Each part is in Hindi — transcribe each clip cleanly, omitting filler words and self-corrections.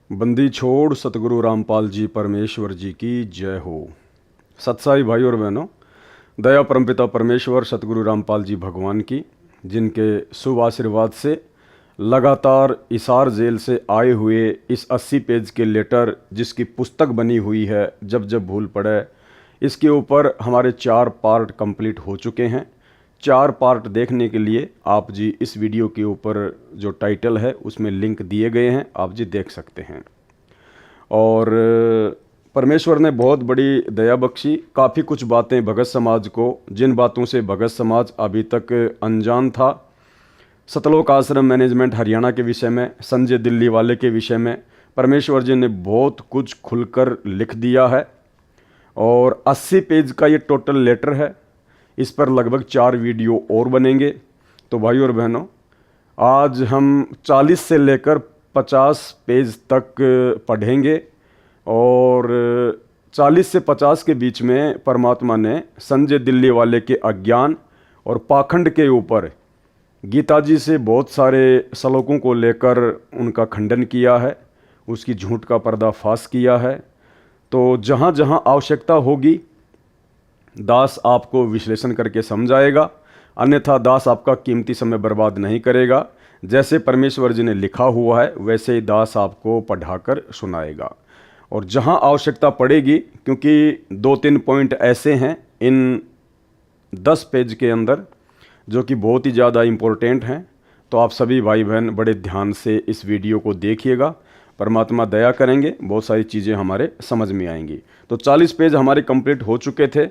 बंदी छोड़ सतगुरु रामपाल जी परमेश्वर जी की जय हो। सत्साई भाई और बहनों, दया परमपिता परमेश्वर सतगुरु रामपाल जी भगवान की, जिनके शुभ आशीर्वाद से लगातार इसार जेल से आए हुए इस 80 पेज के लेटर जिसकी पुस्तक बनी हुई है जब जब भूल पड़े, इसके ऊपर हमारे 4 पार्ट कंप्लीट हो चुके हैं। 4 पार्ट देखने के लिए आप जी इस वीडियो के ऊपर जो टाइटल है उसमें लिंक दिए गए हैं, आप जी देख सकते हैं। और परमेश्वर ने बहुत बड़ी दया बख्शी, काफ़ी कुछ बातें भगत समाज को, जिन बातों से भगत समाज अभी तक अनजान था, सतलोक आश्रम मैनेजमेंट हरियाणा के विषय में, संजय दिल्ली वाले के विषय में परमेश्वर जी ने बहुत कुछ खुलकर लिख दिया है। और 80 पेज का ये टोटल लेटर है। इस पर लगभग 4 वीडियो और बनेंगे। तो भाई और बहनों, आज हम 40 से लेकर 50 पेज तक पढ़ेंगे। और 40 से 50 के बीच में परमात्मा ने संजय दिल्ली वाले के अज्ञान और पाखंड के ऊपर गीता जी से बहुत सारे श्लोकों को लेकर उनका खंडन किया है, उसकी झूठ का पर्दाफाश किया है। तो जहाँ जहाँ आवश्यकता होगी दास आपको विश्लेषण करके समझाएगा, अन्यथा दास आपका कीमती समय बर्बाद नहीं करेगा। जैसे परमेश्वर जी ने लिखा हुआ है वैसे ही दास आपको पढ़ाकर सुनाएगा। और जहाँ आवश्यकता पड़ेगी, क्योंकि 2-3 पॉइंट ऐसे हैं इन 10 पेज के अंदर जो कि बहुत ही ज़्यादा इम्पोर्टेंट हैं, तो आप सभी भाई बहन बड़े ध्यान से इस वीडियो को देखिएगा। परमात्मा दया करेंगे, बहुत सारी चीज़ें हमारे समझ में आएंगी। तो 40 पेज हमारे कंप्लीट हो चुके थे।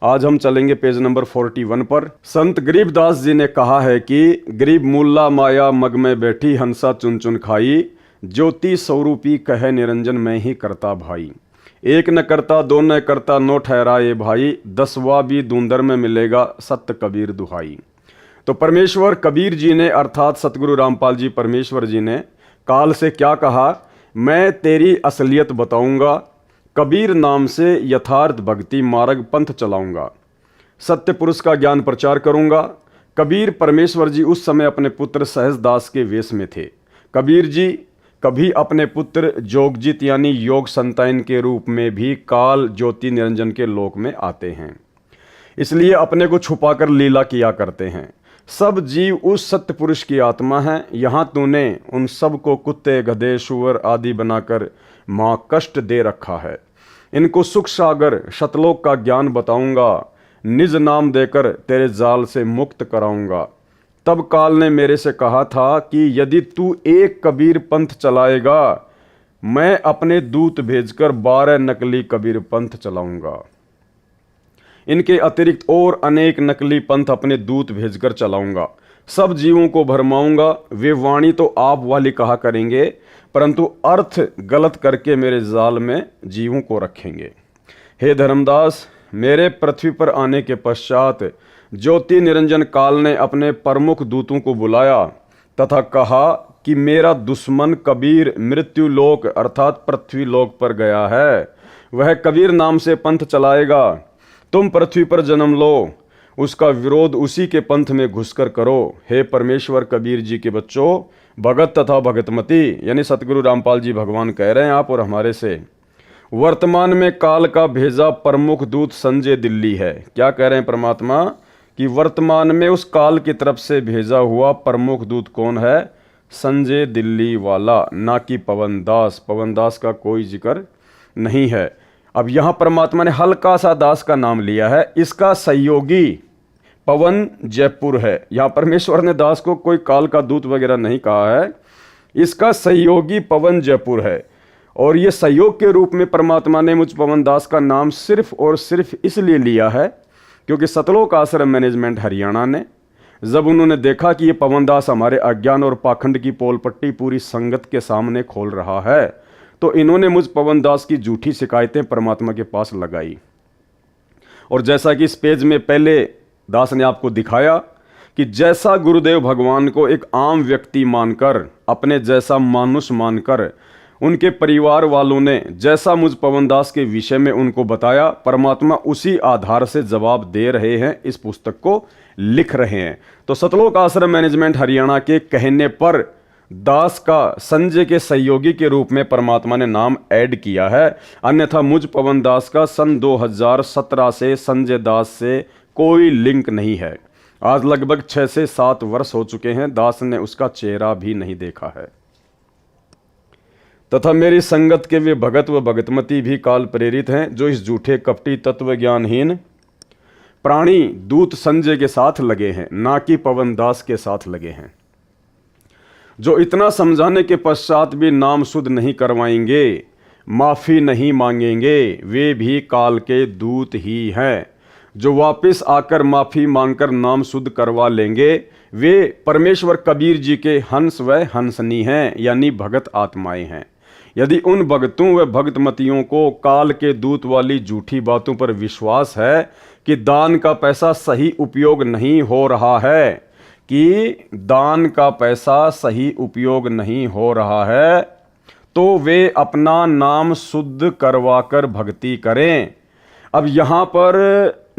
आज हम चलेंगे पेज नंबर 41 पर। संत गरीबदास जी ने कहा है कि गरीब मुल्ला माया मग में बैठी हंसा चुन चुन खाई, ज्योति स्वरूपी कहे निरंजन मैं ही करता भाई। एक न करता दो न करता नो ठहराए भाई, 10वां भी दूंदर में मिलेगा सत्य कबीर दुहाई। तो परमेश्वर कबीर जी ने अर्थात सतगुरु रामपाल जी परमेश्वर जी ने काल से क्या कहा, मैं तेरी असलियत बताऊंगा, कबीर नाम से यथार्थ भक्ति मार्ग पंथ चलाऊंगा, सत्य पुरुष का ज्ञान प्रचार करूंगा। कबीर परमेश्वर जी उस समय अपने पुत्र सहजदास के वेश में थे। कबीर जी कभी अपने पुत्र जोगजित यानी योग संतान के रूप में भी काल ज्योति निरंजन के लोक में आते हैं, इसलिए अपने को छुपाकर लीला किया करते हैं। सब जीव उस सत्य पुरुष की आत्मा है। यहाँ तूने उन सब को कुत्ते गधे शुअर आदि बनाकर माँ कष्ट दे रखा है। इनको सुख सागर शतलोक का ज्ञान बताऊंगा, निज नाम देकर तेरे जाल से मुक्त कराऊंगा। तब काल ने मेरे से कहा था कि यदि तू एक कबीर पंथ चलाएगा, मैं अपने दूत भेजकर 12 नकली कबीर पंथ चलाऊंगा। इनके अतिरिक्त और अनेक नकली पंथ अपने दूत भेजकर चलाऊंगा। सब जीवों को भरमाऊंगा। वे वाणी तो आप वाली कहा करेंगे, परंतु अर्थ गलत करके मेरे जाल में जीवों को रखेंगे। हे धर्मदास, मेरे पृथ्वी पर आने के पश्चात ज्योति निरंजन काल ने अपने प्रमुख दूतों को बुलाया तथा कहा कि मेरा दुश्मन कबीर मृत्यु लोक अर्थात पृथ्वी लोक पर गया है। वह कबीर नाम से पंथ चलाएगा। तुम पृथ्वी पर जन्म लो, उसका विरोध उसी के पंथ में घुसकर करो। हे परमेश्वर कबीर जी के बच्चों, भगत तथा भगतमती यानी सतगुरु रामपाल जी भगवान कह रहे हैं आप और हमारे से, वर्तमान में काल का भेजा प्रमुख दूत संजय दिल्ली है। क्या कह रहे हैं परमात्मा कि वर्तमान में उस काल की तरफ से भेजा हुआ प्रमुख दूत कौन है? संजय दिल्ली वाला, ना कि पवन दास। पवन दास का कोई जिक्र नहीं है। अब यहाँ परमात्मा ने हल्का सा दास का नाम लिया है। इसका सहयोगी पवन जयपुर है। यहाँ परमेश्वर ने दास को कोई काल का दूत वगैरह नहीं कहा है, इसका सहयोगी पवन जयपुर है। और ये सहयोग के रूप में परमात्मा ने मुझ पवन दास का नाम सिर्फ और सिर्फ इसलिए लिया है क्योंकि सतलोक आश्रम मैनेजमेंट हरियाणा ने जब उन्होंने देखा कि ये पवन दास हमारे अज्ञान और पाखंड की पोल पट्टी पूरी संगत के सामने खोल रहा है, तो इन्होंने मुझ पवन दास की झूठी शिकायतें परमात्मा के पास लगाई। और जैसा कि इस पेज में पहले दास ने आपको दिखाया कि जैसा गुरुदेव भगवान को एक आम व्यक्ति मानकर, अपने जैसा मानुष मानकर उनके परिवार वालों ने जैसा मुझ पवन दास के विषय में उनको बताया, परमात्मा उसी आधार से जवाब दे रहे हैं, इस पुस्तक को लिख रहे हैं। तो सतलोक आश्रम मैनेजमेंट हरियाणा के कहने पर दास का संजय के सहयोगी के रूप में परमात्मा ने नाम ऐड किया है। अन्यथा मुझ पवन दास का सन 2017 से संजय दास से कोई लिंक नहीं है। आज लगभग 6 से 7 वर्ष हो चुके हैं, दास ने उसका चेहरा भी नहीं देखा है। तथा मेरी संगत के वे भगत व भगतमती भी काल प्रेरित हैं, जो इस झूठे कपटी तत्व ज्ञानहीन प्राणी दूत संजय के साथ लगे हैं, ना कि पवन दास के साथ लगे हैं। जो इतना समझाने के पश्चात भी नाम शुद्ध नहीं करवाएंगे, माफी नहीं मांगेंगे, वे भी काल के दूत ही हैं। जो वापस आकर माफी मांगकर नाम शुद्ध करवा लेंगे, वे परमेश्वर कबीर जी के हंस व हंसनी हैं, यानी भगत आत्माएं हैं। यदि उन भगतों व भगतमतियों को काल के दूत वाली झूठी बातों पर विश्वास है कि दान का पैसा सही उपयोग नहीं हो रहा है, सही उपयोग नहीं हो रहा है, तो वे अपना नाम शुद्ध करवाकर भक्ति करें। अब यहाँ पर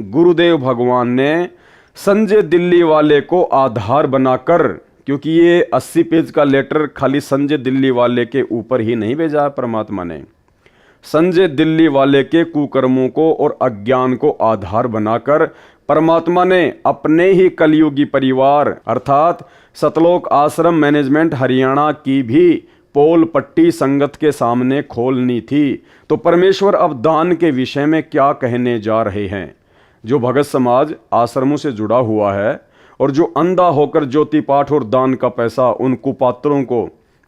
गुरुदेव भगवान ने संजय दिल्ली वाले को आधार बनाकर, क्योंकि ये 80 पेज का लेटर खाली संजय दिल्ली वाले के ऊपर ही नहीं भेजा है परमात्मा ने, संजय दिल्ली वाले के कुकर्मों को और अज्ञान को आधार बनाकर परमात्मा ने अपने ही कलयुगी परिवार अर्थात सतलोक आश्रम मैनेजमेंट हरियाणा की भी पोल पट्टी संगत के सामने खोलनी थी। तो परमेश्वर अब दान के विषय में क्या कहने जा रहे हैं। जो भगत समाज आश्रमों से जुड़ा हुआ है और जो अंधा होकर ज्योति पाठ और दान का पैसा उन कुपात्रों को,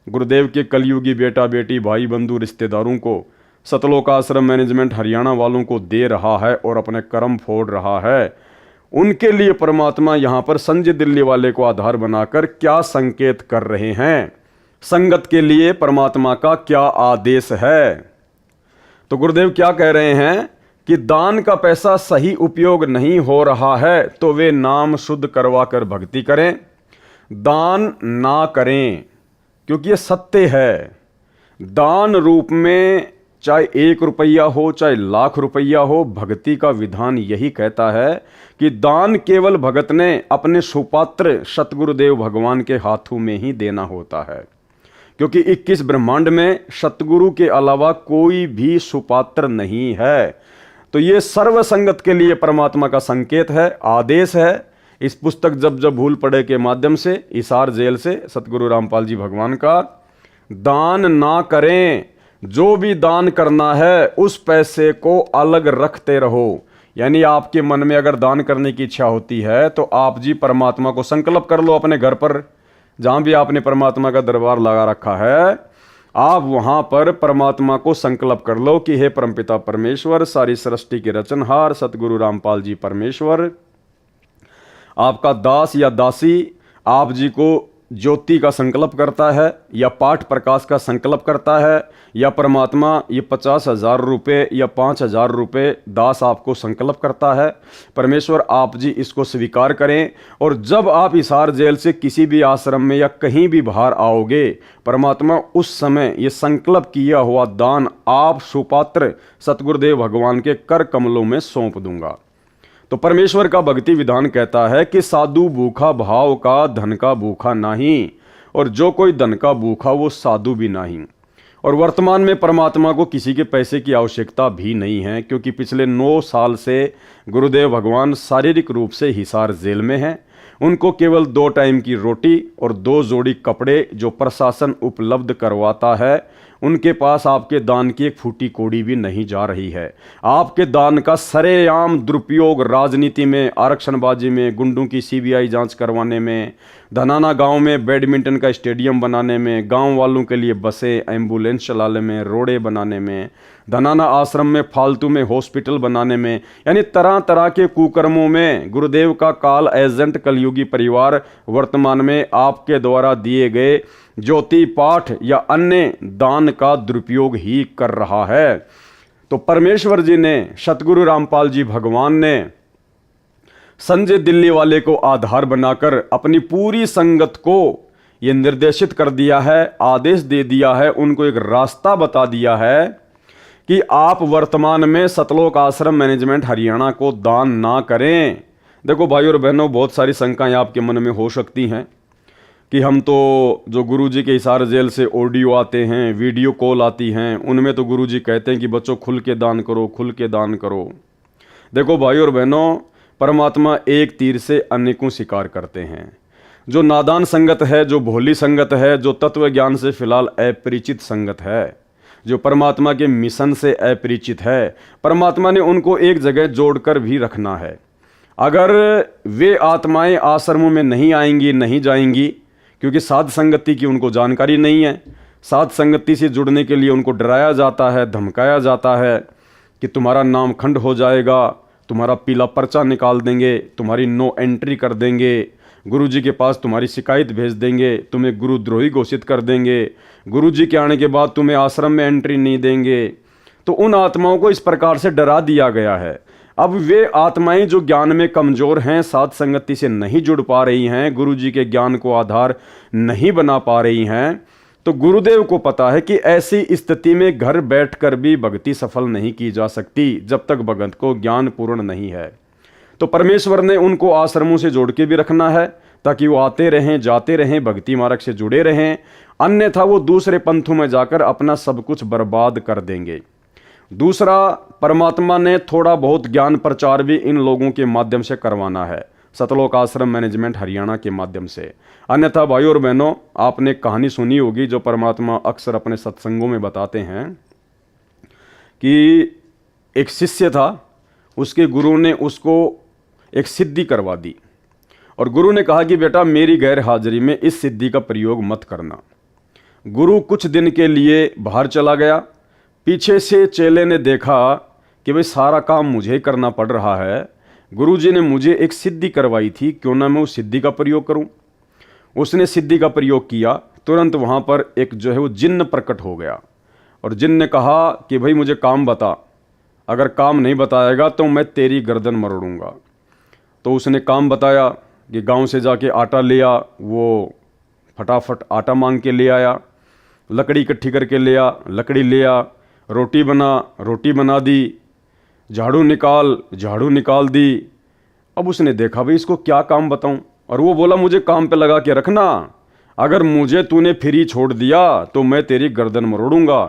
गुरुदेव के कलयुगी बेटा बेटी भाई बंधु रिश्तेदारों को, सतलोक आश्रम मैनेजमेंट हरियाणा वालों को दे रहा है और अपने कर्म फोड़ रहा है, उनके लिए परमात्मा यहाँ पर संजय दिल्ली वाले को आधार बनाकर क्या संकेत कर रहे हैं, संगत के लिए परमात्मा का क्या आदेश है। तो गुरुदेव क्या कह रहे हैं कि दान का पैसा सही उपयोग नहीं हो रहा है तो वे नाम शुद्ध करवा कर भक्ति करें, दान ना करें, क्योंकि ये सत्य है। दान रूप में चाहे 1 रुपया हो चाहे लाख रुपया हो, भक्ति का विधान यही कहता है कि दान केवल भगत ने अपने सुपात्र सतगुरुदेव भगवान के हाथों में ही देना होता है, क्योंकि 21 ब्रह्मांड में सतगुरु के अलावा कोई भी सुपात्र नहीं है। तो ये सर्व संगत के लिए परमात्मा का संकेत है, आदेश है। इस पुस्तक जब जब भूल पड़े के माध्यम से हिसार जेल से सतगुरु रामपाल जी भगवान का, दान ना करें, जो भी दान करना है उस पैसे को अलग रखते रहो। यानी आपके मन में अगर दान करने की इच्छा होती है तो आप जी परमात्मा को संकल्प कर लो, अपने घर पर जहां भी आपने परमात्मा का दरबार लगा रखा है, आप वहां पर परमात्मा को संकल्प कर लो कि हे परमपिता परमेश्वर, सारी सृष्टि के रचनहार सतगुरु रामपाल जी परमेश्वर, आपका दास या दासी आप जी को ज्योति का संकल्प करता है या पाठ प्रकाश का संकल्प करता है, या परमात्मा ये 50,000 रुपये या 5,000 रुपये दास आपको संकल्प करता है, परमेश्वर आप जी इसको स्वीकार करें। और जब आप हिसार जेल से किसी भी आश्रम में या कहीं भी बाहर आओगे, परमात्मा उस समय ये संकल्प किया हुआ दान आप सुपात्र सतगुरुदेव भगवान के कर कमलों में सौंप दूंगा। तो परमेश्वर का भक्ति विधान कहता है कि साधु भूखा भाव का, धन का भूखा नहीं, और जो कोई धन का भूखा वो साधु भी नहीं। और वर्तमान में परमात्मा को किसी के पैसे की आवश्यकता भी नहीं है, क्योंकि पिछले 9 साल से गुरुदेव भगवान शारीरिक रूप से हिसार जेल में हैं। उनको केवल 2 टाइम की रोटी और 2 जोड़ी कपड़े जो प्रशासन उपलब्ध करवाता है, उनके पास आपके दान की एक फूटी कौड़ी भी नहीं जा रही है। आपके दान का सरेआम दुरुपयोग राजनीति में, आरक्षणबाजी में, गुंडों की सीबीआई जांच करवाने में, धनाना गांव में बैडमिंटन का स्टेडियम बनाने में, गांव वालों के लिए बसें एम्बुलेंस चलाने में, रोड़े बनाने में, धनाना आश्रम में फालतू में हॉस्पिटल बनाने में, यानी तरह तरह के कुकर्मों में गुरुदेव का काल एजेंट कलयुगी परिवार वर्तमान में आपके द्वारा दिए गए ज्योति पाठ या अन्य दान का दुरुपयोग ही कर रहा है। तो परमेश्वर जी ने, सतगुरु रामपाल जी भगवान ने संजय दिल्ली वाले को आधार बनाकर अपनी पूरी संगत को ये निर्देशित कर दिया है, आदेश दे दिया है, उनको एक रास्ता बता दिया है कि आप वर्तमान में सतलोक आश्रम मैनेजमेंट हरियाणा को दान ना करें। देखो भाइयों और बहनों, बहुत सारी शंकाएं आपके मन में हो सकती हैं कि हम तो जो गुरुजी के हिसार जेल से ऑडियो आते हैं, वीडियो कॉल आती हैं, उनमें तो गुरुजी कहते हैं कि बच्चों खुल के दान करो, खुल के दान करो। देखो भाई और बहनों, परमात्मा एक तीर से अनेकों शिकार करते हैं। जो नादान संगत है, जो भोली संगत है, जो तत्व ज्ञान से फिलहाल अपरिचित संगत है, जो परमात्मा के मिशन से अपरिचित है, परमात्मा ने उनको एक जगह जोड़कर भी रखना है। अगर वे आत्माएं आश्रमों में नहीं आएंगी, नहीं जाएंगी, क्योंकि साध संगति की उनको जानकारी नहीं है। साध संगति से जुड़ने के लिए उनको डराया जाता है, धमकाया जाता है कि तुम्हारा नाम खंड हो जाएगा, तुम्हारा पीला पर्चा निकाल देंगे, तुम्हारी नो एंट्री कर देंगे, गुरुजी के पास तुम्हारी शिकायत भेज देंगे, तुम्हें गुरुद्रोही घोषित कर देंगे, गुरुजी के आने के बाद तुम्हें आश्रम में एंट्री नहीं देंगे। तो उन आत्माओं को इस प्रकार से डरा दिया गया है। अब वे आत्माएं जो ज्ञान में कमजोर हैं, साध संगति से नहीं जुड़ पा रही हैं, गुरुजी के ज्ञान को आधार नहीं बना पा रही हैं, तो गुरुदेव को पता है कि ऐसी स्थिति में घर बैठकर भी भक्ति सफल नहीं की जा सकती जब तक भगत को ज्ञान पूर्ण नहीं है। तो परमेश्वर ने उनको आश्रमों से जोड़ के भी रखना है ताकि वो आते रहें, जाते रहें, भक्ति मार्ग से जुड़े रहें, अन्यथा वो दूसरे पंथों में जाकर अपना सब कुछ बर्बाद कर देंगे। दूसरा, परमात्मा ने थोड़ा बहुत ज्ञान प्रचार भी इन लोगों के माध्यम से करवाना है, सतलोक आश्रम मैनेजमेंट हरियाणा के माध्यम से। अन्यथा भाइयों और बहनों, आपने कहानी सुनी होगी जो परमात्मा अक्सर अपने सत्संगों में बताते हैं कि एक शिष्य था, उसके गुरु ने उसको एक सिद्धि करवा दी और गुरु ने कहा कि बेटा मेरी गैर हाजिरी में इस सिद्धि का प्रयोग मत करना। गुरु कुछ दिन के लिए बाहर चला गया। पीछे से चेले ने देखा कि भाई सारा काम मुझे ही करना पड़ रहा है, गुरुजी ने मुझे एक सिद्धि करवाई थी, क्यों ना मैं उस सिद्धि का प्रयोग करूं। उसने सिद्धि का प्रयोग किया। तुरंत वहां पर एक जो है वो जिन्न प्रकट हो गया और जिन्न ने कहा कि भाई मुझे काम बता, अगर काम नहीं बताएगा तो मैं तेरी गर्दन मरोड़ूंगा। तो उसने काम बताया कि गांव से जाके आटा लिया, वो फटाफट आटा मांग के ले आया, लकड़ी इकट्ठी करके ले आ, लकड़ी ले आ, रोटी बना दी, झाड़ू निकाल दी। अब उसने देखा भाई इसको क्या काम बताऊं, और वो बोला मुझे काम पे लगा के रखना, अगर मुझे तूने फ्री छोड़ दिया तो मैं तेरी गर्दन मरोड़ूंगा।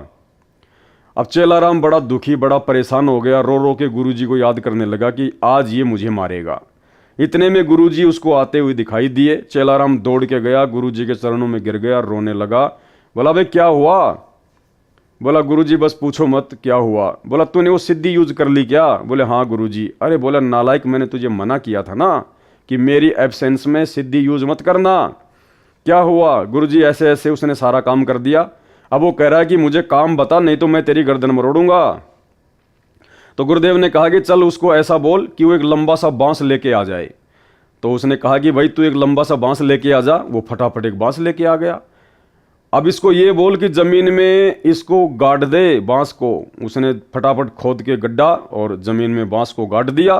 अब चेलाराम बड़ा दुखी, बड़ा परेशान हो गया, रो रो के गुरुजी को याद करने लगा कि आज ये मुझे मारेगा। इतने में गुरुजी उसको आते हुए दिखाई दिए। चेलाराम दौड़ के गया, गुरुजी के चरणों में गिर गया, रोने लगा। बोला भाई क्या हुआ? बोला गुरुजी बस पूछो मत क्या हुआ। बोला तूने वो सिद्धि यूज कर ली क्या? बोले हाँ गुरुजी। अरे बोला नालायक, मैंने तुझे मना किया था ना कि मेरी एब्सेंस में सिद्धि यूज मत करना। क्या हुआ? गुरुजी ऐसे ऐसे उसने सारा काम कर दिया। अब वो कह रहा है कि मुझे काम बता, नहीं तो मैं तेरी गर्दन मरोड़ूंगा। तो गुरुदेव ने कहा कि चल उसको ऐसा बोल कि वो एक लंबा सा बांस लेके आ जाए। तो उसने कहा कि भाई तू एक लंबा सा बांस लेके आ जा। वो फटाफट एक बांस लेके आ गया। अब इसको ये बोल कि जमीन में इसको गाड़ दे बांस को। उसने फटाफट खोद के गड्ढा और जमीन में बांस को गाड़ दिया।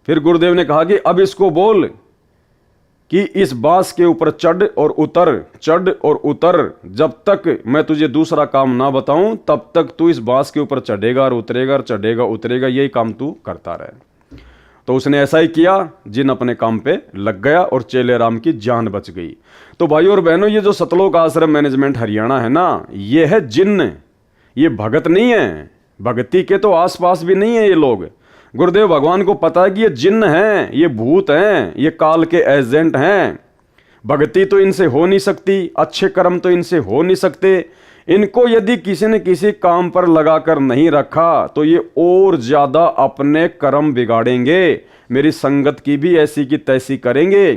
फिर गुरुदेव ने कहा कि अब इसको बोल कि इस बांस के ऊपर चढ़ और उतर, जब तक मैं तुझे दूसरा काम ना बताऊं तब तक तू इस बांस के ऊपर चढ़ेगा और उतरेगा और चढ़ेगा उतरेगा, यही काम तू करता रहे। तो उसने ऐसा ही किया, जिन अपने काम पे लग गया और चेले राम की जान बच गई। तो भाइयों और बहनों, ये जो सतलोक आश्रम मैनेजमेंट हरियाणा है ना, ये है जिन्न, ये भगत नहीं है। भक्ति के तो आसपास भी नहीं है ये लोग। गुरुदेव भगवान को पता है कि ये जिन्न हैं, ये भूत हैं, ये काल के एजेंट हैं। भक्ति तो इनसे हो नहीं सकती, अच्छे कर्म तो इनसे हो नहीं सकते। इनको यदि किसी ने किसी काम पर लगाकर नहीं रखा तो ये और ज्यादा अपने कर्म बिगाड़ेंगे, मेरी संगत की भी ऐसी की तैसी करेंगे।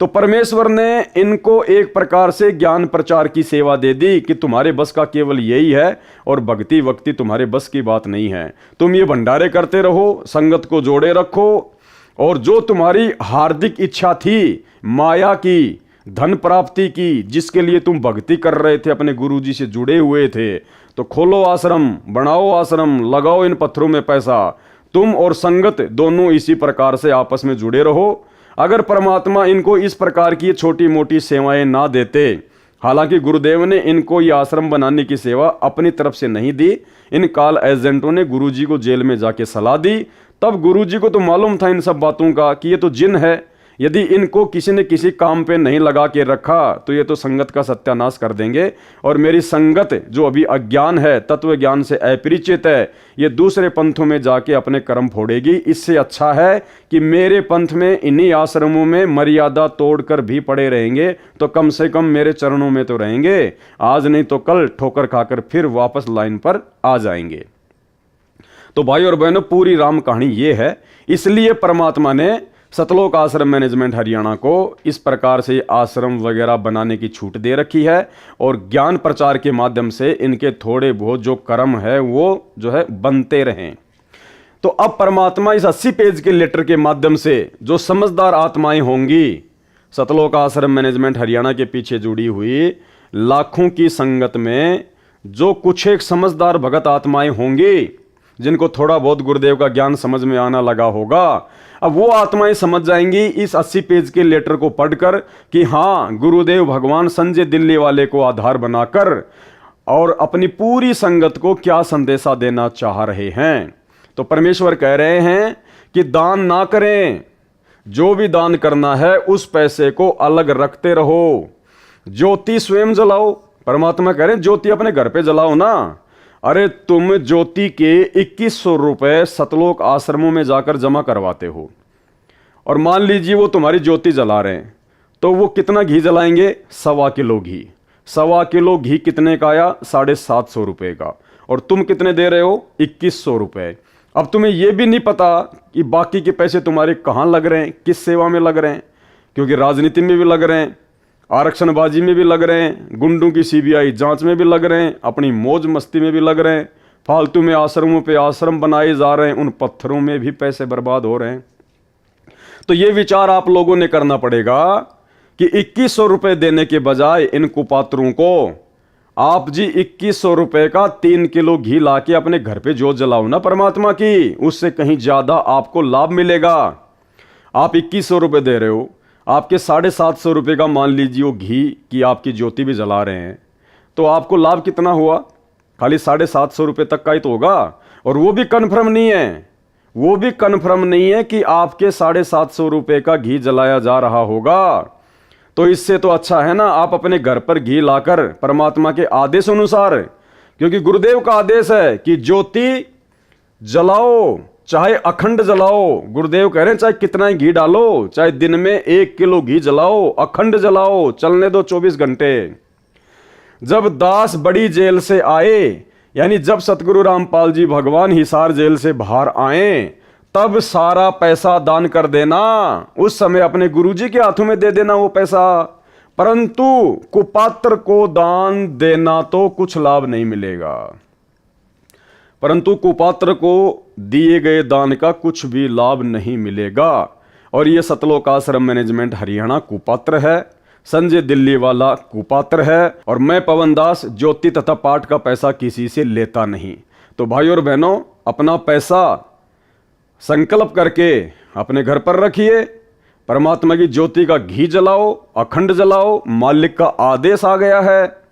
तो परमेश्वर ने इनको एक प्रकार से ज्ञान प्रचार की सेवा दे दी कि तुम्हारे बस का केवल यही है और भक्ति वक्ति तुम्हारे बस की बात नहीं है। तुम ये भंडारे करते रहो, संगत को जोड़े रखो, और जो तुम्हारी हार्दिक इच्छा थी माया की, धन प्राप्ति की, जिसके लिए तुम भक्ति कर रहे थे, अपने गुरुजी से जुड़े हुए थे, तो खोलो आश्रम, बनाओ आश्रम, लगाओ इन पत्थरों में पैसा। तुम और संगत दोनों इसी प्रकार से आपस में जुड़े रहो। अगर परमात्मा इनको इस प्रकार की छोटी मोटी सेवाएं ना देते, हालांकि गुरुदेव ने इनको ये आश्रम बनाने की सेवा अपनी तरफ से नहीं दी, इन काल एजेंटों ने गुरुजी को जेल में जाके सलाह दी। तब गुरुजी को तो मालूम था इन सब बातों का कि ये तो जिन है, यदि इनको किसी न किसी काम पे नहीं लगा के रखा तो ये तो संगत का सत्यानाश कर देंगे, और मेरी संगत जो अभी अज्ञान है, तत्व ज्ञान से अपरिचित है, ये दूसरे पंथों में जाके अपने कर्म फोड़ेगी। इससे अच्छा है कि मेरे पंथ में, इन्हीं आश्रमों में मर्यादा तोड़कर भी पड़े रहेंगे तो कम से कम मेरे चरणों में तो रहेंगे, आज नहीं तो कल ठोकर खाकर फिर वापस लाइन पर आ जाएंगे। तो भाई और बहनों, पूरी राम कहानी ये है। इसलिए परमात्मा ने सतलोक आश्रम मैनेजमेंट हरियाणा को इस प्रकार से आश्रम वगैरह बनाने की छूट दे रखी है, और ज्ञान प्रचार के माध्यम से इनके थोड़े बहुत जो कर्म है वो जो है बनते रहें। तो अब परमात्मा इस 80 पेज के लेटर के माध्यम से जो समझदार आत्माएं होंगी, सतलोक आश्रम मैनेजमेंट हरियाणा के पीछे जुड़ी हुई लाखों की संगत में जो कुछ एक समझदार भगत आत्माएं होंगी, जिनको थोड़ा बहुत गुरुदेव का ज्ञान समझ में आना लगा होगा, अब वो आत्माएं समझ जाएंगी इस 80 पेज के लेटर को पढ़कर कि हाँ, गुरुदेव भगवान संजय दिल्ली वाले को आधार बनाकर और अपनी पूरी संगत को क्या संदेशा देना चाह रहे हैं। तो परमेश्वर कह रहे हैं कि दान ना करें, जो भी दान करना है उस पैसे को अलग रखते रहो। ज्योति स्वयं जलाओ, परमात्मा कह रहे हैं ज्योति अपने घर पे जलाओ ना। अरे तुम ज्योति के 2100 रुपए सतलोक आश्रमों में जाकर जमा करवाते हो, और मान लीजिए वो तुम्हारी ज्योति जला रहे हैं, तो वो कितना घी जलाएंगे? 1.25 किलो घी। 1.25 किलो घी कितने का आया? 750 रुपए का। और तुम कितने दे रहे हो? 2100 रुपए। अब तुम्हें यह भी नहीं पता कि बाकी के पैसे तुम्हारे कहाँ लग रहे हैं, किस सेवा में लग रहे हैं, क्योंकि राजनीति में भी लग रहे हैं, आरक्षणबाजी में भी लग रहे हैं, गुंडों की सीबीआई जांच में भी लग रहे हैं, अपनी मौज मस्ती में भी लग रहे हैं, फालतू में आश्रमों पे आश्रम बनाए जा रहे हैं, उन पत्थरों में भी पैसे बर्बाद हो रहे हैं। तो ये विचार आप लोगों ने करना पड़ेगा कि 2100 रुपए देने के बजाय इन कुपात्रों को आप जी 2100 रुपए का 3 किलो घी लाके अपने घर पे जोत जलाओ ना परमात्मा की, उससे कहीं ज्यादा आपको लाभ मिलेगा। आप 2100 रुपए दे रहे हो, आपके 750 रुपए का मान लीजिए वो घी की आपकी ज्योति भी जला रहे हैं, तो आपको लाभ कितना हुआ? खाली 750 रुपए तक का ही तो होगा। और वो भी कन्फर्म नहीं है, वो भी कन्फर्म नहीं है कि आपके 750 रुपए का घी जलाया जा रहा होगा। तो इससे तो अच्छा है ना आप अपने घर पर घी लाकर परमात्मा के आदेश अनुसार, क्योंकि गुरुदेव का आदेश है कि ज्योति जलाओ, चाहे अखंड जलाओ। गुरुदेव कह रहे हैं चाहे कितना ही घी डालो, चाहे दिन में 1 किलो घी जलाओ, अखंड जलाओ, चलने दो 24 घंटे। जब दास बड़ी जेल से आए, यानी जब सतगुरु रामपाल जी भगवान हिसार जेल से बाहर आए, तब सारा पैसा दान कर देना, उस समय अपने गुरुजी के हाथों में दे देना वो पैसा। परंतु कुपात्र को दान देना तो कुछ लाभ नहीं मिलेगा, परंतु कुपात्र को दिए गए दान का कुछ भी लाभ नहीं मिलेगा। और ये सतलोक आश्रम मैनेजमेंट हरियाणा कुपात्र है, संजय दिल्ली वाला कुपात्र है, और मैं पवन दास ज्योति तथा पाठ का पैसा किसी से लेता नहीं। तो भाई और बहनों, अपना पैसा संकल्प करके अपने घर पर रखिए, परमात्मा की ज्योति का घी जलाओ, अखंड जलाओ, मालिक का आदेश आ गया है।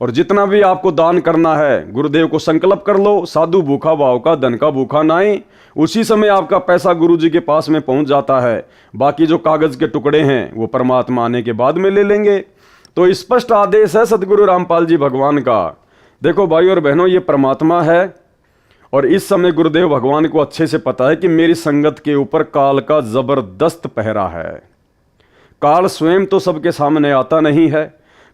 और जितना भी आपको दान करना है गुरुदेव को संकल्प कर लो, साधु भूखा भाव का धन का भूखा नाई। उसी समय आपका पैसा गुरुजी के पास में पहुंच जाता है। बाकी जो कागज के टुकड़े हैं वो परमात्मा आने के बाद में ले लेंगे। तो स्पष्ट आदेश है सतगुरु रामपाल जी भगवान का। देखो भाई और बहनों, ये परमात्मा है, और इस समय गुरुदेव भगवान को अच्छे से पता है कि मेरी संगत के ऊपर काल का जबरदस्त पहरा है। काल स्वयं तो सबके सामने आता नहीं है,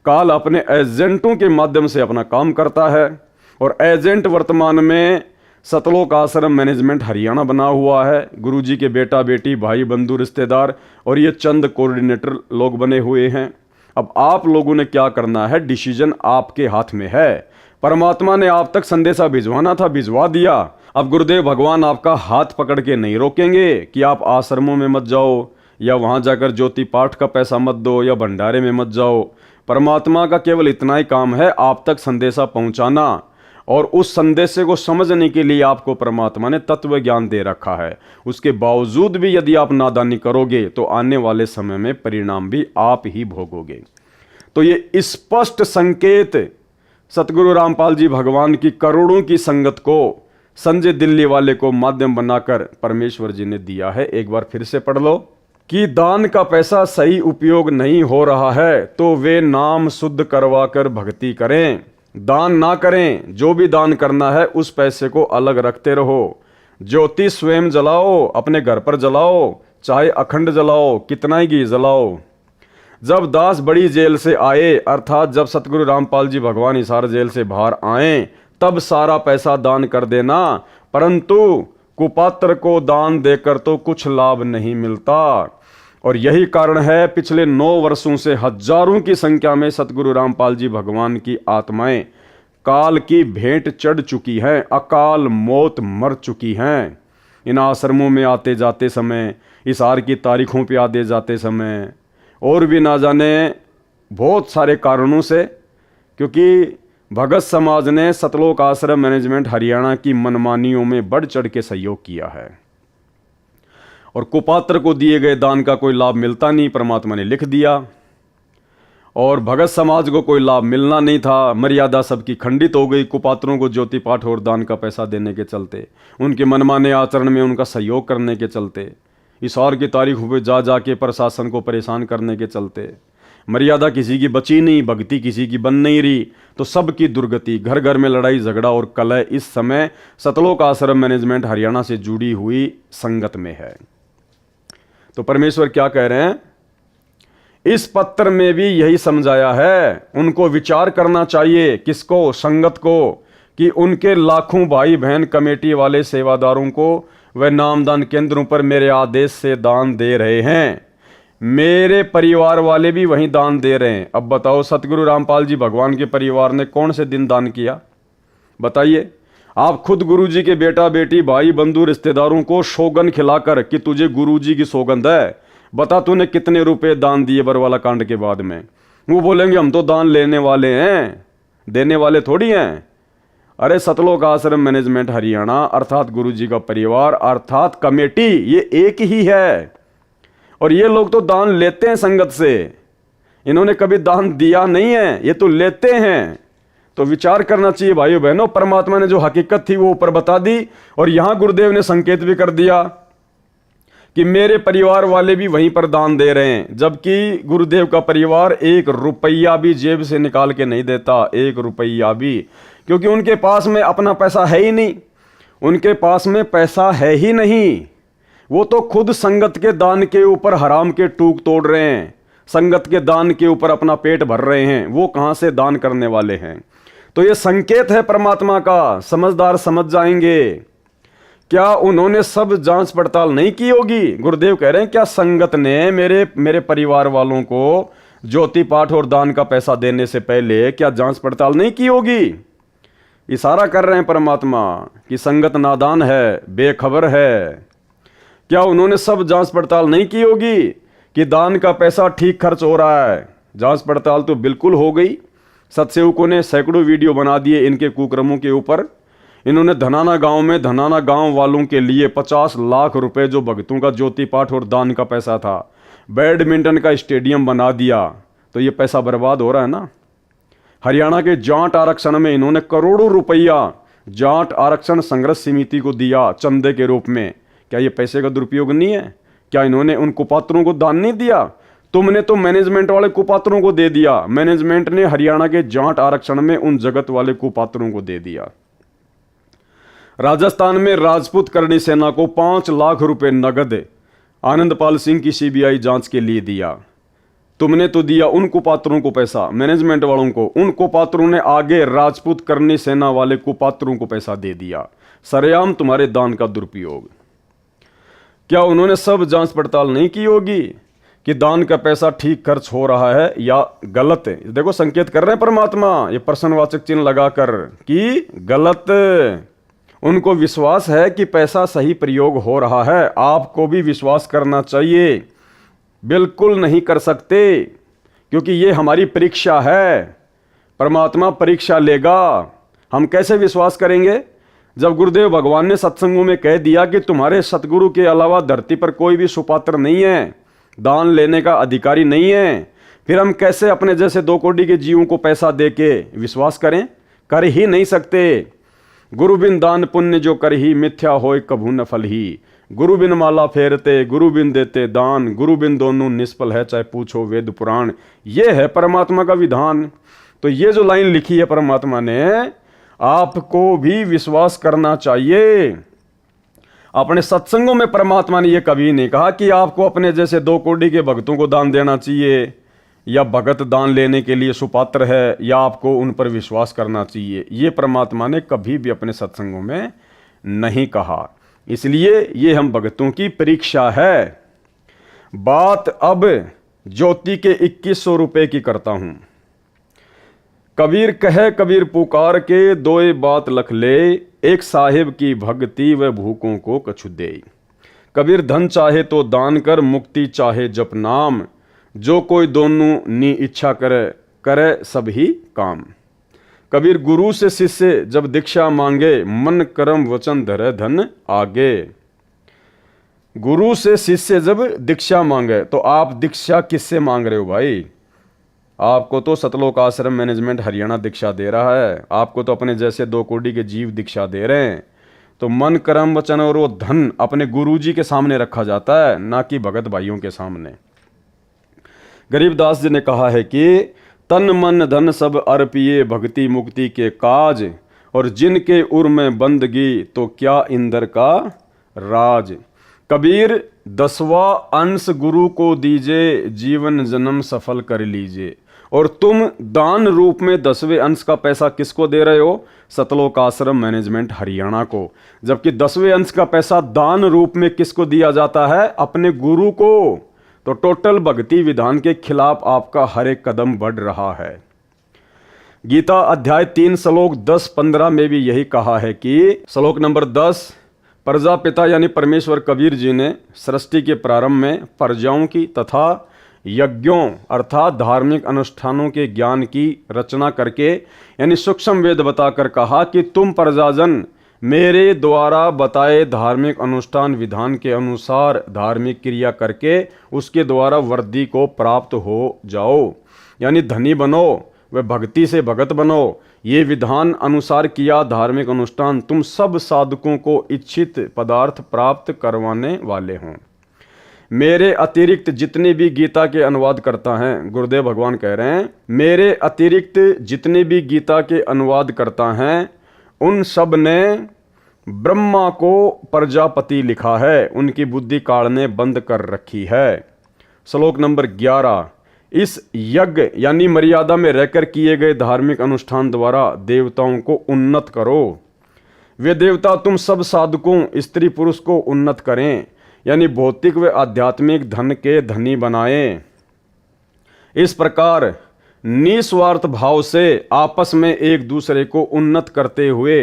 काल अपने एजेंटों के माध्यम से अपना काम करता है। और एजेंट वर्तमान में सतलोक आश्रम मैनेजमेंट हरियाणा बना हुआ है। गुरुजी के बेटा बेटी, भाई बंधु रिश्तेदार और ये चंद कोऑर्डिनेटर लोग बने हुए हैं। अब आप लोगों ने क्या करना है, डिसीजन आपके हाथ में है। परमात्मा ने आप तक संदेशा भिजवाना था, भिजवा दिया। अब गुरुदेव भगवान आपका हाथ पकड़ के नहीं रोकेंगे कि आप आश्रमों में मत जाओ, या वहां जाकर ज्योति पाठ का पैसा मत दो, या भंडारे में मत जाओ। परमात्मा का केवल इतना ही काम है, आप तक संदेशा पहुंचाना। और उस संदेश को समझने के लिए आपको परमात्मा ने तत्व ज्ञान दे रखा है। उसके बावजूद भी यदि आप नादानी करोगे तो आने वाले समय में परिणाम भी आप ही भोगोगे। तो ये स्पष्ट संकेत सतगुरु रामपाल जी भगवान की करोड़ों की संगत को संजय दिल्ली वाले को माध्यम बनाकर परमेश्वर जी ने दिया है। एक बार फिर से पढ़ लो। कि दान का पैसा सही उपयोग नहीं हो रहा है तो वे नाम शुद्ध करवा कर भक्ति करें, दान ना करें। जो भी दान करना है उस पैसे को अलग रखते रहो। ज्योति स्वयं जलाओ, अपने घर पर जलाओ, चाहे अखंड जलाओ, कितना ही घी जलाओ। जब दास बड़ी जेल से आए, अर्थात जब सतगुरु रामपाल जी भगवान हिसार जेल से बाहर आए, तब सारा पैसा दान कर देना, परंतु कुपात्र को दान देकर तो कुछ लाभ नहीं मिलता। और यही कारण है पिछले 9 वर्षों से हजारों की संख्या में सतगुरु रामपाल जी भगवान की आत्माएं काल की भेंट चढ़ चुकी हैं, अकाल मौत मर चुकी हैं। इन आश्रमों में आते जाते समय, हिसार की तारीखों पे आते जाते समय, और भी ना जाने बहुत सारे कारणों से, क्योंकि भगत समाज ने सतलोक आश्रम मैनेजमेंट हरियाणा की मनमानियों में बढ़ चढ़ के सहयोग किया है और कुपात्र को दिए गए दान का कोई लाभ मिलता नहीं, परमात्मा ने लिख दिया। और भगत समाज को कोई लाभ मिलना नहीं था, मर्यादा सबकी खंडित हो गई कुपात्रों को ज्योति पाठ और दान का पैसा देने के चलते, उनके मनमाने आचरण में उनका सहयोग करने के चलते, हिसार की तारीखों पे जा जा के प्रशासन को परेशान करने के चलते, मर्यादा किसी की बची नहीं, भक्ति किसी की बन नहीं रही, तो सबकी दुर्गति, घर घर में लड़ाई झगड़ा और कलह इस समय सतलोक आश्रम मैनेजमेंट हरियाणा से जुड़ी हुई संगत में है। तो परमेश्वर क्या कह रहे हैं, इस पत्र में भी यही समझाया है। उनको विचार करना चाहिए, किसको, संगत को, कि उनके लाखों भाई बहन कमेटी वाले सेवादारों को वह नामदान केंद्रों पर मेरे आदेश से दान दे रहे हैं। मेरे परिवार वाले भी वहीं दान दे रहे हैं। अब बताओ सतगुरु रामपाल जी भगवान के परिवार ने कौन से दिन दान किया, बताइए। आप खुद गुरुजी के बेटा बेटी भाई बंधु रिश्तेदारों को सौगंध खिलाकर कि तुझे गुरुजी की सौगंध है, बता तूने कितने रुपए दान दिए बरवाला कांड के बाद में। वो बोलेंगे हम तो दान लेने वाले हैं, देने वाले थोड़ी हैं। अरे सतलोक आश्रम मैनेजमेंट हरियाणा अर्थात गुरुजी का परिवार अर्थात कमेटी, ये एक ही है। और ये लोग तो दान लेते हैं संगत से, इन्होंने कभी दान दिया नहीं है, ये तो लेते हैं। तो विचार करना चाहिए भाइयों बहनों। परमात्मा ने जो हकीकत थी वो ऊपर बता दी, और यहां गुरुदेव ने संकेत भी कर दिया कि मेरे परिवार वाले भी वहीं पर दान दे रहे हैं, जबकि गुरुदेव का परिवार 1 रुपया भी जेब से निकाल के नहीं देता, 1 रुपया भी, क्योंकि उनके पास में अपना पैसा है ही नहीं, उनके पास में पैसा है ही नहीं। वो तो खुद संगत के दान के ऊपर हराम के टूक तोड़ रहे हैं, संगत के दान के ऊपर अपना पेट भर रहे हैं, वो कहां से दान करने वाले हैं। तो ये संकेत है परमात्मा का, समझदार समझ जाएंगे। क्या उन्होंने सब जांच पड़ताल नहीं की होगी? गुरुदेव कह रहे हैं क्या संगत ने मेरे परिवार वालों को ज्योति पाठ और दान का पैसा देने से पहले क्या जांच पड़ताल नहीं की होगी? इशारा कर रहे हैं परमात्मा कि संगत नादान है, बेखबर है। क्या उन्होंने सब जांच पड़ताल नहीं की होगी कि दान का पैसा ठीक खर्च हो रहा है? जांच पड़ताल तो बिल्कुल हो गई। सत्सेवकों ने सैकड़ों वीडियो बना दिए इनके कुकर्मों के ऊपर। इन्होंने धनाना गांव में धनाना गांव वालों के लिए 50 लाख रुपए जो भक्तों का ज्योति पाठ और दान का पैसा था, बैडमिंटन का स्टेडियम बना दिया। तो ये पैसा बर्बाद हो रहा है ना। हरियाणा के जाट आरक्षण में इन्होंने करोड़ों रुपया जाट आरक्षण संघर्ष समिति को दिया चंदे के रूप में। क्या ये पैसे का दुरुपयोग नहीं है? क्या इन्होंने उन कुपात्रों को दान नहीं दिया? तुमने तो मैनेजमेंट वाले कुपात्रों को दे दिया, मैनेजमेंट ने हरियाणा के जाट आरक्षण में उन जगत वाले कुपात्रों को दे दिया। राजस्थान में राजपूत करणी सेना को 5 लाख रुपए नगद आनंदपाल सिंह की सीबीआई जांच के लिए दिया। तुमने तो दिया उन कुपात्रों को पैसा, मैनेजमेंट वालों को। उन कुपात्रों ने आगे राजपूत करणी सेना वाले कुपात्रों को पैसा दे दिया। सरेआम तुम्हारे दान का दुरुपयोग। क्या उन्होंने सब जांच पड़ताल नहीं की होगी कि दान का पैसा ठीक खर्च हो रहा है या गलत है? देखो संकेत कर रहे हैं परमात्मा ये प्रश्नवाचक चिन्ह लगाकर कि गलत। उनको विश्वास है कि पैसा सही प्रयोग हो रहा है, आपको भी विश्वास करना चाहिए। बिल्कुल नहीं कर सकते, क्योंकि ये हमारी परीक्षा है। परमात्मा परीक्षा लेगा, हम कैसे विश्वास करेंगे जब गुरुदेव भगवान ने सत्संगों में कह दिया कि तुम्हारे सतगुरु के अलावा धरती पर कोई भी सुपात्र नहीं है, दान लेने का अधिकारी नहीं है। फिर हम कैसे अपने जैसे 2 कोटि के जीवों को पैसा दे के विश्वास करें? कर ही नहीं सकते। गुरु बिन दान पुण्य जो कर ही, मिथ्या होय कभू न फल ही। गुरु बिन माला फेरते, गुरु बिन देते दान, गुरु बिन दोनों निष्फल है, चाहे पूछो वेद पुराण। ये है परमात्मा का विधान। तो ये जो लाइन लिखी है परमात्मा ने, आपको भी विश्वास करना चाहिए। अपने सत्संगों में परमात्मा ने यह कभी नहीं कहा कि आपको अपने जैसे 2 कोड़ी के भक्तों को दान देना चाहिए, या भगत दान लेने के लिए सुपात्र है, या आपको उन पर विश्वास करना चाहिए। ये परमात्मा ने कभी भी अपने सत्संगों में नहीं कहा। इसलिए ये हम भक्तों की परीक्षा है। बात अब ज्योति के 2100 रुपए की करता हूं। कबीर कहे कबीर पुकार के, दोए बात लख ले, एक साहिब की भक्ति व भूखों को कछु दे। कबीर धन चाहे तो दान कर, मुक्ति चाहे जप नाम, जो कोई दोनों नी इच्छा करे, करे सब ही काम। कबीर गुरु से शिष्य जब दीक्षा मांगे, मन कर्म वचन धरे धन आगे। गुरु से शिष्य जब दीक्षा मांगे, तो आप दीक्षा किससे मांग रहे हो भाई? आपको तो सतलोक आश्रम मैनेजमेंट हरियाणा दीक्षा दे रहा है, आपको तो अपने जैसे 2 कोड़ी के जीव दीक्षा दे रहे हैं। तो मन कर्म वचन और वो धन अपने गुरुजी के सामने रखा जाता है, ना कि भगत भाइयों के सामने। गरीबदास जी ने कहा है कि तन मन धन सब अर्पिए, भक्ति मुक्ति के काज, और जिनके उर में बंदगी, तो क्या इंदर का राज। कबीर 10वां अंश गुरु को दीजिए, जीवन जन्म सफल कर लीजिए। और तुम दान रूप में 10वें अंश का पैसा किसको दे रहे हो? सतलोक आश्रम मैनेजमेंट हरियाणा को। जबकि 10वें अंश का पैसा दान रूप में किसको दिया जाता है? अपने गुरु को। तो टोटल भक्ति विधान के खिलाफ आपका हर एक कदम बढ़ रहा है। गीता अध्याय 3 श्लोक 10-15 में भी यही कहा है कि श्लोक नंबर 10, प्रजापिता यानी परमेश्वर कबीर जी ने सृष्टि के प्रारंभ में प्रजाओं की तथा यज्ञों अर्थात धार्मिक अनुष्ठानों के ज्ञान की रचना करके यानी सूक्ष्म वेद बताकर कहा कि तुम प्रजाजन मेरे द्वारा बताए धार्मिक अनुष्ठान विधान के अनुसार धार्मिक क्रिया करके उसके द्वारा वृद्धि को प्राप्त हो जाओ, यानी धनी बनो व भक्ति से भगत बनो। ये विधान अनुसार किया धार्मिक अनुष्ठान तुम सब साधकों को इच्छित पदार्थ प्राप्त करवाने वाले हों। मेरे अतिरिक्त जितने भी गीता के अनुवाद करता हैं, गुरुदेव भगवान कह रहे हैं, मेरे अतिरिक्त जितने भी गीता के अनुवाद करता हैं उन सब ने ब्रह्मा को प्रजापति लिखा है, उनकी बुद्धि काल ने बंद कर रखी है। श्लोक नंबर 11, इस यज्ञ यानी मर्यादा में रहकर किए गए धार्मिक अनुष्ठान द्वारा देवताओं को उन्नत करो। वे देवता तुम सब साधकों स्त्री पुरुष को उन्नत करें, यानी भौतिक व आध्यात्मिक धन के धनी बनाएं। इस प्रकार निस्वार्थ भाव से आपस में एक दूसरे को उन्नत करते हुए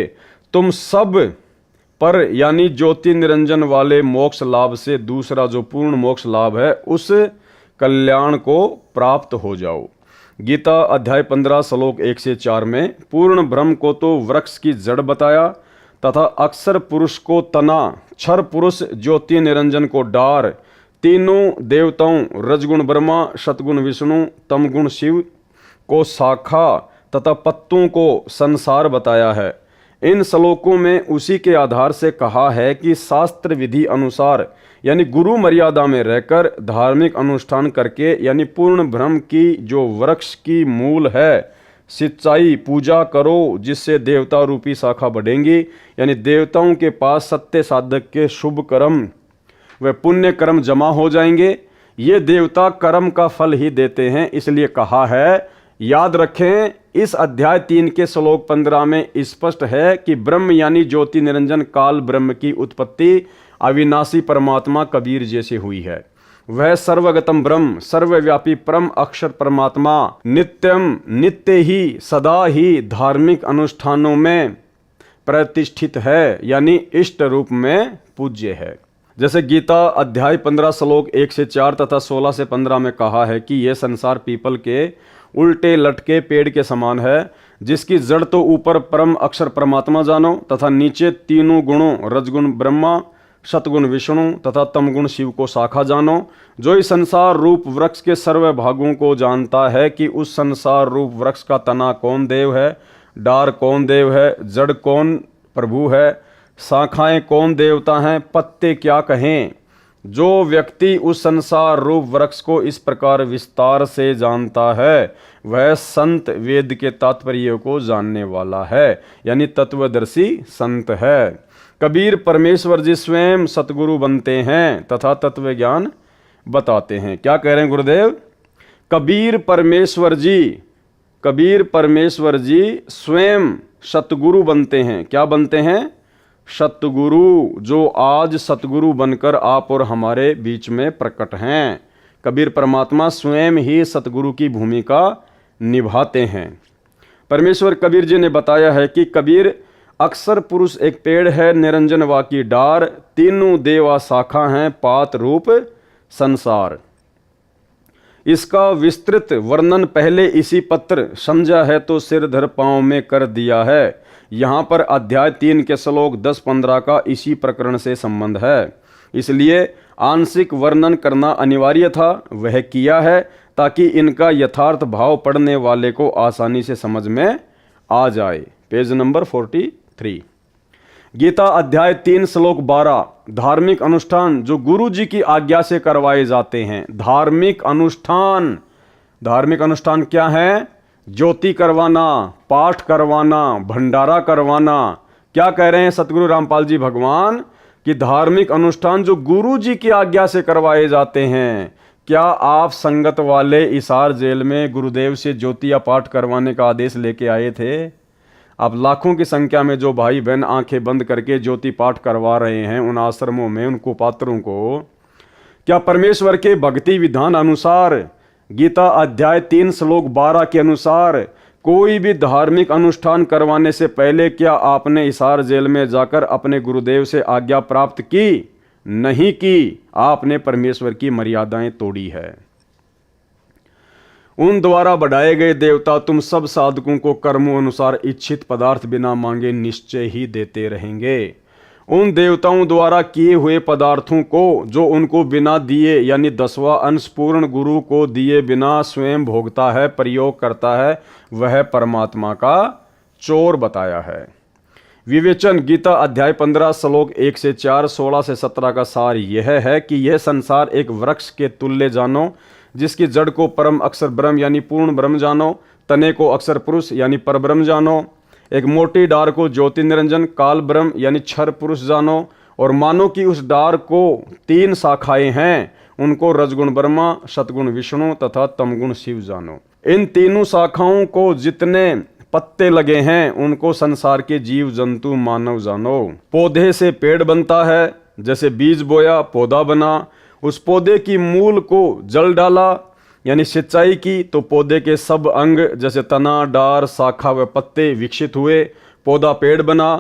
तुम सब पर यानी ज्योति निरंजन वाले मोक्ष लाभ से दूसरा जो पूर्ण मोक्ष लाभ है उस कल्याण को प्राप्त हो जाओ। गीता अध्याय 15 श्लोक 1 से 4 में पूर्ण ब्रह्म को तो वृक्ष की जड़ बताया तथा अक्षर पुरुष को तना, क्षर पुरुष ज्योति निरंजन को डार, तीनों देवताओं रजगुण ब्रह्मा, सतगुण विष्णु, तमगुण शिव को शाखा तथा पत्तों को संसार बताया है। इन श्लोकों में उसी के आधार से कहा है कि शास्त्र विधि अनुसार यानी गुरु मर्यादा में रहकर धार्मिक अनुष्ठान करके यानी पूर्ण ब्रह्म की जो वृक्ष की मूल है सिंचाई पूजा करो, जिससे देवता रूपी शाखा बढ़ेंगी, यानी देवताओं के पास सत्य साधक के शुभ कर्म व पुण्य कर्म जमा हो जाएंगे। ये देवता कर्म का फल ही देते हैं, इसलिए कहा है। याद रखें, इस अध्याय 3 के श्लोक 15 में स्पष्ट है कि ब्रह्म यानी ज्योति निरंजन काल ब्रह्म की उत्पत्ति अविनाशी परमात्मा कबीर जैसे हुई है। वह सर्वगतम ब्रह्म सर्वव्यापी परम अक्षर परमात्मा नित्यम नित्य ही सदा ही धार्मिक अनुष्ठानों में प्रतिष्ठित है, यानी इष्ट रूप में पूज्य है। जैसे गीता अध्याय 15 श्लोक 1 से 4 तथा 16 से 15 में कहा है कि यह संसार पीपल के उल्टे लटके पेड़ के समान है, जिसकी जड़ तो ऊपर परम अक्षर परमात्मा जानो तथा नीचे तीनों गुणों रजगुण ब्रह्मा, सतगुण विष्णु तथा तमगुण शिव को शाखा जानो। जो इस संसार रूप वृक्ष के सर्व भागों को जानता है कि उस संसार रूप वृक्ष का तना कौन देव है, डार कौन देव है, जड़ कौन प्रभु है, शाखाएं कौन देवता हैं, पत्ते क्या कहें। जो व्यक्ति उस संसार रूप वृक्ष को इस प्रकार विस्तार से जानता है वह संत वेद के तात्पर्य को जानने वाला है, यानी तत्वदर्शी संत है। कबीर परमेश्वर जी स्वयं सतगुरु बनते हैं तथा तत्व ज्ञान बताते हैं। क्या कह रहे हैं गुरुदेव? कबीर परमेश्वर जी स्वयं सतगुरु बनते हैं। क्या बनते हैं? सतगुरु, जो आज सतगुरु बनकर आप और हमारे बीच में प्रकट हैं। कबीर परमात्मा स्वयं ही सतगुरु की भूमिका निभाते हैं। परमेश्वर कबीर जी ने बताया है कि कबीर अक्सर पुरुष एक पेड़ है, निरंजन वा की डार, तीनों देवा शाखा हैं, पात रूप संसार। इसका विस्तृत वर्णन पहले इसी पत्र समझा है तो सिर धर पांव में कर दिया है। यहाँ पर अध्याय 3 के श्लोक 10-15 का इसी प्रकरण से संबंध है, इसलिए आंशिक वर्णन करना अनिवार्य था, वह किया है ताकि इनका यथार्थ भाव पढ़ने वाले को आसानी से समझ में आ जाए। Page number 43। गीता अध्याय 3 श्लोक 12। धार्मिक अनुष्ठान जो गुरु जी की आज्ञा से करवाए जाते हैं। धार्मिक अनुष्ठान क्या है? ज्योति करवाना, पाठ करवाना, भंडारा करवाना। क्या कह रहे हैं सतगुरु रामपाल जी भगवान कि धार्मिक अनुष्ठान जो गुरु जी की आज्ञा से करवाए जाते हैं। क्या आप संगत वाले इसार जेल में गुरुदेव से ज्योति या पाठ करवाने का आदेश लेके आए थे? अब लाखों की संख्या में जो भाई बहन आंखें बंद करके ज्योति पाठ करवा रहे हैं उन आश्रमों में, उनको पात्रों को, क्या परमेश्वर के भक्ति विधान अनुसार गीता अध्याय 3 श्लोक 12 के अनुसार कोई भी धार्मिक अनुष्ठान करवाने से पहले क्या आपने हिसार जेल में जाकर अपने गुरुदेव से आज्ञा प्राप्त की? नहीं की। आपने परमेश्वर की मर्यादाएं तोड़ी है। उन द्वारा बढ़ाए गए देवता तुम सब साधकों को कर्मों अनुसार इच्छित पदार्थ बिना मांगे निश्चय ही देते रहेंगे। उन देवताओं द्वारा किए हुए पदार्थों को जो उनको बिना दिए, यानी 10वां अंश पूर्ण गुरु को दिए बिना स्वयं भोगता है, प्रयोग करता है, वह परमात्मा का चोर बताया है। विवेचन गीता अध्याय 15 श्लोक 1 से 4, 16 से 17 का सार यह है कि यह संसार एक वृक्ष के तुल्य जानो, जिसकी जड़ को परम अक्षर ब्रह्म यानी पूर्ण ब्रह्म जानो, तने को अक्षर पुरुष यानी परब्रह्म जानो, एक मोटी डार को ज्योति निरंजन काल ब्रह्म यानी क्षर पुरुष जानो, और मानो कि उस डार को 3 शाखाएं हैं, उनको रजगुण ब्रह्मा, सतगुण विष्णु तथा तमगुण शिव जानो। इन तीनों शाखाओं को जितने पत्ते लगे हैं उनको संसार के जीव जंतु मानव जानो। पौधे से पेड़ बनता है, जैसे बीज बोया पौधा बना, उस पौधे की मूल को जल डाला यानी सिंचाई की तो पौधे के सब अंग जैसे तना, डार, शाखा व पत्ते विकसित हुए, पौधा पेड़ बना।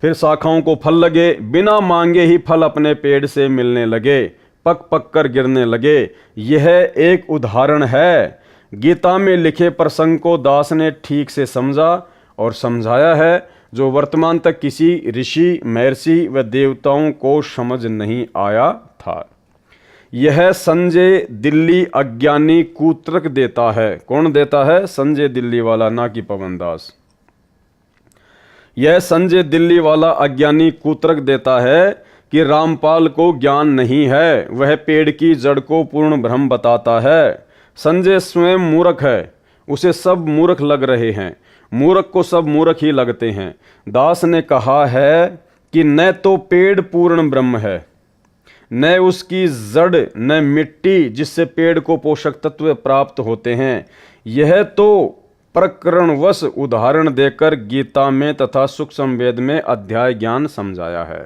फिर शाखाओं को फल लगे, बिना मांगे ही फल अपने पेड़ से मिलने लगे, पक पक कर गिरने लगे। यह एक उदाहरण है। गीता में लिखे प्रसंग को दास ने ठीक से समझा और समझाया है, जो वर्तमान तक किसी ऋषि, महर्षि व देवताओं को समझ नहीं आया था। यह संजय दिल्ली अज्ञानी कूतर्क देता है। कौन देता है? संजय दिल्ली वाला, ना कि पवन दास। यह संजय दिल्ली वाला अज्ञानी कूतर्क देता है कि रामपाल को ज्ञान नहीं है, वह पेड़ की जड़ को पूर्ण ब्रह्म बताता है। संजय स्वयं मूर्ख है, उसे सब मूर्ख लग रहे हैं, मूर्ख को सब मूर्ख ही लगते हैं। दास ने कहा है कि न तो पेड़ पूर्ण ब्रह्म है, न उसकी जड़, न मिट्टी जिससे पेड़ को पोषक तत्व प्राप्त होते हैं। यह तो प्रकरणवश उदाहरण देकर गीता में तथा सूक्ष्म वेद में अध्याय ज्ञान समझाया है।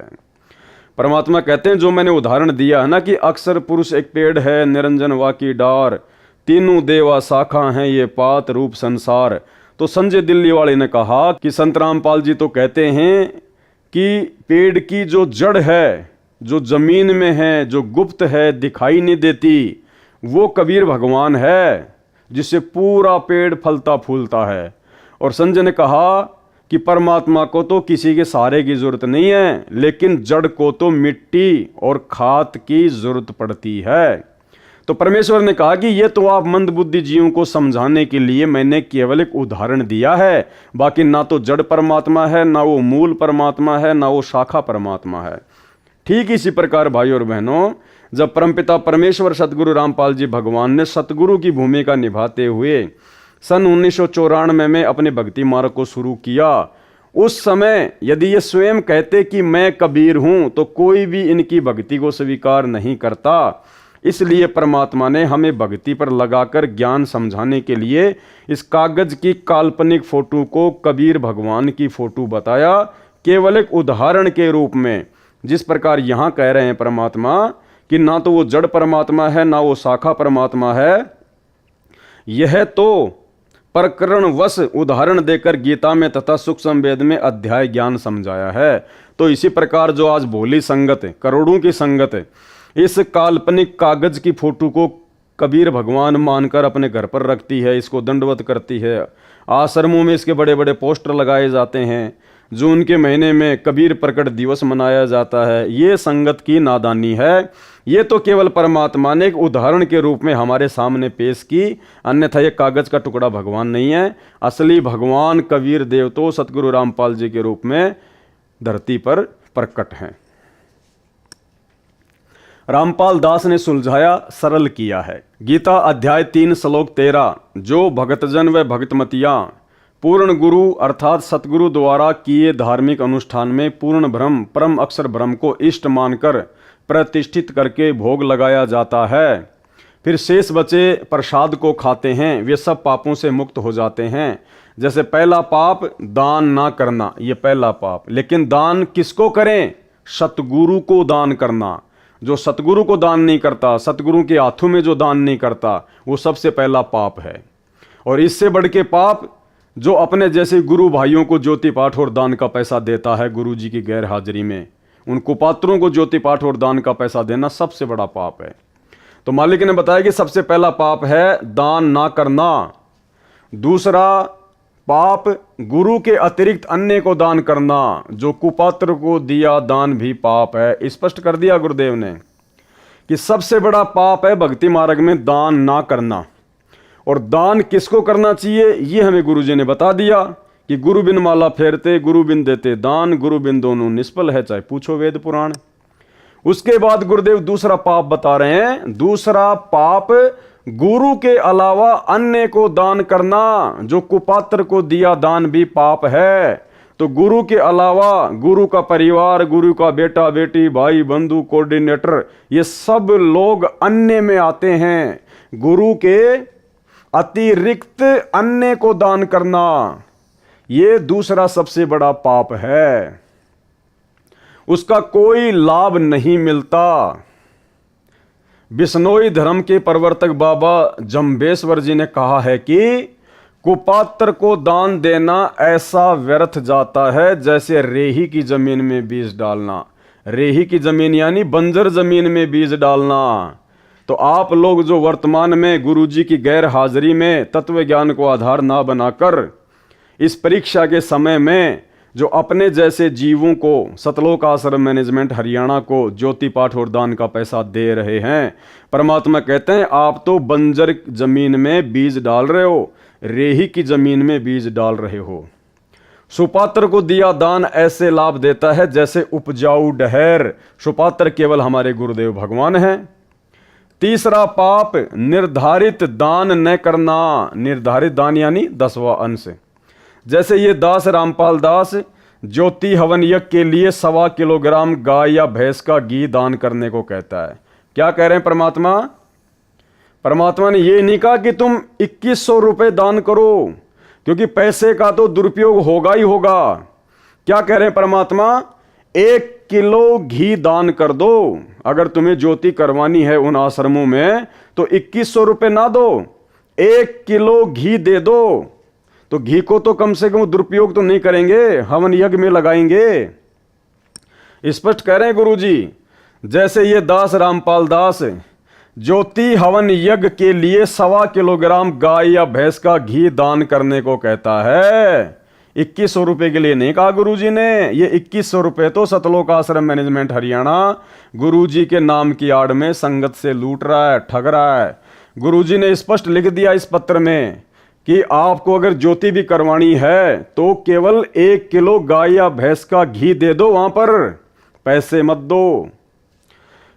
परमात्मा कहते हैं जो मैंने उदाहरण दिया है ना कि अक्षर पुरुष एक पेड़ है, निरंजन वा की डार, तीनों देवा शाखा हैं, ये पात रूप संसार। तो संजय दिल्ली वाले ने कहा कि संत रामपाल जी तो कहते हैं कि पेड़ की जो जड़ है, जो जमीन में है, जो गुप्त है, दिखाई नहीं देती, वो कबीर भगवान है, जिससे पूरा पेड़ फलता फूलता है। और संजय ने कहा कि परमात्मा को तो किसी के सहारे की जरूरत नहीं है, लेकिन जड़ को तो मिट्टी और खाद की जरूरत पड़ती है। तो परमेश्वर ने कहा कि ये तो आप मंदबुद्धि जीवों को समझाने के लिए मैंने केवल एक उदाहरण दिया है, बाकी ना तो जड़ परमात्मा है, ना वो मूल परमात्मा है, ना वो शाखा परमात्मा है। ठीक इसी प्रकार भाई और बहनों, जब परमपिता परमेश्वर सतगुरु रामपाल जी भगवान ने सतगुरु की भूमिका निभाते हुए सन 1994 में अपने भक्ति मार्ग को शुरू किया, उस समय यदि ये स्वयं कहते कि मैं कबीर हूं तो कोई भी इनकी भक्ति को स्वीकार नहीं करता। इसलिए परमात्मा ने हमें भक्ति पर लगाकर ज्ञान समझाने के लिए इस कागज की काल्पनिक फोटो को कबीर भगवान की फोटो बताया, केवल एक उदाहरण के रूप में। जिस प्रकार यहाँ कह रहे हैं परमात्मा कि ना तो वो जड़ परमात्मा है, ना वो शाखा परमात्मा है, यह तो प्रकरणवश उदाहरण देकर गीता में तथा सूक्ष्म वेद में अध्याय ज्ञान समझाया है। तो इसी प्रकार जो आज भोली संगत, करोड़ों की संगत इस काल्पनिक कागज की फोटो को कबीर भगवान मानकर अपने घर पर रखती है, इसको दंडवत करती है, आश्रमों में इसके बड़े बड़े पोस्टर लगाए जाते हैं, जून के महीने में कबीर प्रकट दिवस मनाया जाता है, ये संगत की नादानी है। ये तो केवल परमात्मा ने एक उदाहरण के रूप में हमारे सामने पेश की, अन्यथा ये कागज का टुकड़ा भगवान नहीं है। असली भगवान कबीर देव तो सतगुरु रामपाल जी के रूप में धरती पर प्रकट हैं। रामपाल दास ने सुलझाया, सरल किया है। गीता अध्याय 3 श्लोक 13, जो भक्तजन व भक्तमतियां पूर्ण गुरु अर्थात सतगुरु द्वारा किए धार्मिक अनुष्ठान में पूर्ण ब्रह्म परम अक्षर ब्रह्म को इष्ट मानकर प्रतिष्ठित करके भोग लगाया जाता है, फिर शेष बचे प्रसाद को खाते हैं, वे सब पापों से मुक्त हो जाते हैं। जैसे पहला पाप दान ना करना, ये पहला पाप, लेकिन दान किसको करें? सतगुरु को दान करना। जो सतगुरु को दान नहीं करता, सतगुरु के हाथों में जो दान नहीं करता, वो सबसे पहला पाप है। और इससे बढ़ के पाप जो अपने जैसे गुरु भाइयों को ज्योति पाठ और दान का पैसा देता है गुरु जी की गैर हाजिरी में, उन कुपात्रों को ज्योति पाठ और दान का पैसा देना सबसे बड़ा पाप है। तो मालिक ने बताया कि सबसे पहला पाप है दान ना करना। दूसरा पाप गुरु के अतिरिक्त अन्य को दान करना, जो कुपात्र को दिया दान भी पाप है। स्पष्ट कर दिया गुरुदेव ने कि सबसे बड़ा पाप है भक्ति मार्ग में दान ना करना। और दान किसको करना चाहिए ये हमें गुरु जी ने बता दिया कि गुरु बिन माला फेरते, गुरु बिन देते दान, गुरु बिन दोनों निष्फल है, चाहे पूछो वेद पुराण। उसके बाद गुरुदेव दूसरा पाप बता रहे हैं। दूसरा पाप गुरु के अलावा अन्य को दान करना, जो कुपात्र को दिया दान भी पाप है। तो गुरु के अलावा गुरु का परिवार, गुरु का बेटा बेटी, भाई बंधु, कोऑर्डिनेटर, ये सब लोग अन्य में आते हैं। गुरु के अतिरिक्त अन्य को दान करना, ये दूसरा सबसे बड़ा पाप है। उसका कोई लाभ नहीं मिलता। बिश्नोई धर्म के प्रवर्तक बाबा जम्बेश्वर जी ने कहा है कि कुपात्र को दान देना ऐसा व्यर्थ जाता है जैसे रेही की जमीन में बीज डालना। रेही की जमीन यानी बंजर जमीन में बीज डालना। तो आप लोग जो वर्तमान में गुरुजी की गैर हाजिरी में तत्व ज्ञान को आधार ना बनाकर इस परीक्षा के समय में जो अपने जैसे जीवों को सतलोक आश्रम मैनेजमेंट हरियाणा को ज्योति पाठ और दान का पैसा दे रहे हैं, परमात्मा कहते हैं आप तो बंजर जमीन में बीज डाल रहे हो, रेही की जमीन में बीज डाल रहे हो। सुपात्र को दिया दान ऐसे लाभ देता है जैसे उपजाऊ डहर। सुपात्र केवल हमारे गुरुदेव भगवान हैं। तीसरा पाप निर्धारित दान न करना। निर्धारित दान यानी 10वां अंश। जैसे ये दास रामपाल दास ज्योति हवन यज्ञ के लिए 1.25 किलोग्राम गाय या भैंस का घी दान करने को कहता है। क्या कह रहे हैं परमात्मा? परमात्मा ने ये नहीं कहा कि तुम 2100 रुपए दान करो, क्योंकि पैसे का तो दुरुपयोग होगा ही होगा। क्या कह रहे हैं परमात्मा? 1 किलो घी दान कर दो। अगर तुम्हें ज्योति करवानी है उन आश्रमों में तो 2100 रुपए ना दो, 1 किलो घी दे दो। तो घी को तो कम से कम दुरुपयोग तो नहीं करेंगे, हवन यज्ञ में लगाएंगे। स्पष्ट कह रहे हैं गुरुजी। जैसे ये दास रामपाल दास ज्योति हवन यज्ञ के लिए 1.25 किलोग्राम गाय या भैंस का घी दान करने को कहता है, 2100 रुपये के लिए नहीं कहा गुरुजी ने। ये 2100 रुपये तो सतलोक आश्रम मैनेजमेंट हरियाणा गुरुजी के नाम की आड़ में संगत से लूट रहा है, ठग रहा है। गुरुजी ने स्पष्ट लिख दिया इस पत्र में कि आपको अगर ज्योति भी करवानी है तो केवल 1 किलो गाय या भैंस का घी दे दो, वहां पर पैसे मत दो।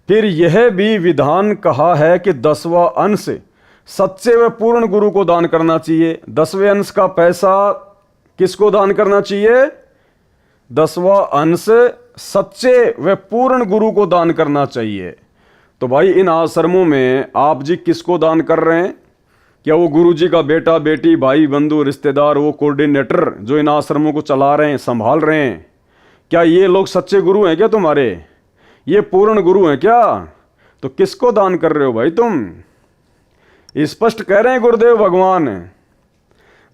फिर यह भी विधान कहा है कि 10वां अंश सच्चे व पूर्ण गुरु को दान करना चाहिए। 10वें अंश का पैसा किसको दान करना चाहिए? 10वां अंश सच्चे व पूर्ण गुरु को दान करना चाहिए। तो भाई इन आश्रमों में आप जी किसको दान कर रहे हैं? क्या वो गुरु जी का बेटा बेटी भाई बंधु रिश्तेदार, वो कोऑर्डिनेटर जो इन आश्रमों को चला रहे हैं, संभाल रहे हैं, क्या ये लोग सच्चे गुरु हैं क्या तुम्हारे? ये पूर्ण गुरु हैं क्या? तो किसको दान कर रहे हो भाई तुम? स्पष्ट कह रहे हैं गुरुदेव भगवान,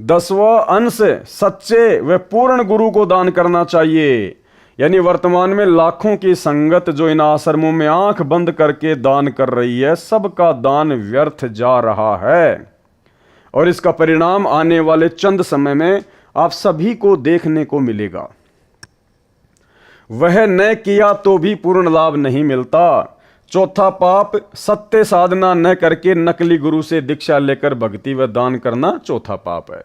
10वां अंश सच्चे व पूर्ण गुरु को दान करना चाहिए। यानी वर्तमान में लाखों की संगत जो इन आश्रमों में आंख बंद करके दान कर रही है, सबका दान व्यर्थ जा रहा है और इसका परिणाम आने वाले चंद समय में आप सभी को देखने को मिलेगा। वह न किया तो भी पूर्ण लाभ नहीं मिलता। चौथा पाप, सत्य साधना न करके नकली गुरु से दीक्षा लेकर भक्ति व दान करना चौथा पाप है।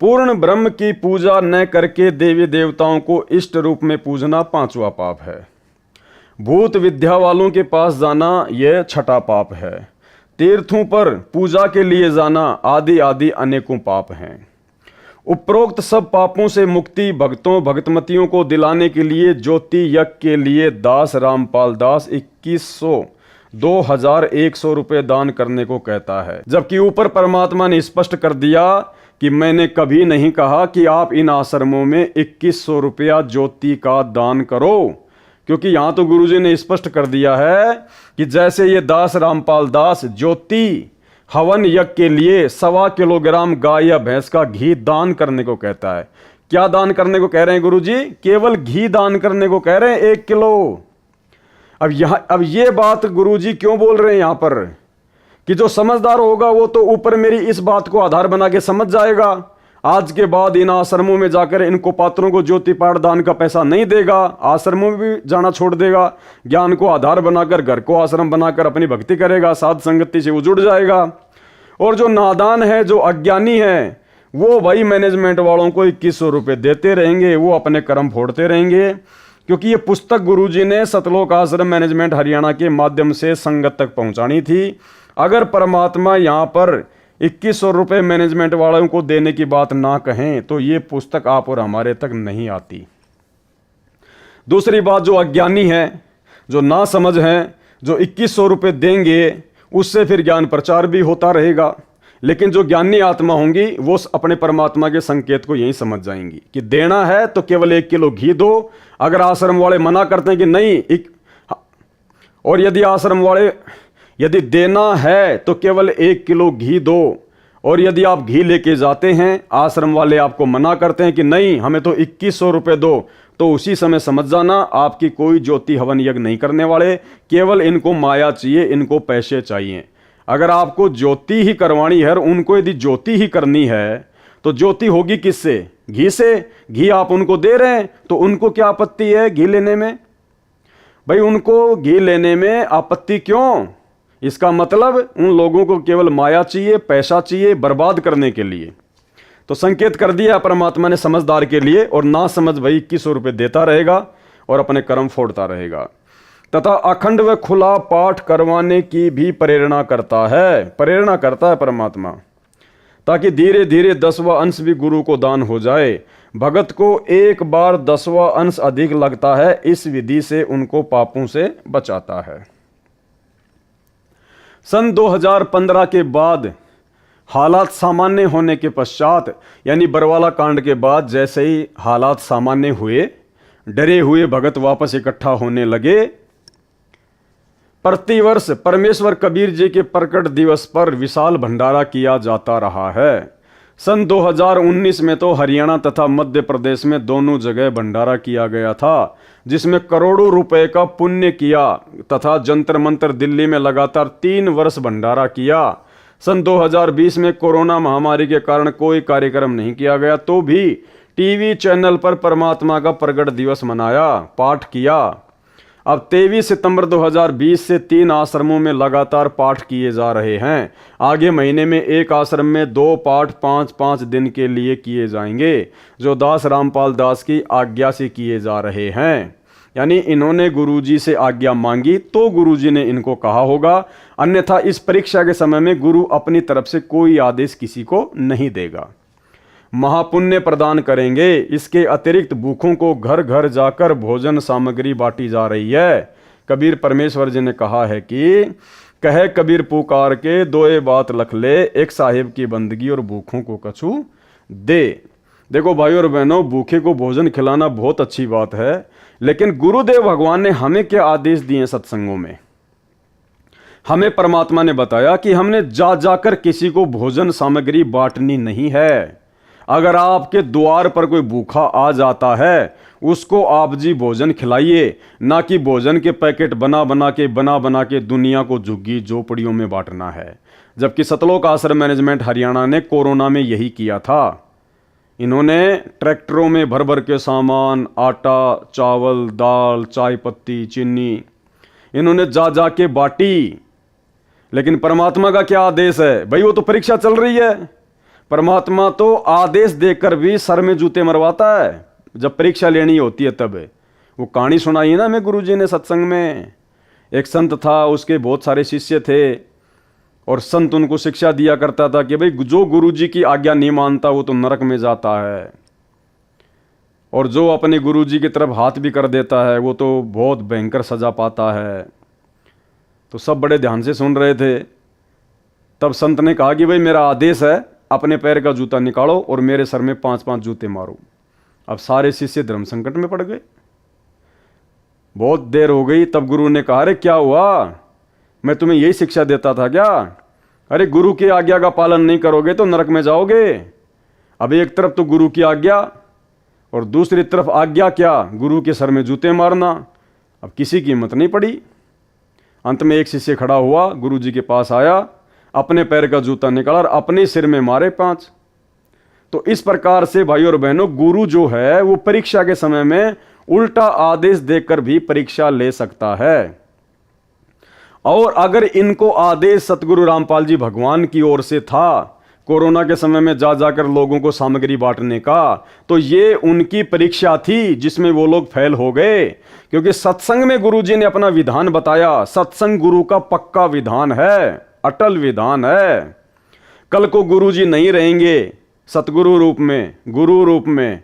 पूर्ण ब्रह्म की पूजा न करके देवी देवताओं को इष्ट रूप में पूजना 5वां पाप है। भूत विद्या वालों के पास जाना यह छठा पाप है। तीर्थों पर पूजा के लिए जाना आदि आदि अनेकों पाप हैं। उपरोक्त सब पापों से मुक्ति भक्तों भक्तमतियों को दिलाने के लिए ज्योति यज्ञ के लिए दास रामपाल दास 2100 रुपये दान करने को कहता है। जबकि ऊपर परमात्मा ने स्पष्ट कर दिया कि मैंने कभी नहीं कहा कि आप इन आश्रमों में 2100 रुपया ज्योति का दान करो, क्योंकि यहां तो गुरुजी ने स्पष्ट कर दिया है कि जैसे ये दास रामपाल दास ज्योति हवन यज्ञ के लिए 1.25 किलोग्राम गाय या भैंस का घी दान करने को कहता है। क्या दान करने को कह रहे हैं गुरुजी? केवल घी दान करने को कह रहे हैं 1 किलो। अब ये बात गुरुजी क्यों बोल रहे हैं यहां पर कि जो समझदार होगा वो तो ऊपर मेरी इस बात को आधार बना के समझ जाएगा। आज के बाद इन आश्रमों में जाकर इनको पात्रों को ज्योति पाठ दान का पैसा नहीं देगा, आश्रमों में भी जाना छोड़ देगा, ज्ञान को आधार बनाकर घर को आश्रम बनाकर अपनी भक्ति करेगा, साध संगति से जुड़ जाएगा। और जो नादान है, जो अज्ञानी है, वो भाई मैनेजमेंट वालों को 2100 रुपये देते रहेंगे, वो अपने कर्म फोड़ते रहेंगे। क्योंकि ये पुस्तक गुरुजी ने सतलोक आश्रम मैनेजमेंट हरियाणा के माध्यम से संगत तक पहुंचानी थी। अगर परमात्मा यहाँ पर 2100 रुपये मैनेजमेंट वालों को देने की बात ना कहें तो ये पुस्तक आप और हमारे तक नहीं आती। दूसरी बात, जो अज्ञानी है, जो ना समझ हैं, जो 2100 रुपये देंगे उससे फिर ज्ञान प्रचार भी होता रहेगा। लेकिन जो ज्ञानी आत्मा होंगी वो अपने परमात्मा के संकेत को यही समझ जाएंगी कि देना है तो केवल 1 किलो घी दो। अगर आश्रम वाले मना करते हैं कि नहीं, और यदि आश्रम वाले यदि देना है तो केवल 1 किलो घी दो, और यदि आप घी लेके जाते हैं, आश्रम वाले आपको मना करते हैं कि नहीं हमें तो 2100 रुपये दो, तो उसी समय समझ जाना आपकी कोई ज्योति हवन यज्ञ नहीं करने वाले, केवल इनको माया चाहिए, इनको पैसे चाहिए। अगर आपको ज्योति ही करवानी है, उनको यदि ज्योति ही करनी है तो ज्योति होगी किससे? घी से। घी आप उनको दे रहे हैं तो उनको क्या आपत्ति है घी लेने में? भाई उनको घी लेने में आपत्ति क्यों? इसका मतलब उन लोगों को केवल माया चाहिए, पैसा चाहिए बर्बाद करने के लिए। तो संकेत कर दिया परमात्मा ने समझदार के लिए, और ना समझ भाई 2100 रुपये देता रहेगा और अपने कर्म फोड़ता रहेगा। तथा अखंड व खुला पाठ करवाने की भी प्रेरणा करता है परमात्मा, ताकि धीरे धीरे 10वां अंश भी गुरु को दान हो जाए। भगत को एक बार 10वां अंश अधिक लगता है, इस विधि से उनको पापों से बचाता है। सन 2015 के बाद हालात सामान्य होने के पश्चात, यानी बरवाला कांड के बाद जैसे ही हालात सामान्य हुए, डरे हुए भगत वापस इकट्ठा होने लगे। प्रतिवर्ष परमेश्वर कबीर जी के प्रकट दिवस पर विशाल भंडारा किया जाता रहा है। सन 2019 में तो हरियाणा तथा मध्य प्रदेश में दोनों जगह भंडारा किया गया था, जिसमें करोड़ों रुपए का पुण्य किया, तथा जंतर मंतर दिल्ली में लगातार 3 वर्ष भंडारा किया। सन 2020 में कोरोना महामारी के कारण कोई कार्यक्रम नहीं किया गया, तो भी टीवी चैनल पर परमात्मा का प्रगट दिवस मनाया, पाठ किया। अब 23 सितंबर 2020 से 3 आश्रमों में लगातार पाठ किए जा रहे हैं। आगे महीने में एक आश्रम में 2 पाठ 5-5 दिन के लिए किए जाएंगे, जो दास रामपाल दास की आज्ञा से किए जा रहे हैं। यानी इन्होंने गुरुजी से आज्ञा मांगी तो गुरुजी ने इनको कहा होगा, अन्यथा इस परीक्षा के समय में गुरु अपनी तरफ से कोई आदेश किसी को नहीं देगा। महापुण्य प्रदान करेंगे। इसके अतिरिक्त भूखों को घर घर जाकर भोजन सामग्री बांटी जा रही है। कबीर परमेश्वर जी ने कहा है कि कहे कबीर पुकार के दोए बात लख ले, एक साहिब की बंदगी और भूखों को कछु दे। देखो भाइयों और बहनों, भूखे को भोजन खिलाना बहुत अच्छी बात है, लेकिन गुरुदेव भगवान ने हमें क्या आदेश दिए सत्संगों में? हमें परमात्मा ने बताया कि हमने जा जाकर किसी को भोजन सामग्री बांटनी नहीं है। अगर आपके द्वार पर कोई भूखा आ जाता है, उसको आप जी भोजन खिलाइए, ना कि भोजन के पैकेट बना बना के दुनिया को झुग्गी झोपड़ियों में बांटना है। जबकि सतलोक आश्रम मैनेजमेंट हरियाणा ने कोरोना में यही किया था। इन्होंने ट्रैक्टरों में भर भर के सामान, आटा, चावल, दाल, चाय पत्ती, चीनी, इन्होंने जा जा के बांटी। लेकिन परमात्मा का क्या आदेश है भाई? वो तो परीक्षा चल रही है। परमात्मा तो आदेश देकर भी सर में जूते मरवाता है जब परीक्षा लेनी होती है तब। वो कहानी सुनाई ना मैं गुरुजी ने सत्संग में। एक संत था, उसके बहुत सारे शिष्य थे, और संत उनको शिक्षा दिया करता था कि भाई जो गुरुजी की आज्ञा नहीं मानता वो तो नरक में जाता है, और जो अपने गुरुजी की तरफ हाथ भी कर देता है वो तो बहुत भयंकर सजा पाता है। तो सब बड़े ध्यान से सुन रहे थे। तब संत ने कहा कि भाई मेरा आदेश है, अपने पैर का जूता निकालो और मेरे सर में 5-5 जूते मारो। अब सारे शिष्य धर्म संकट में पड़ गए। बहुत देर हो गई, तब गुरु ने कहा, अरे क्या हुआ, मैं तुम्हें यही शिक्षा देता था क्या? अरे गुरु की आज्ञा का पालन नहीं करोगे तो नरक में जाओगे। अब एक तरफ तो गुरु की आज्ञा और दूसरी तरफ आज्ञा क्या, गुरु के सर में जूते मारना। अब किसी की हिम्मत नहीं पड़ी। अंत में एक शिष्य खड़ा हुआ, गुरु जी के पास आया, अपने पैर का जूता निकाला और अपने सिर में मारे 5। तो इस प्रकार से भाइयों और बहनों, गुरु जो है वो परीक्षा के समय में उल्टा आदेश देकर भी परीक्षा ले सकता है। और अगर इनको आदेश सतगुरु रामपाल जी भगवान की ओर से था कोरोना के समय में जा जाकर लोगों को सामग्री बांटने का, तो ये उनकी परीक्षा थी जिसमें वो लोग फेल हो गए। क्योंकि सत्संग में गुरुजी ने अपना विधान बताया। सत्संग गुरु का पक्का विधान है, अटल विधान है। कल को गुरुजी नहीं रहेंगे सतगुरु रूप में, गुरु रूप में,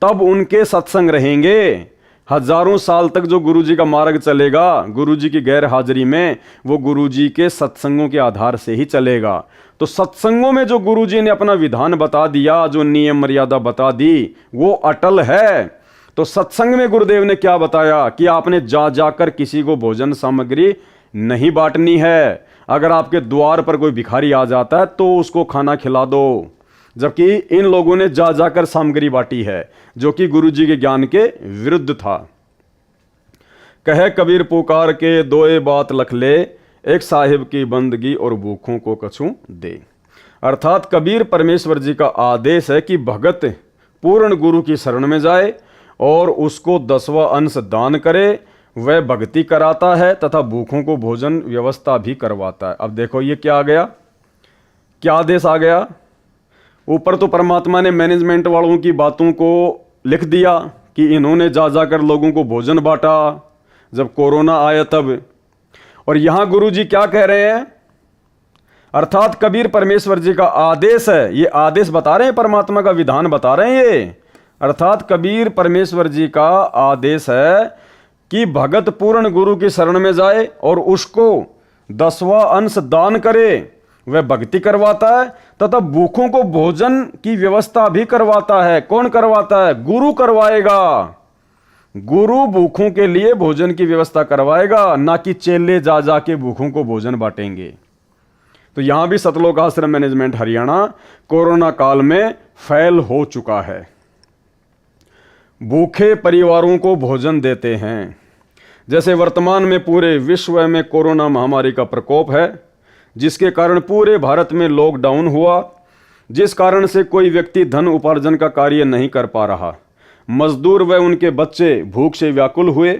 तब उनके सत्संग रहेंगे। हजारों साल तक जो गुरुजी का मार्ग चलेगा गुरुजी की गैर हाजिरी में, वो गुरुजी के सत्संगों के आधार से ही चलेगा। तो सत्संगों में जो गुरुजी ने अपना विधान बता दिया, जो नियम मर्यादा बता दी, वो अटल है। तो सत्संग में गुरुदेव ने क्या बताया कि आपने जा जाकर किसी को भोजन सामग्री नहीं बांटनी है। अगर आपके द्वार पर कोई भिखारी आ जाता है तो उसको खाना खिला दो। जबकि इन लोगों ने जा जाकर सामग्री बांटी है, जो कि गुरुजी के ज्ञान के विरुद्ध था। कहे कबीर पुकार के दोए बात लख ले, एक साहिब की बंदगी और भूखों को कछु दे। अर्थात कबीर परमेश्वर जी का आदेश है कि भगत पूर्ण गुरु की शरण में जाए और उसको 10वां अंश दान करे। वह भक्ति कराता है तथा भूखों को भोजन व्यवस्था भी करवाता है। अब देखो ये क्या आ गया, क्या आदेश आ गया। ऊपर तो परमात्मा ने मैनेजमेंट वालों की बातों को लिख दिया कि इन्होंने जा जाकर लोगों को भोजन बांटा जब कोरोना आया तब, और यहां गुरुजी क्या कह रहे हैं, अर्थात कबीर परमेश्वर जी का आदेश है। ये आदेश बता रहे हैं, परमात्मा का विधान बता रहे हैं ये। अर्थात कबीर परमेश्वर जी का आदेश है कि भगत पूर्ण गुरु की शरण में जाए और उसको 10वां अंश दान करे। वह भक्ति करवाता है तथा भूखों को भोजन की व्यवस्था भी करवाता है। कौन करवाता है? गुरु करवाएगा। गुरु भूखों के लिए भोजन की व्यवस्था करवाएगा, ना कि चेले जा जा के भूखों को भोजन बांटेंगे। तो यहां भी सतलोक आश्रम मैनेजमेंट हरियाणा कोरोना काल में फेल हो चुका है। भूखे परिवारों को भोजन देते हैं। जैसे वर्तमान में पूरे विश्व में कोरोना महामारी का प्रकोप है, जिसके कारण पूरे भारत में लॉकडाउन हुआ। जिस कारण से कोई व्यक्ति धन उपार्जन का कार्य नहीं कर पा रहा। मजदूर व उनके बच्चे भूख से व्याकुल हुए।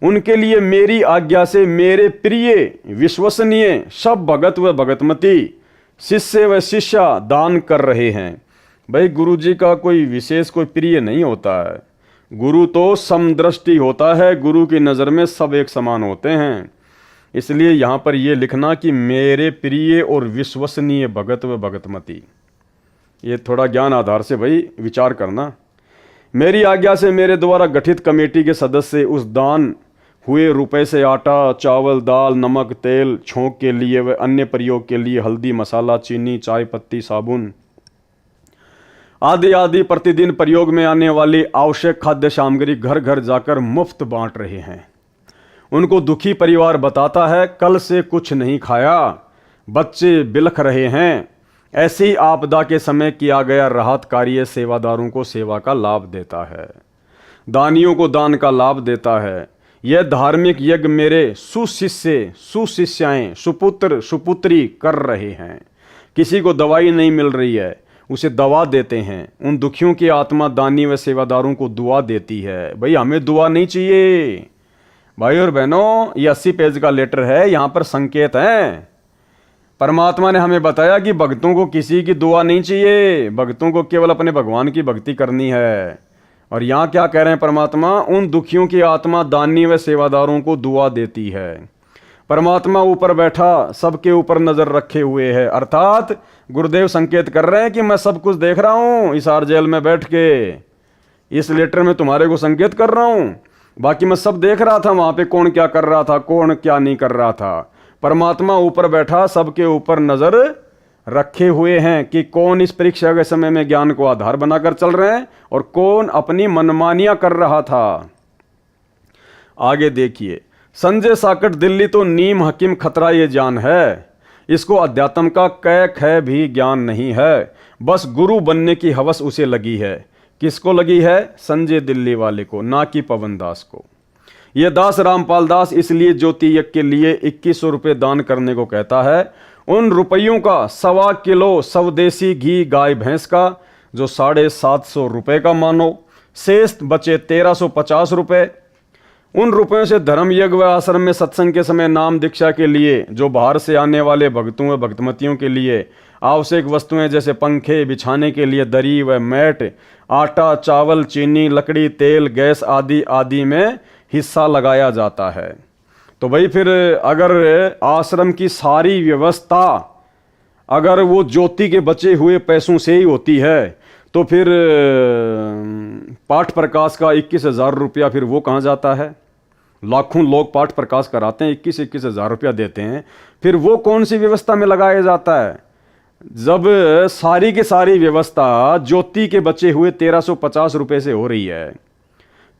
उनके लिए मेरी आज्ञा से मेरे प्रिय विश्वसनीय सब भगत व भगतमती शिष्य व शिष्या दान कर रहे हैं। भाई गुरु जी का कोई विशेष कोई प्रिय नहीं होता है, गुरु तो समदृष्टि होता है, गुरु की नज़र में सब एक समान होते हैं। इसलिए यहाँ पर ये लिखना कि मेरे प्रिय और विश्वसनीय भगत व भगतमती, ये थोड़ा ज्ञान आधार से भाई विचार करना। मेरी आज्ञा से मेरे द्वारा गठित कमेटी के सदस्य उस दान हुए रुपए से आटा, चावल, दाल, नमक, तेल, छोंक के लिए व अन्य प्रयोग के लिए हल्दी, मसाला, चीनी, चाय पत्ती, साबुन आदि आदि प्रतिदिन प्रयोग में आने वाली आवश्यक खाद्य सामग्री घर घर जाकर मुफ्त बांट रहे हैं। उनको दुखी परिवार बताता है, कल से कुछ नहीं खाया, बच्चे बिलख रहे हैं। ऐसी आपदा के समय किया गया राहत कार्य सेवादारों को सेवा का लाभ देता है, दानियों को दान का लाभ देता है। यह धार्मिक यज्ञ मेरे सुशिष्य, सुशिष्याएं, सुपुत्र, सुपुत्री कर रहे हैं। किसी को दवाई नहीं मिल रही है, उसे दवा देते हैं। उन दुखियों की आत्मा दानी व सेवादारों को दुआ देती है। भाई हमें दुआ नहीं चाहिए भाई और बहनों, ये 80 पेज का लेटर है, यहाँ पर संकेत है। परमात्मा ने हमें बताया कि भक्तों को किसी की दुआ नहीं चाहिए, भक्तों को केवल अपने भगवान की भक्ति करनी है। और यहाँ क्या कह रहे हैं परमात्मा, उन दुखियों की आत्मा दानी व सेवादारों को दुआ देती है। परमात्मा ऊपर बैठा सबके ऊपर नजर रखे हुए है, अर्थात गुरुदेव संकेत कर रहे हैं कि मैं सब कुछ देख रहा हूं हिसार जेल में बैठ के। इस लेटर में तुम्हारे को संकेत कर रहा हूं, बाकी मैं सब देख रहा था वहां पे, कौन क्या कर रहा था, कौन क्या नहीं कर रहा था। परमात्मा ऊपर बैठा सबके ऊपर नजर रखे हुए हैं कि कौन इस परीक्षा के समय में ज्ञान को आधार बनाकर चल रहे हैं और कौन अपनी मनमानियां कर रहा था। आगे देखिए, संजय साकट दिल्ली तो नीम हकीम खतरा ये जान है, इसको अध्यात्म का कै ख भी ज्ञान नहीं है, बस गुरु बनने की हवस उसे लगी है। किसको लगी है? संजय दिल्ली वाले को, ना कि पवन दास को। यह दास रामपाल दास इसलिए ज्योति यज्ञ के लिए 2100 रुपये दान करने को कहता है। उन रुपयों का 1.25 किलो स्वदेशी घी गाय भैंस का, जो 750 रुपये का मानो, शेष बचे 1350 रुपये। उन रुपयों से धर्म यज्ञ व आश्रम में सत्संग के समय नाम दीक्षा के लिए, जो बाहर से आने वाले भक्तों व भक्तमतियों के लिए आवश्यक वस्तुएं जैसे पंखे, बिछाने के लिए दरी व मैट, आटा, चावल, चीनी, लकड़ी, तेल, गैस आदि आदि में हिस्सा लगाया जाता है। तो भाई फिर अगर आश्रम की सारी व्यवस्था अगर वो ज्योति के बचे हुए पैसों से ही होती है, तो फिर पाठ प्रकाश का 21,000 रुपया फिर वो कहाँ जाता है? लाखों लोग पाठ प्रकाश कराते हैं, 21,000 रुपया देते हैं, फिर वो कौन सी व्यवस्था में लगाया जाता है? जब सारी की सारी व्यवस्था ज्योति के बचे हुए 1350 रुपये से हो रही है,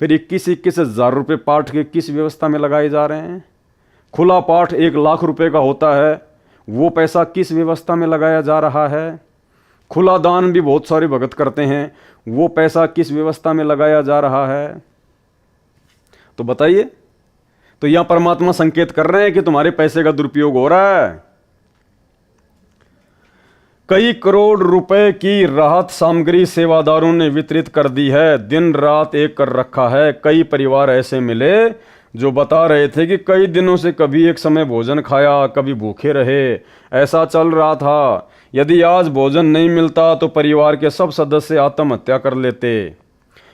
फिर 21,000 रुपये पाठ के किस व्यवस्था में लगाए जा रहे हैं? खुला पाठ 1 लाख रुपए का होता है, वो पैसा किस व्यवस्था में लगाया जा रहा है? खुला दान भी बहुत सारे भगत करते हैं, वो पैसा किस व्यवस्था में लगाया जा रहा है? तो बताइए। तो यहां परमात्मा संकेत कर रहे हैं कि तुम्हारे पैसे का दुरुपयोग हो रहा है। कई करोड़ रुपए की राहत सामग्री सेवादारों ने वितरित कर दी है, दिन रात एक कर रखा है। कई परिवार ऐसे मिले जो बता रहे थे कि कई दिनों से कभी एक समय भोजन खाया, कभी भूखे रहे, ऐसा चल रहा था। यदि आज भोजन नहीं मिलता तो परिवार के सब सदस्य आत्महत्या कर लेते।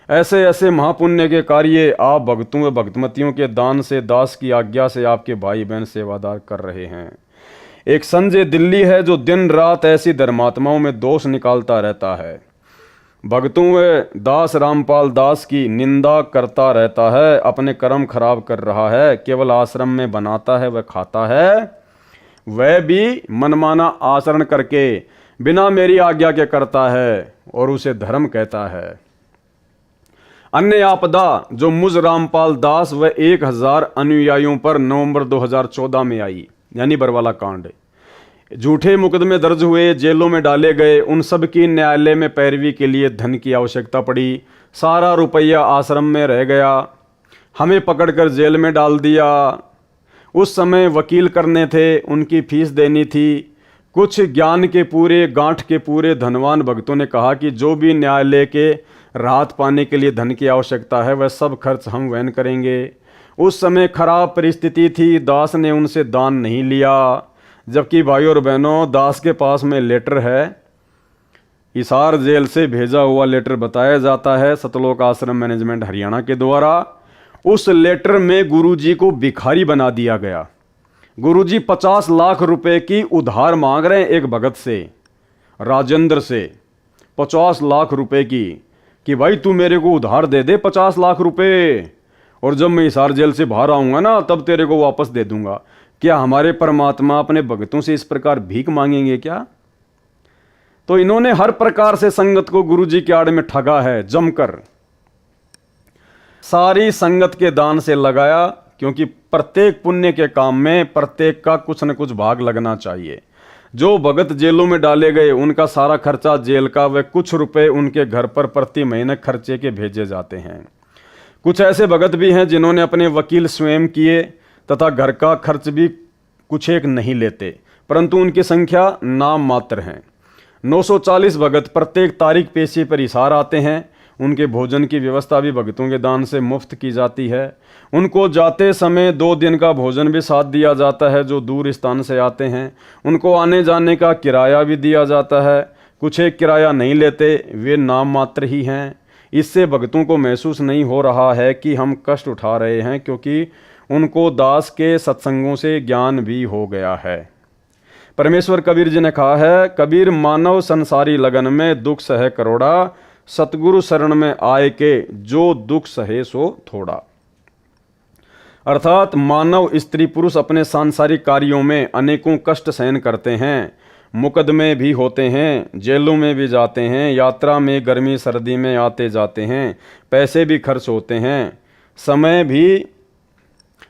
ऐसे ऐसे महापुण्य के कार्य आप भक्तों व भक्तमतियों के दान से, दास की आज्ञा से आपके भाई बहन सेवादार कर रहे हैं। एक संजय दिल्ली है जो दिन रात ऐसी धर्मात्माओं में दोष निकालता रहता है, भक्तों व दास रामपाल दास की निंदा करता रहता है, अपने कर्म खराब कर रहा है, केवल आश्रम में बनाता है व खाता है, वह भी मनमाना आचरण करके बिना मेरी आज्ञा के करता है और उसे धर्म कहता है। अन्य आपदा जो मुझ रामपाल दास व 1000 अनुयायियों पर नवंबर 2014 में आई, यानी बरवाला कांड, झूठे मुकदमे दर्ज हुए, जेलों में डाले गए, उन सब की न्यायालय में पैरवी के लिए धन की आवश्यकता पड़ी। सारा रुपया आश्रम में रह गया, हमें पकड़कर जेल में डाल दिया। उस समय वकील करने थे, उनकी फीस देनी थी, कुछ ज्ञान के पूरे, गांठ के पूरे धनवान भक्तों ने कहा कि जो भी न्यायालय के राहत पाने के लिए धन की आवश्यकता है वह सब खर्च हम वहन करेंगे। उस समय खराब परिस्थिति थी, दास ने उनसे दान नहीं लिया। जबकि भाइयों और बहनों, दास के पास में लेटर है, हिसार जेल से भेजा हुआ लेटर बताया जाता है सतलोक आश्रम मैनेजमेंट हरियाणा के द्वारा। उस लेटर में गुरुजी को भिखारी बना दिया गया। गुरुजी 50 लाख रुपए की उधार मांग रहे हैं एक भगत से, राजेंद्र से, 50 लाख रुपए की, कि भाई तू मेरे को उधार दे दे 50 लाख रुपए, और जब मैं हिसार जेल से बाहर आऊंगा ना तब तेरे को वापस दे दूंगा। क्या हमारे परमात्मा अपने भक्तों से इस प्रकार भीख मांगेंगे क्या? तो इन्होंने हर प्रकार से संगत को गुरुजी के आड़ में ठगा है जमकर। सारी संगत के दान से लगाया, क्योंकि प्रत्येक पुण्य के काम में प्रत्येक का कुछ न कुछ भाग लगना चाहिए। जो भगत जेलों में डाले गए उनका सारा खर्चा जेल का व कुछ रुपए उनके घर पर प्रति महीने खर्चे के भेजे जाते हैं। कुछ ऐसे भगत भी हैं जिन्होंने अपने वकील स्वयं किए तथा घर का खर्च भी कुछ एक नहीं लेते, परंतु उनकी संख्या नाम मात्र है। 940 भगत प्रत्येक तारीख पेशी पर हिसार आते हैं। उनके भोजन की व्यवस्था भी भगतों के दान से मुफ्त की जाती है। उनको जाते समय 2 दिन का भोजन भी साथ दिया जाता है जो दूर स्थान से आते हैं। उनको आने जाने का किराया भी दिया जाता है। कुछ एक किराया नहीं लेते, वे नाम मात्र ही हैं। इससे भगतों को महसूस नहीं हो रहा है कि हम कष्ट उठा रहे हैं, क्योंकि उनको दास के सत्संगों से ज्ञान भी हो गया है। परमेश्वर कबीर जी ने कहा है, कबीर मानव संसारी लगन में दुख सहे करोड़ा, सतगुरु शरण में आए के जो दुख सहे सो थोड़ा। अर्थात मानव स्त्री पुरुष अपने सांसारिक कार्यों में अनेकों कष्ट सहन करते हैं, मुकदमे भी होते हैं, जेलों में भी जाते हैं, यात्रा में गर्मी सर्दी में आते जाते हैं, पैसे भी खर्च होते हैं, समय भी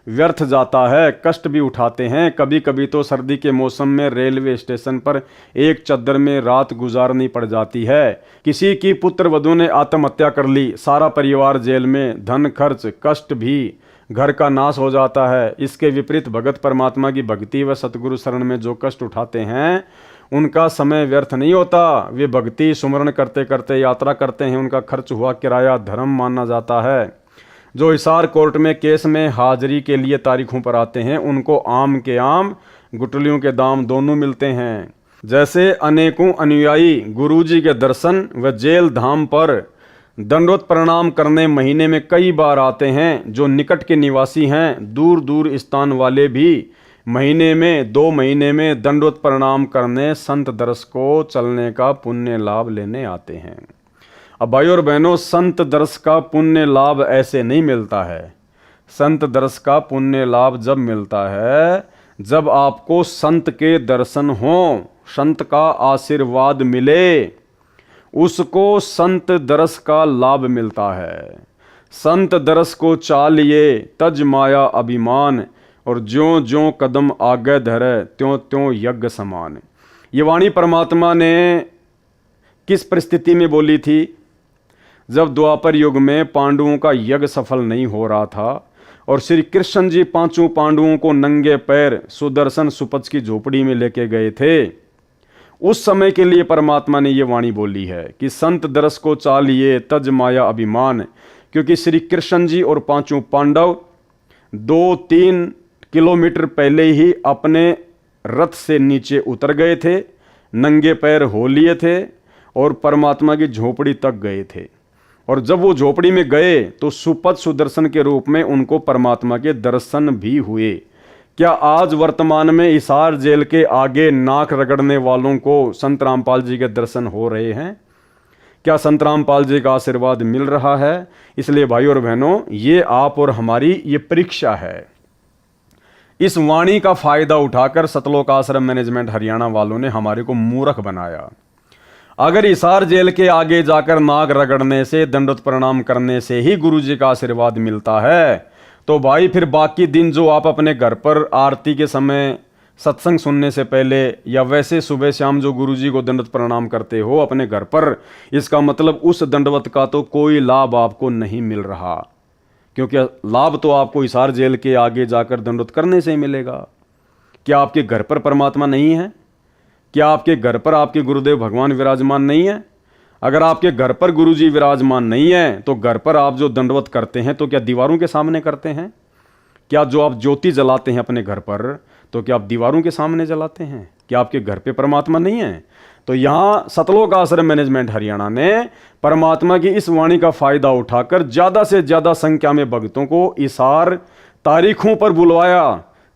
व्यर्थ जाता है, कष्ट भी उठाते हैं। कभी कभी तो सर्दी के मौसम में रेलवे स्टेशन पर एक चद्दर में रात गुजारनी पड़ जाती है। किसी की पुत्र वधू ने आत्महत्या कर ली, सारा परिवार जेल में, धन खर्च, कष्ट भी, घर का नाश हो जाता है। इसके विपरीत भगत परमात्मा की भक्ति व सतगुरु शरण में जो कष्ट उठाते हैं उनका समय व्यर्थ नहीं होता। वे भक्ति सुमरण करते करते यात्रा करते हैं, उनका खर्च हुआ किराया धर्म माना जाता है। जो हिसार कोर्ट में केस में हाजिरी के लिए तारीखों पर आते हैं उनको आम के आम, गुटलियों के दाम दोनों मिलते हैं। जैसे अनेकों अनुयायी गुरुजी के दर्शन व जेल धाम पर दंडवत प्रणाम करने महीने में कई बार आते हैं, जो निकट के निवासी हैं, दूर दूर स्थान वाले भी महीने में 2 महीने में दंडवत प्रणाम करने संत दर्श को चलने का पुण्य लाभ लेने आते हैं। अब भाइयों और बहनों, संत दर्श का पुण्य लाभ ऐसे नहीं मिलता है। संत दर्श का पुण्य लाभ जब मिलता है जब आपको संत के दर्शन हों, संत का आशीर्वाद मिले, उसको संत दर्श का लाभ मिलता है। संत दर्श को चालिए तज माया अभिमान, और ज्यों ज्यों कदम आगे धरे त्यों त्यों यज्ञ समान। ये वाणी परमात्मा ने किस परिस्थिति में बोली थी? जब द्वापर युग में पांडवों का यज्ञ सफल नहीं हो रहा था और श्री कृष्ण जी 5 पांडवों को नंगे पैर सुदर्शन सुपच की झोपड़ी में लेके गए थे। उस समय के लिए परमात्मा ने ये वाणी बोली है कि संत दरस को चालिए तज माया अभिमान, क्योंकि श्री कृष्ण जी और 5 पांडव 2-3 किलोमीटर पहले ही अपने रथ से नीचे उतर गए थे, नंगे पैर हो लिए थे और परमात्मा की झोपड़ी तक गए थे। और जब वो झोपड़ी में गए तो सुपथ सुदर्शन के रूप में उनको परमात्मा के दर्शन भी हुए। क्या आज वर्तमान में हिसार जेल के आगे नाक रगड़ने वालों को संत रामपाल जी के दर्शन हो रहे हैं? क्या संत रामपाल जी का आशीर्वाद मिल रहा है? इसलिए भाइयों और बहनों, ये आप और हमारी ये परीक्षा है। इस वाणी का फायदा उठाकर सतलोक आश्रम मैनेजमेंट हरियाणा वालों ने हमारे को मूर्ख बनाया। अगर हिसार जेल के आगे जाकर नाक रगड़ने से, दंडवत प्रणाम करने से ही गुरुजी का आशीर्वाद मिलता है, तो भाई फिर बाकी दिन जो आप अपने घर पर आरती के समय, सत्संग सुनने से पहले या वैसे सुबह शाम जो गुरुजी को दंडवत प्रणाम करते हो अपने घर पर, इसका मतलब उस दंडवत का तो कोई लाभ आपको नहीं मिल रहा, क्योंकि लाभ तो आपको हिसार जेल के आगे जाकर दंडवत करने से ही मिलेगा। क्या आपके घर पर परमात्मा नहीं है? क्या आपके घर पर आपके गुरुदेव भगवान विराजमान नहीं है? अगर आपके घर पर गुरुजी विराजमान नहीं है तो घर पर आप जो दंडवत करते हैं तो क्या दीवारों के सामने करते हैं? क्या जो आप ज्योति जलाते हैं अपने घर पर तो क्या आप दीवारों के सामने जलाते हैं? क्या आपके घर पे परमात्मा नहीं है? तो यहाँ सतलोक आश्रम मैनेजमेंट हरियाणा ने परमात्मा की इस वाणी का फायदा उठाकर ज़्यादा से ज़्यादा संख्या में भक्तों को इशार तारीखों पर बुलवाया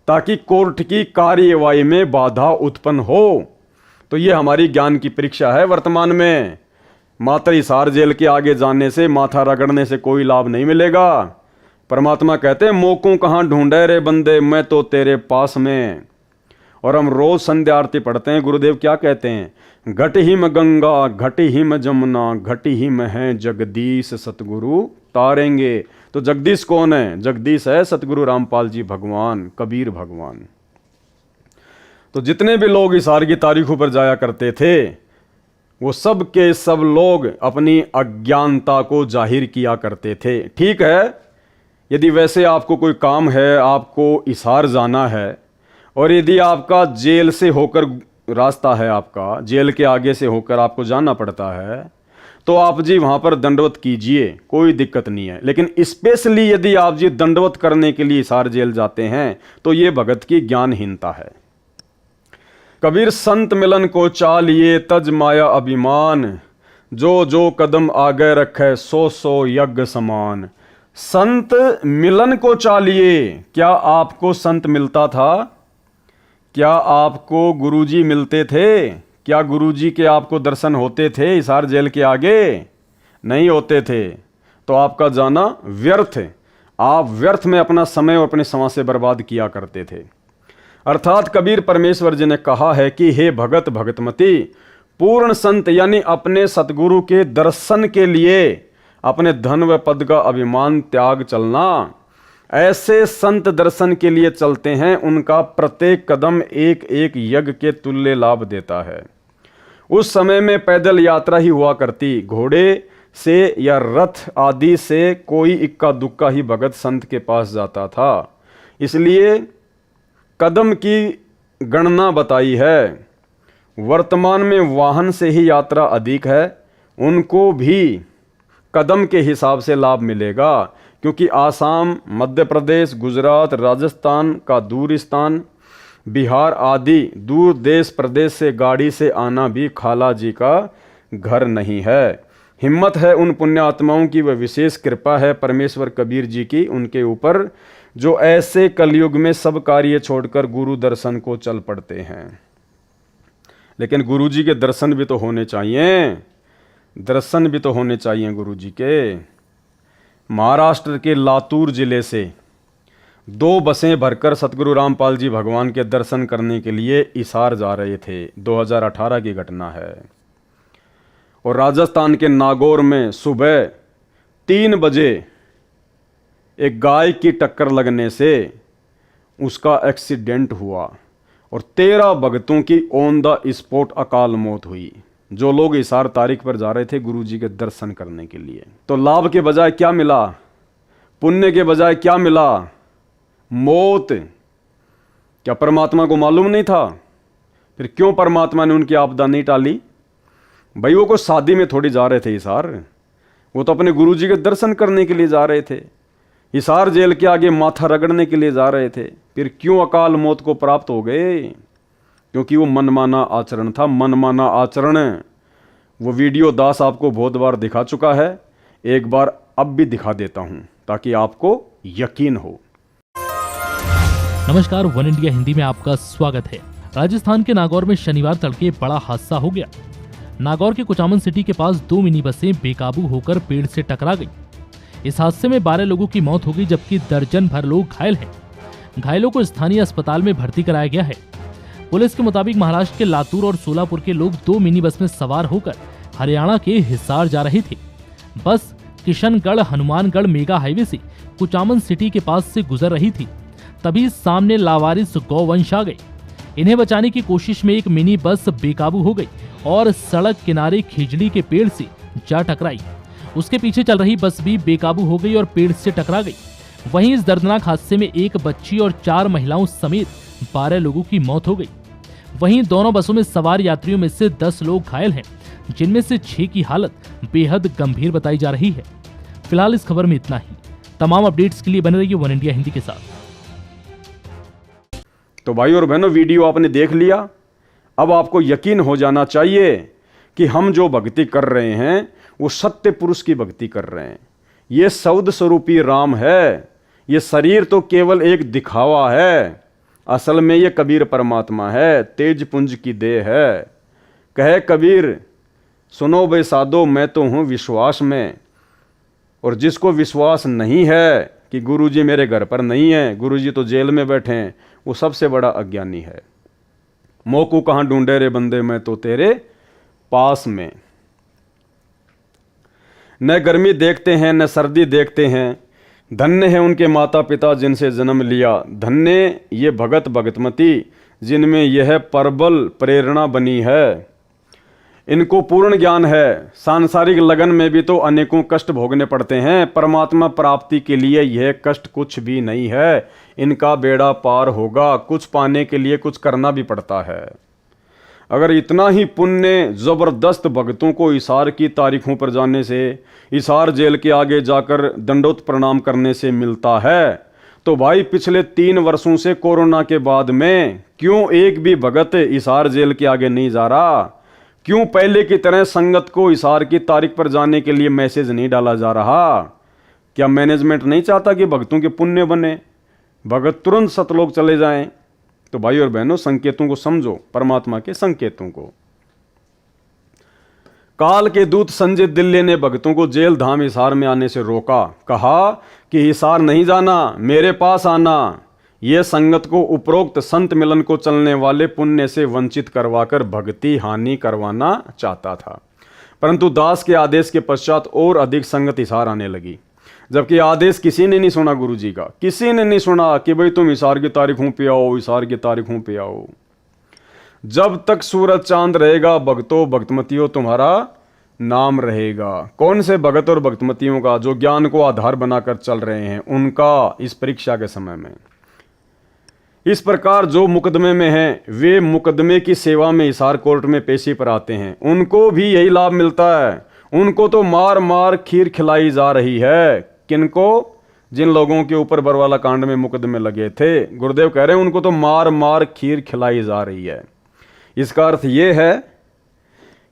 ताकि कोर्ट की कार्यवाही में बाधा उत्पन्न हो। तो ये हमारी ज्ञान की परीक्षा है वर्तमान में। मात्र हिसार जेल के आगे जाने से, माथा रगड़ने से कोई लाभ नहीं मिलेगा। परमात्मा कहते हैं मोकों कहाँ ढूंढे रे बंदे, मैं तो तेरे पास में। और हम रोज संध्या आरती पढ़ते हैं, गुरुदेव क्या कहते हैं? घट ही में गंगा, घट ही में जमुना, घट ही में है जगदीश सतगुरु तारेंगे। तो जगदीश कौन है? जगदीश है सतगुरु रामपाल जी भगवान, कबीर भगवान। तो जितने भी लोग हिसार की तारीखों पर जाया करते थे वो सब के सब लोग अपनी अज्ञानता को जाहिर किया करते थे। ठीक है, यदि वैसे आपको कोई काम है, आपको हिसार जाना है और यदि आपका जेल से होकर रास्ता है, आपका जेल के आगे से होकर आपको जाना पड़ता है, तो आप जी वहाँ पर दंडवत कीजिए, कोई दिक्कत नहीं है। लेकिन स्पेशली यदि आप जी दंडवत करने के लिए हिसार जेल जाते हैं तो ये भगत की ज्ञानहीनता है। कबीर संत मिलन को चालिए तज माया अभिमान, जो जो कदम आगे रखे सो सो यज्ञ समान। संत मिलन को चालिए। क्या आपको संत मिलता था? क्या आपको गुरुजी मिलते थे? क्या गुरुजी के आपको दर्शन होते थे हिसार जेल के आगे? नहीं होते थे। तो आपका जाना व्यर्थ, आप व्यर्थ में अपना समय और अपने समाज से बर्बाद किया करते थे। अर्थात कबीर परमेश्वर जी ने कहा है कि हे भगत भगतमती, पूर्ण संत यानी अपने सतगुरु के दर्शन के लिए अपने धन व पद का अभिमान त्याग चलना। ऐसे संत दर्शन के लिए चलते हैं, उनका प्रत्येक कदम एक एक यज्ञ के तुल्य लाभ देता है। उस समय में पैदल यात्रा ही हुआ करती, घोड़े से या रथ आदि से कोई इक्का दुक्का ही भगत संत के पास जाता था। इसलिए कदम की गणना बताई है। वर्तमान में वाहन से ही यात्रा अधिक है, उनको भी कदम के हिसाब से लाभ मिलेगा, क्योंकि आसाम, मध्य प्रदेश, गुजरात, राजस्थान का दूर स्थान, बिहार आदि दूर देश प्रदेश से गाड़ी से आना भी खाला जी का घर नहीं है। हिम्मत है उन पुण्यात्माओं की, वह विशेष कृपा है परमेश्वर कबीर जी की उनके ऊपर, जो ऐसे कलयुग में सब कार्य छोड़कर गुरु दर्शन को चल पड़ते हैं। लेकिन गुरु जी के दर्शन भी तो होने चाहिए, दर्शन भी तो होने चाहिए गुरु जी के। महाराष्ट्र के लातूर जिले से 2 बसें भरकर सतगुरु रामपाल जी भगवान के दर्शन करने के लिए हिसार जा रहे थे। 2018 की घटना है। और राजस्थान के नागौर में सुबह 3 बजे एक गाय की टक्कर लगने से उसका एक्सीडेंट हुआ और 13 भक्तों की ऑन द स्पॉट अकाल मौत हुई, जो लोग हिसार तारीख पर जा रहे थे गुरु जी के दर्शन करने के लिए। तो लाभ के बजाय क्या मिला? पुण्य के बजाय क्या मिला? मौत। क्या परमात्मा को मालूम नहीं था? फिर क्यों परमात्मा ने उनकी आपदा नहीं टाली? भाई वो को शादी में थोड़ी जा रहे थे हिसार, वो तो अपने गुरु जी के दर्शन करने के लिए जा रहे थे। हिसार जेल के आगे माथा रगड़ने के लिए जा रहे थे। फिर क्यों अकाल मौत को प्राप्त हो गए? क्योंकि वो मनमाना आचरण था, मनमाना आचरण। वो वीडियो दास आपको बहुत बार दिखा चुका है, एक बार अब भी दिखा देता हूं ताकि आपको यकीन हो। नमस्कार, वन इंडिया हिंदी में आपका स्वागत है। राजस्थान के नागौर में शनिवार तड़के बड़ा हादसा हो गया। नागौर के कुचामन सिटी के पास 2 मिनी बसें बेकाबू होकर पेड़ से टकरा गई। इस हादसे में 12 लोगों की मौत हो गई, जबकि दर्जन भर लोग घायल हैं। घायलों को स्थानीय अस्पताल में भर्ती कराया गया है। पुलिस के मुताबिक महाराष्ट्र के लातूर और सोलापुर के लोग 2 मिनी बस में सवार होकर हरियाणा के हिसार जा रहे थे। बस किशनगढ़ हनुमानगढ़ मेगा हाईवे से कुचामन सिटी के पास से गुजर रही थी, तभी सामने लावारिस गौवंश आ गए। इन्हें बचाने की कोशिश में एक मिनी बस बेकाबू हो गई और सड़क किनारे खिजड़ी के पेड़ से जा टकराई। उसके पीछे चल रही बस भी बेकाबू हो गई और पेड़ से टकरा गई। वहीं इस दर्दनाक हादसे में एक बच्ची और 4 महिलाओं समेत 12 लोगों की मौत हो गई। वहीं दोनों बसों में सवार यात्रियों में से 10 लोग घायल हैं, जिनमें से 6 की हालत बेहद गंभीर बताई जा रही है। फिलहाल इस खबर में इतना ही। तमाम अपडेट्स के लिए बने रहिए वन इंडिया हिंदी के साथ। तो भाई और बहनों, वीडियो आपने देख लिया। अब आपको यकीन हो जाना चाहिए कि हम जो भक्ति कर रहे हैं वो सत्य पुरुष की भक्ति कर रहे हैं। ये सौद स्वरूपी राम है। ये शरीर तो केवल एक दिखावा है, असल में ये कबीर परमात्मा है, तेज पुंज की देह है। कहे कबीर, सुनो बे साधो, मैं तो हूँ विश्वास में। और जिसको विश्वास नहीं है कि गुरुजी मेरे घर पर नहीं है, गुरुजी तो जेल में बैठे हैं, वो सबसे बड़ा अज्ञानी है। मोकू कहाँ ढूंढे रे बंदे, मैं तो तेरे पास में। न गर्मी देखते हैं न सर्दी देखते हैं, धन्य है उनके माता पिता जिनसे जन्म लिया। धन्य ये भगत भगतमती जिनमें यह प्रबल प्रेरणा बनी है। इनको पूर्ण ज्ञान है। सांसारिक लगन में भी तो अनेकों कष्ट भोगने पड़ते हैं, परमात्मा प्राप्ति के लिए यह कष्ट कुछ भी नहीं है। इनका बेड़ा पार होगा। कुछ पाने के लिए कुछ करना भी पड़ता है। अगर इतना ही पुण्य जबरदस्त भक्तों को इसार की तारीखों पर जाने से, इसार जेल के आगे जाकर दंडोत प्रणाम करने से मिलता है, तो भाई पिछले 3 वर्षों से कोरोना के बाद में क्यों एक भी भगत इसार जेल के आगे नहीं जा रहा? क्यों पहले की तरह संगत को इसार की तारीख पर जाने के लिए मैसेज नहीं डाला जा रहा? क्या मैनेजमेंट नहीं चाहता कि भक्तों के पुण्य बने, भगत तुरंत सतलोक चले जाएं? तो भाई और बहनों, संकेतों को समझो, परमात्मा के संकेतों को। काल के दूत संजय दिल्ली ने भक्तों को जेल धाम हिसार में आने से रोका। कहा कि हिसार नहीं जाना, मेरे पास आना। यह संगत को उपरोक्त संत मिलन को चलने वाले पुण्य से वंचित करवाकर भक्ति हानि करवाना चाहता था। परंतु दास के आदेश के पश्चात और अधिक संगत हिसार आने लगी, जबकि आदेश किसी ने नहीं सुना गुरु जी का। किसी ने नहीं सुना कि भाई तुम हिसार की तारीखों पे आओ, हिसार की तारीखों पे आओ। जब तक सूरज चांद रहेगा, भक्तों भक्तमतियों तुम्हारा नाम रहेगा। कौन से भगत और भक्तमतियों का? जो ज्ञान को आधार बनाकर चल रहे हैं, उनका इस परीक्षा के समय में। इस प्रकार जो मुकदमे में हैं, वे मुकदमे की सेवा में हिसार कोर्ट में पेशी पर आते हैं, उनको भी यही लाभ मिलता है। उनको तो मार मार खीर खिलाई जा रही है। किनको? जिन लोगों के ऊपर बरवाला कांड में मुकदमे लगे थे, गुरुदेव कह रहे हैं उनको तो मार मार खीर खिलाई जा रही है। इसका अर्थ यह है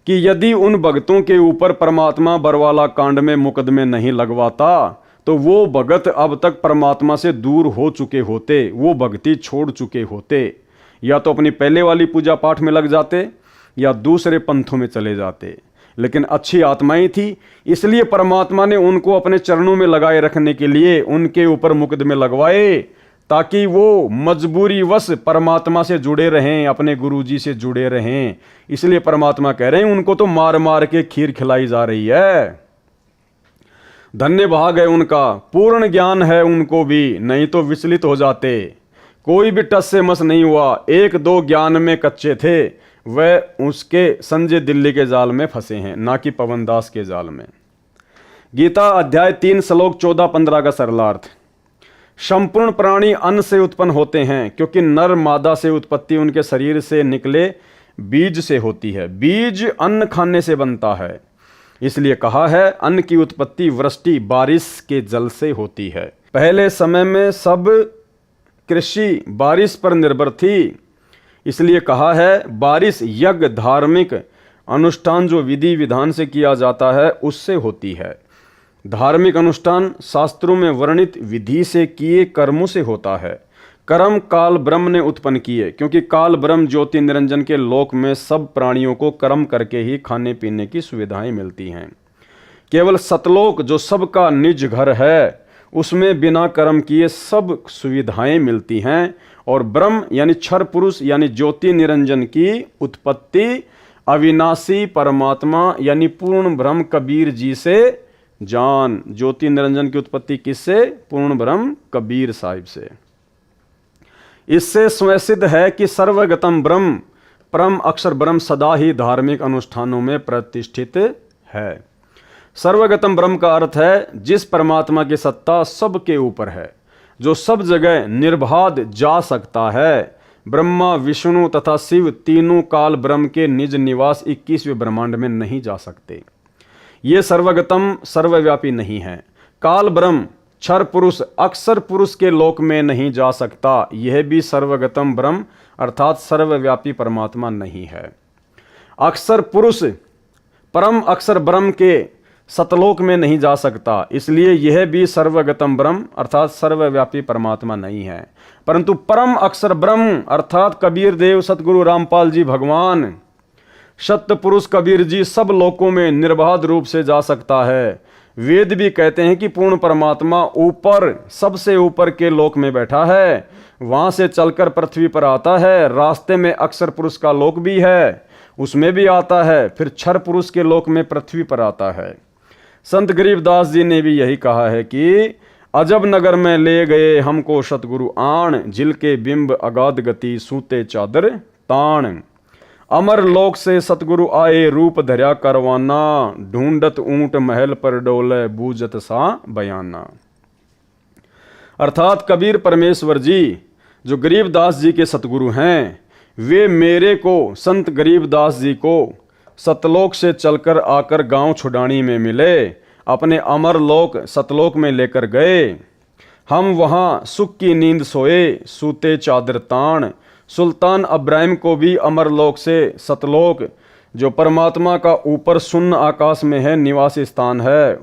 कि यदि उन भक्तों के ऊपर परमात्मा बरवाला कांड में मुकदमे नहीं लगवाता, तो वो भगत अब तक परमात्मा से दूर हो चुके होते, वो भक्ति छोड़ चुके होते। या तो अपनी पहले वाली पूजा पाठ में लग जाते या दूसरे पंथों में चले जाते। लेकिन अच्छी आत्माएं थी, इसलिए परमात्मा ने उनको अपने चरणों में लगाए रखने के लिए उनके ऊपर मुकदमे लगवाए, ताकि वो मजबूरीवश परमात्मा से जुड़े रहें, अपने गुरुजी से जुड़े रहें। इसलिए परमात्मा कह रहे हैं उनको तो मार मार के खीर खिलाई जा रही है। धन्य भाग है उनका, पूर्ण ज्ञान है उनको भी, नहीं तो विचलित हो जाते। कोई भी टस से मस नहीं हुआ। 1-2 ज्ञान में कच्चे थे, वह उसके संजय दिल्ली के जाल में फंसे हैं, ना कि पवन दास के जाल में। गीता अध्याय 3 श्लोक 14-15 का सरलार्थ। संपूर्ण प्राणी अन्न से उत्पन्न होते हैं, क्योंकि नर मादा से उत्पत्ति उनके शरीर से निकले बीज से होती है। बीज अन्न खाने से बनता है, इसलिए कहा है अन्न की उत्पत्ति वृष्टि बारिश के जल से होती है। पहले समय में सब कृषि बारिश पर निर्भर थी, इसलिए कहा है बारिश यज्ञ धार्मिक अनुष्ठान जो विधि विधान से किया जाता है उससे होती है। धार्मिक अनुष्ठान शास्त्रों में वर्णित विधि से किए कर्मों से होता है। कर्म काल ब्रह्म ने उत्पन्न किए, क्योंकि काल ब्रह्म ज्योति निरंजन के लोक में सब प्राणियों को कर्म करके ही खाने पीने की सुविधाएं मिलती हैं। केवल सतलोक जो सबका निज घर है, उसमें बिना कर्म किए सब सुविधाएं मिलती हैं। और ब्रह्म यानी क्षर पुरुष यानी ज्योति निरंजन की उत्पत्ति अविनाशी परमात्मा यानी पूर्ण ब्रह्म कबीर जी से जान। ज्योति निरंजन की उत्पत्ति किससे? पूर्ण ब्रह्म कबीर साहिब से। इससे स्वसिद्ध है कि सर्वगतम ब्रह्म परम अक्षर ब्रह्म सदा ही धार्मिक अनुष्ठानों में प्रतिष्ठित है। सर्वगतम ब्रह्म का अर्थ है जिस परमात्मा की सत्ता सबके ऊपर है, जो सब जगह निर्बाध जा सकता है, ब्रह्मा, विष्णु तथा शिव तीनों काल ब्रह्म के निज निवास 21वें ब्रह्मांड में नहीं जा सकते। ये सर्वगतम सर्वव्यापी नहीं है। काल ब्रह्म क्षर पुरुष अक्षर पुरुष के लोक में नहीं जा सकता। यह भी सर्वगतम ब्रह्म अर्थात सर्वव्यापी परमात्मा नहीं है। अक्षर पुरुष परम अक्षर ब्रह्म के सतलोक में नहीं जा सकता, इसलिए यह भी सर्वगतम ब्रह्म अर्थात सर्वव्यापी परमात्मा नहीं है। परंतु परम अक्षर ब्रह्म अर्थात कबीर देव सतगुरु रामपाल जी भगवान सत्य पुरुष कबीर जी सब लोकों में निर्बाध रूप से जा सकता है। वेद भी कहते हैं कि पूर्ण परमात्मा ऊपर सबसे ऊपर के लोक में बैठा है, वहां से चलकर पृथ्वी पर आता है। रास्ते में अक्षर पुरुष का लोक भी है, उसमें भी आता है, फिर क्षर पुरुष के लोक में पृथ्वी पर आता है। संत गरीबदास जी ने भी यही कहा है कि अजब नगर में ले गए हमको सतगुरु आण, जिल के बिंब अगाध गति सूते चादर ताण। अमर लोक से सतगुरु आए रूप धर्या करवाना, ढूंढत ऊंट महल पर डोले बूझत सा बयाना। अर्थात कबीर परमेश्वर जी जो गरीबदास जी के सतगुरु हैं, वे मेरे को संत गरीबदास जी को सतलोक से चलकर आकर गांव छुडानी में मिले, अपने अमर लोक सतलोक में लेकर गए। हम वहां सुख की नींद सोए, सूते चादर ताण। सुल्तान अब्राहिम को भी अमर लोक से सतलोक जो परमात्मा का ऊपर शून्य आकाश में है निवास स्थान है,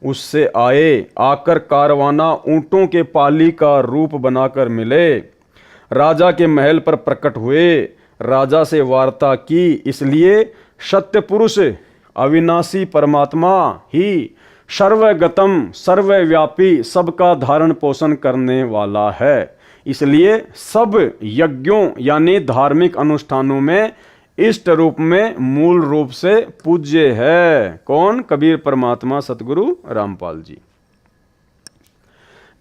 उससे आए। आकर कारवाना ऊंटों के पाली का रूप बनाकर मिले, राजा के महल पर प्रकट हुए, राजा से वार्ता की। इसलिए सत्य पुरुष अविनाशी परमात्मा ही सर्वगतम सर्वव्यापी सबका धारण पोषण करने वाला है। इसलिए सब यज्ञों यानी धार्मिक अनुष्ठानों में इष्ट रूप में मूल रूप से पूज्य है। कौन? कबीर परमात्मा सतगुरु रामपाल जी।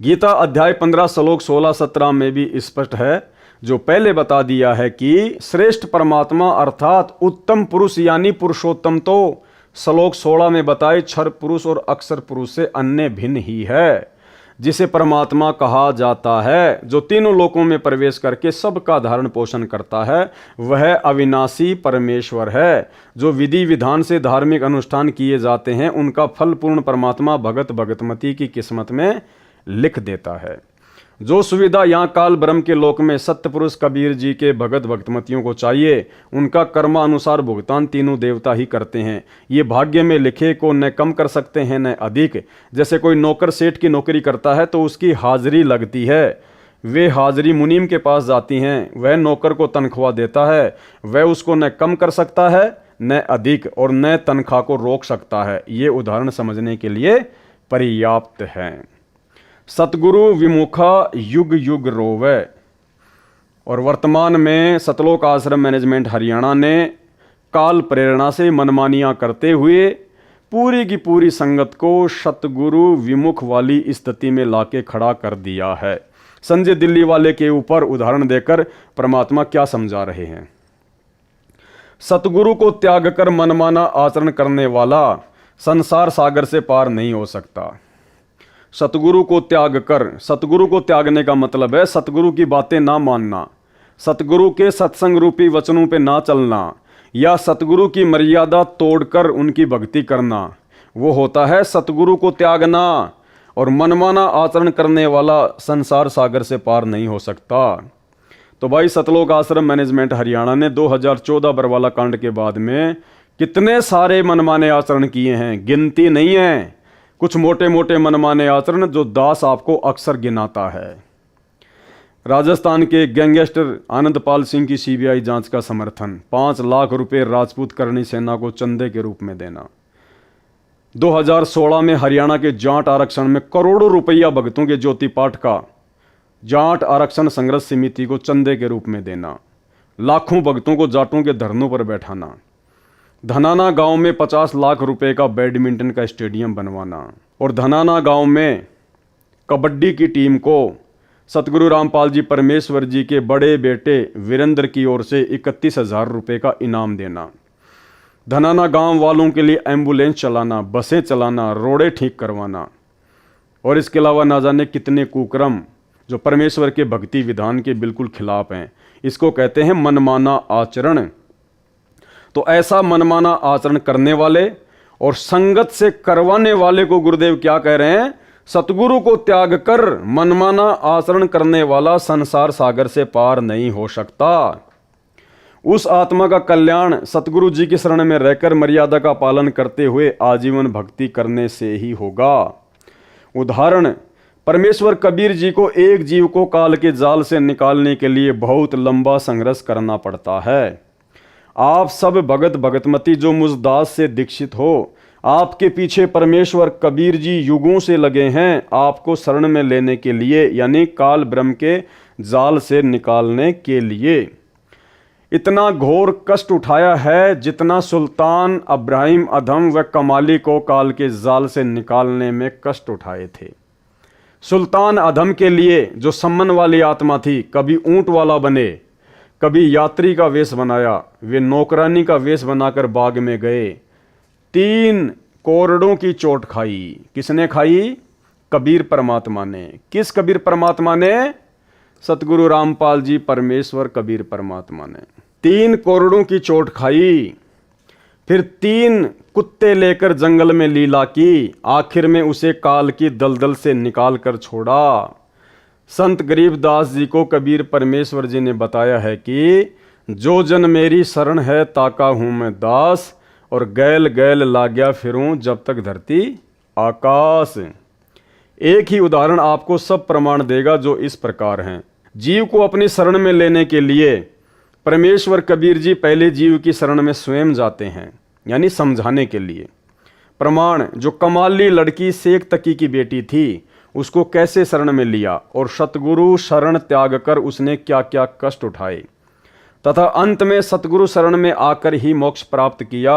गीता अध्याय 15 श्लोक 16-17 में भी स्पष्ट है, जो पहले बता दिया है कि श्रेष्ठ परमात्मा अर्थात उत्तम पुरुष यानी पुरुषोत्तम तो श्लोक 16 में बताए क्षर पुरुष और अक्षर पुरुष से अन्य भिन्न ही है, जिसे परमात्मा कहा जाता है। जो तीनों लोकों में प्रवेश करके सबका धारण पोषण करता है, वह अविनाशी परमेश्वर है। जो विधि विधान से धार्मिक अनुष्ठान किए जाते हैं, उनका फल पूर्ण परमात्मा भगत भगतमती की किस्मत में लिख देता है। जो सुविधा यहाँ काल ब्रह्म के लोक में सत्य पुरुष कबीर जी के भगत भक्तमतियों को चाहिए, उनका कर्मानुसार भुगतान तीनों देवता ही करते हैं। ये भाग्य में लिखे को न कम कर सकते हैं न अधिक। जैसे कोई नौकर सेठ की नौकरी करता है तो उसकी हाजिरी लगती है, वे हाजिरी मुनीम के पास जाती हैं, वह नौकर को तनख्वाह देता है, वह उसको न कम कर सकता है न अधिक और न तनख्वाह को रोक सकता है। ये उदाहरण समझने के लिए पर्याप्त है। सतगुरु विमुखा युग युग रोवे। और वर्तमान में सतलोक आश्रम मैनेजमेंट हरियाणा ने काल प्रेरणा से मनमानियां करते हुए पूरी की पूरी संगत को सतगुरु विमुख वाली स्थिति में लाके खड़ा कर दिया है। संजय दिल्ली वाले के ऊपर उदाहरण देकर परमात्मा क्या समझा रहे हैं। सतगुरु को त्याग कर मनमाना आचरण करने वाला संसार सागर से पार नहीं हो सकता। सतगुरु को त्याग कर, सतगुरु को त्यागने का मतलब है सतगुरु की बातें ना मानना, सतगुरु के सत्संग रूपी वचनों पे ना चलना, या सतगुरु की मर्यादा तोड़कर उनकी भक्ति करना, वो होता है सतगुरु को त्यागना। और मनमाना आचरण करने वाला संसार सागर से पार नहीं हो सकता। तो भाई सतलोक आश्रम मैनेजमेंट हरियाणा ने 2014 बरवाला कांड के बाद में कितने सारे मनमाने आचरण किए हैं, गिनती नहीं है। कुछ मोटे मोटे मनमाने आचरण जो दास आपको अक्सर गिनाता है। राजस्थान के गैंगस्टर आनंदपाल सिंह की सीबीआई जांच का समर्थन, 5 लाख रुपए राजपूत करणी सेना को चंदे के रूप में देना। 2016 में हरियाणा के जाट आरक्षण में करोड़ों रुपया भक्तों के ज्योति पाठ का जाट आरक्षण संघर्ष समिति को चंदे के रूप में देना। लाखों भक्तों को जाटों के धरनों पर बैठाना। धनाना गांव में 50 लाख रुपए का बैडमिंटन का स्टेडियम बनवाना। और धनाना गांव में कबड्डी की टीम को सतगुरु रामपाल जी परमेश्वर जी के बड़े बेटे वीरेंद्र की ओर से 31,000 रुपए का इनाम देना। धनाना गांव वालों के लिए एम्बुलेंस चलाना, बसें चलाना, रोडें ठीक करवाना। और इसके अलावा ना जाने कितने कुकर्म जो परमेश्वर के भक्ति विधान के बिल्कुल खिलाफ हैं। इसको कहते हैं मनमाना आचरण। तो ऐसा मनमाना आचरण करने वाले और संगत से करवाने वाले को गुरुदेव क्या कह रहे हैं? सतगुरु को त्याग कर मनमाना आचरण करने वाला संसार सागर से पार नहीं हो सकता। उस आत्मा का कल्याण सतगुरु जी की शरण में रहकर मर्यादा का पालन करते हुए आजीवन भक्ति करने से ही होगा। उदाहरण, परमेश्वर कबीर जी को एक जीव को काल के जाल से निकालने के लिए बहुत लंबा संघर्ष करना पड़ता है। आप सब भगत भगतमती जो मुझ दास से दीक्षित हो, आपके पीछे परमेश्वर कबीर जी युगों से लगे हैं आपको शरण में लेने के लिए, यानी काल ब्रह्म के जाल से निकालने के लिए। इतना घोर कष्ट उठाया है जितना सुल्तान इब्राहिम अधम व कमाली को काल के जाल से निकालने में कष्ट उठाए थे। सुल्तान अधम के लिए जो सम्मन वाली आत्मा थी, कभी ऊंट वाला बने, कभी यात्री का वेश बनाया, वे नौकरानी का वेश बनाकर बाग में गए। 3 कोरड़ों की चोट खाई। किसने खाई? कबीर परमात्मा ने। किस कबीर परमात्मा ने? सतगुरु रामपाल जी परमेश्वर कबीर परमात्मा ने 3 कोरड़ों की चोट खाई। फिर 3 कुत्ते लेकर जंगल में लीला की। आखिर में उसे काल की दलदल से निकाल कर छोड़ा। संत गरीबदास जी को कबीर परमेश्वर जी ने बताया है कि जो जन मेरी शरण है ताका हूं मैं दास, और गैल गैल लाग्या फिरूं जब तक धरती आकाश। एक ही उदाहरण आपको सब प्रमाण देगा जो इस प्रकार हैं। जीव को अपनी शरण में लेने के लिए परमेश्वर कबीर जी पहले जीव की शरण में स्वयं जाते हैं, यानी समझाने के लिए। प्रमाण, जो कमाली लड़की शेख तकी की बेटी थी, उसको कैसे शरण में लिया और सतगुरु शरण त्याग कर उसने क्या क्या कष्ट उठाए, तथा अंत में सतगुरु शरण में आकर ही मोक्ष प्राप्त किया।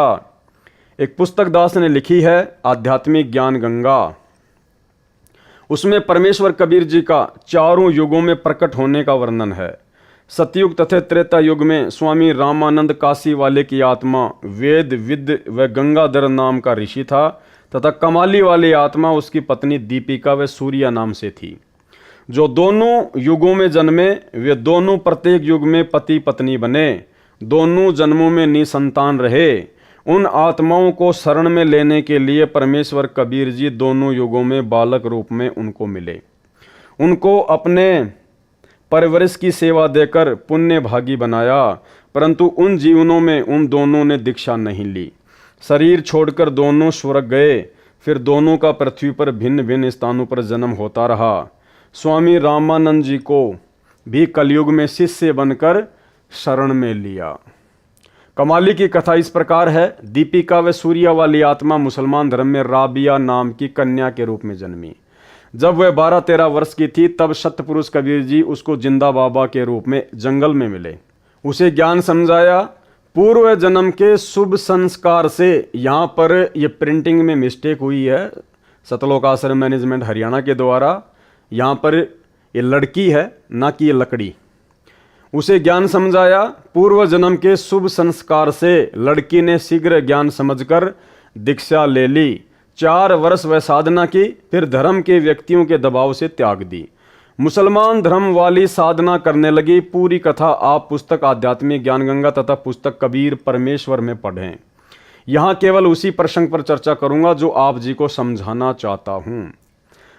एक पुस्तक दास ने लिखी है, आध्यात्मिक ज्ञान गंगा। उसमें परमेश्वर कबीर जी का चारों युगों में प्रकट होने का वर्णन है। सतयुग तथा त्रेता युग में स्वामी रामानंद काशी वाले की आत्मा वेद विद व गंगाधर नाम का ऋषि था, तथा कमाली वाली आत्मा उसकी पत्नी दीपिका व सूर्या नाम से थी। जो दोनों युगों में जन्मे, वे दोनों प्रत्येक युग में पति पत्नी बने, दोनों जन्मों में निसंतान रहे। उन आत्माओं को शरण में लेने के लिए परमेश्वर कबीर जी दोनों युगों में बालक रूप में उनको मिले। उनको अपने परवरिश की सेवा देकर पुण्य भागी बनाया, परंतु उन जीवनों में उन दोनों ने दीक्षा नहीं ली। शरीर छोड़कर दोनों स्वर्ग गए। फिर दोनों का पृथ्वी पर भिन्न भिन्न स्थानों पर जन्म होता रहा। स्वामी रामानंद जी को भी कलयुग में शिष्य बनकर शरण में लिया। कमाली की कथा इस प्रकार है। दीपिका व सूर्या वाली आत्मा मुसलमान धर्म में राबिया नाम की कन्या के रूप में जन्मी। जब वह 12-13 वर्ष की थी तब सतपुरुष कबीर जी उसको जिंदा बाबा के रूप में जंगल में मिले। उसे ज्ञान समझाया। पूर्व जन्म के शुभ संस्कार से, यहाँ पर यह प्रिंटिंग में मिस्टेक हुई है सतलोक आश्रम मैनेजमेंट हरियाणा के द्वारा। यहाँ पर ये लड़की है, ना कि ये लकड़ी। उसे ज्ञान समझाया। पूर्व जन्म के शुभ संस्कार से लड़की ने शीघ्र ज्ञान समझकर दीक्षा ले ली। 4 वर्ष वह साधना की, फिर धर्म के व्यक्तियों के दबाव से त्याग दी। मुसलमान धर्म वाली साधना करने लगी। पूरी कथा आप पुस्तक आध्यात्मिक ज्ञान गंगा तथा पुस्तक कबीर परमेश्वर में पढ़ें। यहाँ केवल उसी प्रसंग पर चर्चा करूंगा जो आप जी को समझाना चाहता हूँ।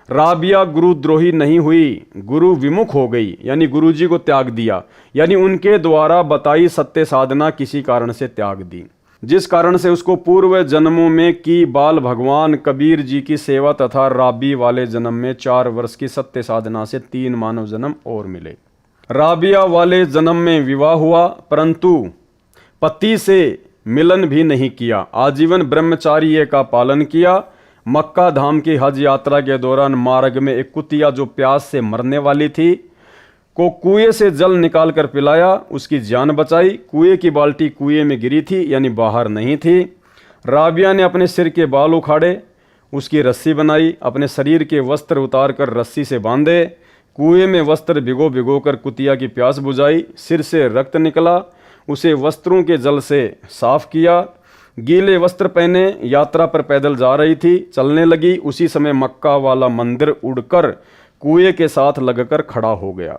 राबिया गुरुद्रोही नहीं हुई, गुरु विमुख हो गई, यानी गुरु जी को त्याग दिया, यानी उनके द्वारा बताई सत्य साधना किसी कारण से त्याग दी, जिस कारण से उसको पूर्व जन्मों में की बाल भगवान कबीर जी की सेवा तथा राबी वाले जन्म में 4 वर्ष की सत्य साधना से 3 मानव जन्म और मिले। राबिया वाले जन्म में विवाह हुआ, परंतु पति से मिलन भी नहीं किया। आजीवन ब्रह्मचार्य का पालन किया। मक्का धाम की हज यात्रा के दौरान मार्ग में एक कुतिया जो प्यास से मरने वाली थी को कुएं से जल निकाल कर पिलाया, उसकी जान बचाई। कुएं की बाल्टी कुएं में गिरी थी, यानी बाहर नहीं थी। राबिया ने अपने सिर के बाल उखाड़े, उसकी रस्सी बनाई, अपने शरीर के वस्त्र उतार कर रस्सी से बांधे, कुएं में वस्त्र भिगो भिगो कर कुतिया की प्यास बुझाई। सिर से रक्त निकला, उसे वस्त्रों के जल से साफ किया। गीले वस्त्र पहने यात्रा पर पैदल जा रही थी, चलने लगी। उसी समय मक्का वाला मंदिर उड़कर कुएं के साथ लगकर खड़ा हो गया।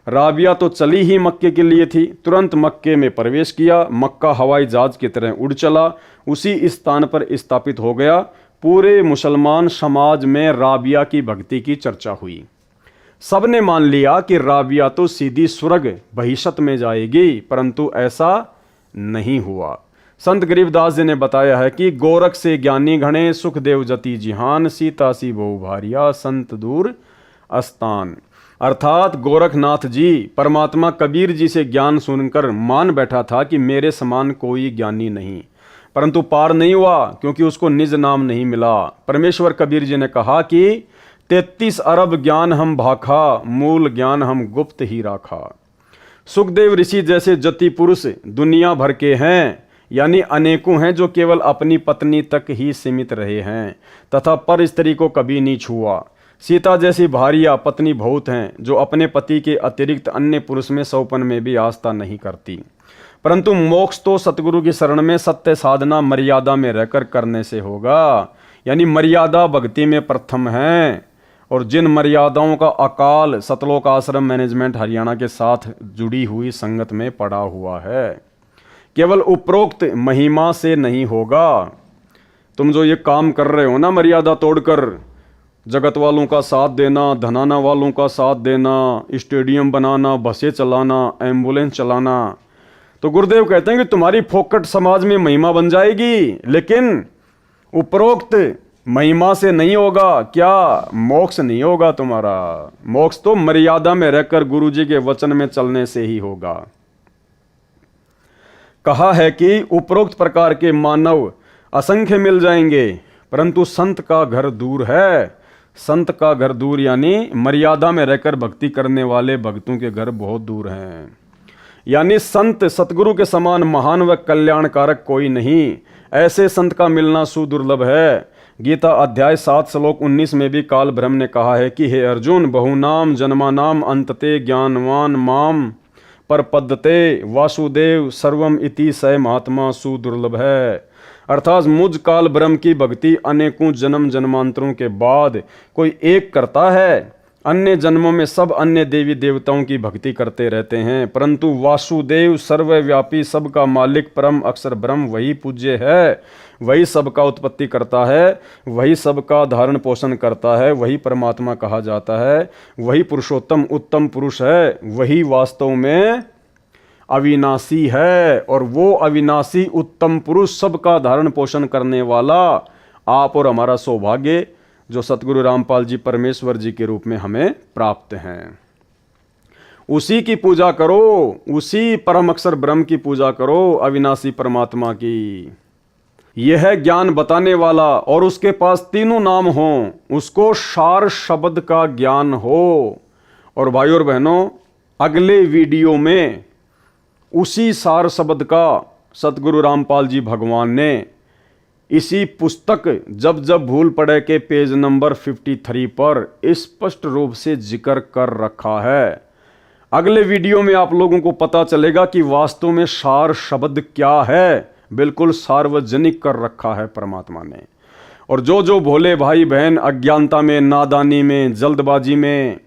राबिया तो चली ही मक्के के लिए थी, तुरंत मक्के में प्रवेश किया। मक्का हवाई जहाज की तरह उड़ चला, उसी स्थान पर स्थापित हो गया। पूरे मुसलमान समाज में राबिया की भक्ति की चर्चा हुई। सबने मान लिया कि राबिया तो सीधी स्वर्ग बहिशत में जाएगी, परंतु ऐसा नहीं हुआ। संत गरीबदास जी ने बताया है कि गोरख से ज्ञानी घणे, सुखदेव जति जिहान, सीता सी बहु भारिया, संत दूर अस्तान। अर्थात गोरखनाथ जी परमात्मा कबीर जी से ज्ञान सुनकर मान बैठा था कि मेरे समान कोई ज्ञानी नहीं, परंतु पार नहीं हुआ क्योंकि उसको निज नाम नहीं मिला। परमेश्वर कबीर जी ने कहा कि 33 अरब ज्ञान हम भाखा, मूल ज्ञान हम गुप्त ही राखा। सुखदेव ऋषि जैसे जति पुरुष दुनिया भर के हैं, यानी अनेकों हैं जो केवल अपनी पत्नी तक ही सीमित रहे हैं तथा पर स्त्री को कभी नहीं छुआ। सीता जैसी भारिया पत्नी बहुत हैं जो अपने पति के अतिरिक्त अन्य पुरुष में सौपन में भी आस्था नहीं करती। परंतु मोक्ष तो सतगुरु की शरण में सत्य साधना मर्यादा में रहकर करने से होगा, यानी मर्यादा भक्ति में प्रथम है। और जिन मर्यादाओं का अकाल सतलोक आश्रम मैनेजमेंट हरियाणा के साथ जुड़ी हुई संगत में पड़ा हुआ है, केवल उपरोक्त महिमा से नहीं होगा। तुम जो ये काम कर रहे हो ना, मर्यादा तोड़कर जगत वालों का साथ देना, धनाना वालों का साथ देना, स्टेडियम बनाना, बसें चलाना, एम्बुलेंस चलाना, तो गुरुदेव कहते हैं कि तुम्हारी फोकट समाज में महिमा बन जाएगी, लेकिन उपरोक्त महिमा से नहीं होगा। क्या मोक्ष नहीं होगा तुम्हारा? मोक्ष तो मर्यादा में रहकर गुरु जी के वचन में चलने से ही होगा। कहा है कि उपरोक्त प्रकार के मानव असंख्य मिल जाएंगे, परंतु संत का घर दूर है। संत का घर दूर यानी मर्यादा में रहकर भक्ति करने वाले भक्तों के घर बहुत दूर हैं। यानी संत सतगुरु के समान महान व कल्याणकारक कोई नहीं। ऐसे संत का मिलना सुदुर्लभ है। गीता अध्याय 7 श्लोक 19 में भी काल ब्रह्म ने कहा है कि हे अर्जुन, बहुनाम जन्मानाम अंतते ज्ञानवान माम पर पद्यते वासुदेव सर्वम इति स महात्मा सुदुर्लभ है। अर्थात मुझ काल ब्रह्म की भक्ति अनेकों जन्म जन्मांतरों के बाद कोई एक करता है। अन्य जन्मों में सब अन्य देवी देवताओं की भक्ति करते रहते हैं, परंतु वासुदेव सर्वव्यापी सबका मालिक परम अक्षर ब्रह्म वही पूज्य है, वही सबका उत्पत्ति करता है, वही सबका धारण पोषण करता है, वही परमात्मा कहा जाता है, वही पुरुषोत्तम उत्तम पुरुष है, वही वास्तव में अविनाशी है। और वो अविनाशी उत्तम पुरुष सबका धारण पोषण करने वाला आप और हमारा सौभाग्य जो सतगुरु रामपाल जी परमेश्वर जी के रूप में हमें प्राप्त हैं। उसी की पूजा करो, उसी परम अक्षर ब्रह्म की पूजा करो, अविनाशी परमात्मा की। यह ज्ञान बताने वाला और उसके पास तीनों नाम हों, उसको सार शब्द का ज्ञान हो। और भाइयों और बहनों, अगले वीडियो में उसी सार शब्द का सतगुरु रामपाल जी भगवान ने इसी पुस्तक जब जब भूल पड़े के पेज नंबर 53 पर स्पष्ट रूप से जिक्र कर रखा है। अगले वीडियो में आप लोगों को पता चलेगा कि वास्तव में सार शब्द क्या है। बिल्कुल सार्वजनिक कर रखा है परमात्मा ने। और जो जो भोले भाई बहन अज्ञानता में, नादानी में, जल्दबाजी में